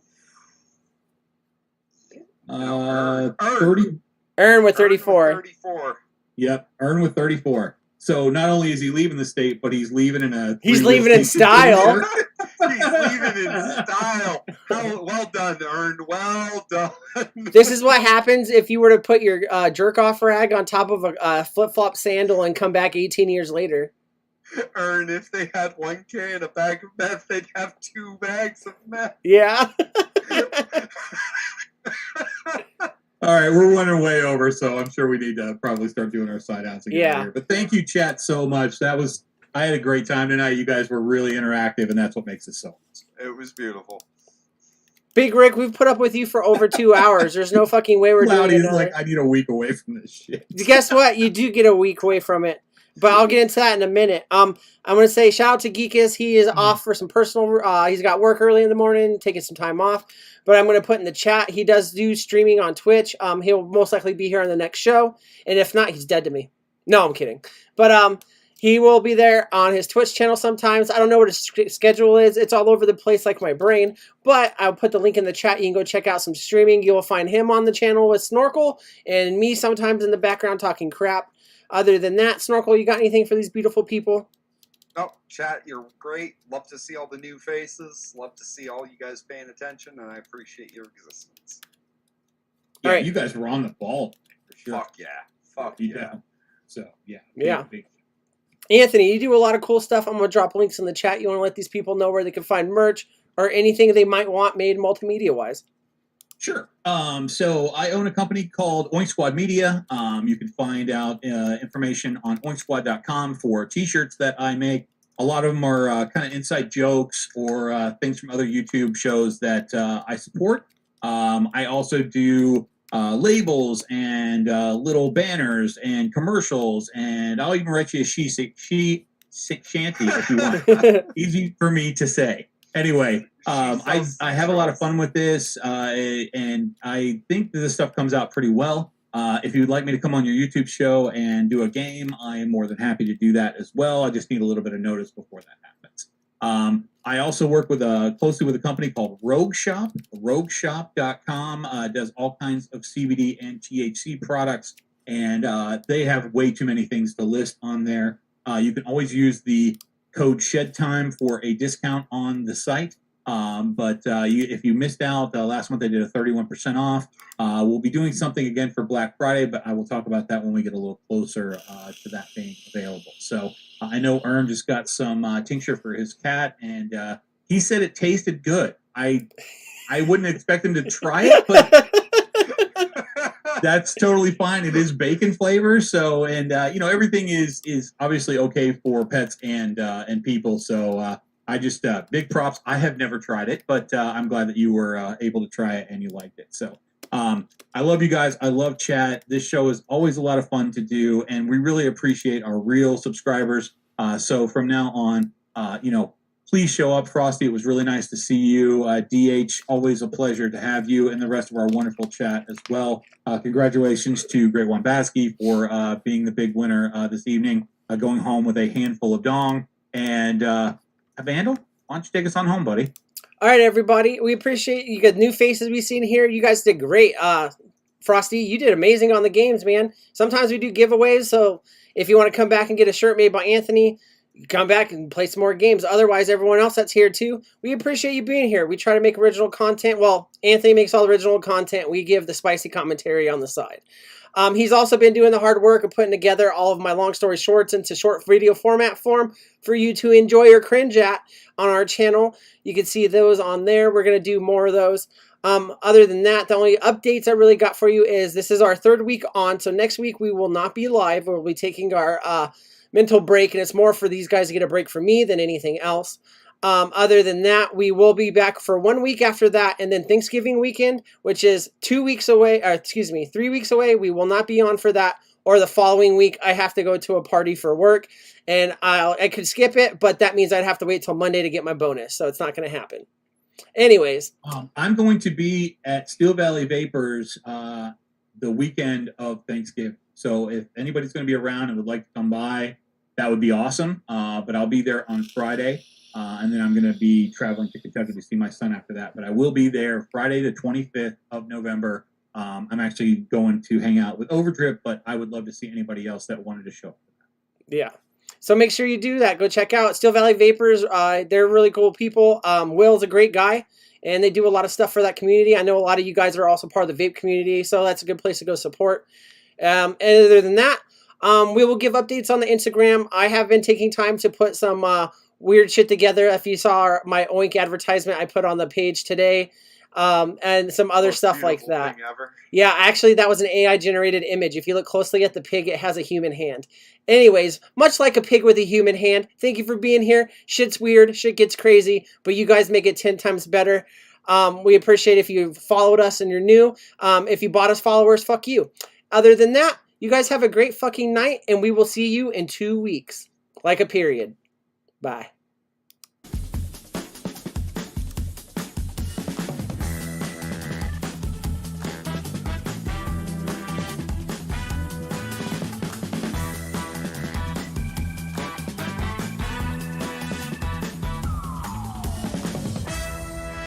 30. Ern with 34. 34. Yep, Ern with 34. So not only is he leaving the state, but he's leaving in a. He's leaving in style. He's leaving in style. Well done, Ern. Well done. This is what happens if you were to put your jerk-off rag on top of a flip-flop sandal and come back 18 years later. Ern, if they had 1K and a bag of meth, they'd have 2 bags of meth. Yeah. All right, we're running way over, so I'm sure we need to probably start doing our side-outs again here. But thank you, chat, so much. I had a great time tonight. You guys were really interactive, and that's what makes it so awesome. It was beautiful. Big Rick, we've put up with you for over 2 hours. There's no fucking way we're doing it. Like, I need a week away from this shit. Guess what? You do get a week away from it. But I'll get into that in a minute. I'm going to say shout out to Geekus. He is off for some personal... he's got work early in the morning, taking some time off. But I'm going to put in the chat, he does do streaming on Twitch. He'll most likely be here on the next show. And if not, he's dead to me. No, I'm kidding. But He will be there on his Twitch channel sometimes. I don't know what his schedule is. It's all over the place like my brain. But I'll put the link in the chat. You can go check out some streaming. You will find him on the channel with Snorkel and me sometimes in the background talking crap. Other than that, Snorkel, you got anything for these beautiful people? No, chat, you're great. Love to see all the new faces. Love to see all you guys paying attention, and I appreciate your existence. Yeah, All right. you guys were on the ball for sure. Fuck yeah. Fuck yeah. So yeah. Yeah. Big. Anthony, you do a lot of cool stuff. I'm going to drop links in the chat. You want to let these people know where they can find merch or anything they might want made multimedia-wise? Sure. So I own a company called Oink Squad Media. You can find out information on oinksquad.com for t-shirts that I make. A lot of them are kind of inside jokes or things from other YouTube shows that I support. I also do labels and little banners and commercials, and I'll even write you a she shanty if you want. Easy for me to say. Anyway, I have a lot of fun with this, and I think that this stuff comes out pretty well. If you'd like me to come on your YouTube show and do a game, I am more than happy to do that as well. I just need a little bit of notice before that happens. I also work with closely with a company called Rogue Shop. RogueShop.com does all kinds of CBD and THC products, and they have way too many things to list on there. You can always use the code SHEDTIME for a discount on the site. But if you missed out, last month they did a 31% off. We'll be doing something again for Black Friday, but I will talk about that when we get a little closer to that being available. So I know Erm just got some tincture for his cat, and he said it tasted good. I wouldn't expect him to try it, but that's totally fine. It is bacon flavor, so and everything is obviously okay for pets and people. So I just big props. I have never tried it, but I'm glad that you were able to try it and you liked it. So I love you guys. I love chat. This show is always a lot of fun to do, and we really appreciate our real subscribers. So from now on, please show up. Frosty, it was really nice to see you. DH, always a pleasure to have you, and the rest of our wonderful chat as well. Congratulations to Great Wambaski for being the big winner this evening, going home with a handful of dong. And Vandal, why don't you take us on home, buddy? All right, everybody. We appreciate you. Got new faces we've seen here. You guys did great. Frosty, you did amazing on the games, man. Sometimes we do giveaways, so if you want to come back and get a shirt made by Anthony, come back and play some more games. Otherwise, everyone else that's here too, we appreciate you being here. We try to make original content. Well, Anthony makes all the original content. We give the spicy commentary on the side. He's also been doing the hard work of putting together all of my long story shorts into short video format form for you to enjoy or cringe at on our channel. You can see those on there. We're going to do more of those. Other than that, the only updates I really got for you is this is our third week on. So next week we will not be live. We'll be taking our mental break, and it's more for these guys to get a break from me than anything else. Other than that, we will be back for 1 week after that, and then Thanksgiving weekend, which is 3 weeks away, we will not be on for that, or the following week, I have to go to a party for work, and I could skip it, but that means I'd have to wait till Monday to get my bonus, so it's not going to happen. Anyways. I'm going to be at Steel Valley Vapors the weekend of Thanksgiving, so if anybody's going to be around and would like to come by, that would be awesome, but I'll be there on Friday. And then I'm going to be traveling to Kentucky to see my son after that. But I will be there Friday the 25th of November. I'm actually going to hang out with Overdrip, but I would love to see anybody else that wanted to show up. Yeah. So make sure you do that. Go check out Steel Valley Vapors. They're really cool people. Will's a great guy, and they do a lot of stuff for that community. I know a lot of you guys are also part of the vape community, so that's a good place to go support. And other than that, we will give updates on the Instagram. I have been taking time to put some weird shit together. If you saw my Oink advertisement I put on the page today, and some other stuff like that. Yeah, actually that was an AI generated image. If you look closely at the pig, it has a human hand. Anyways, much like a pig with a human hand, thank you for being here. Shit's weird, shit gets crazy, but you guys make it 10 times better. We appreciate if you followed us and you're new. If you bought us followers, fuck you. Other than that, you guys have a great fucking night, and we will see you in 2 weeks. Like a period. Bye.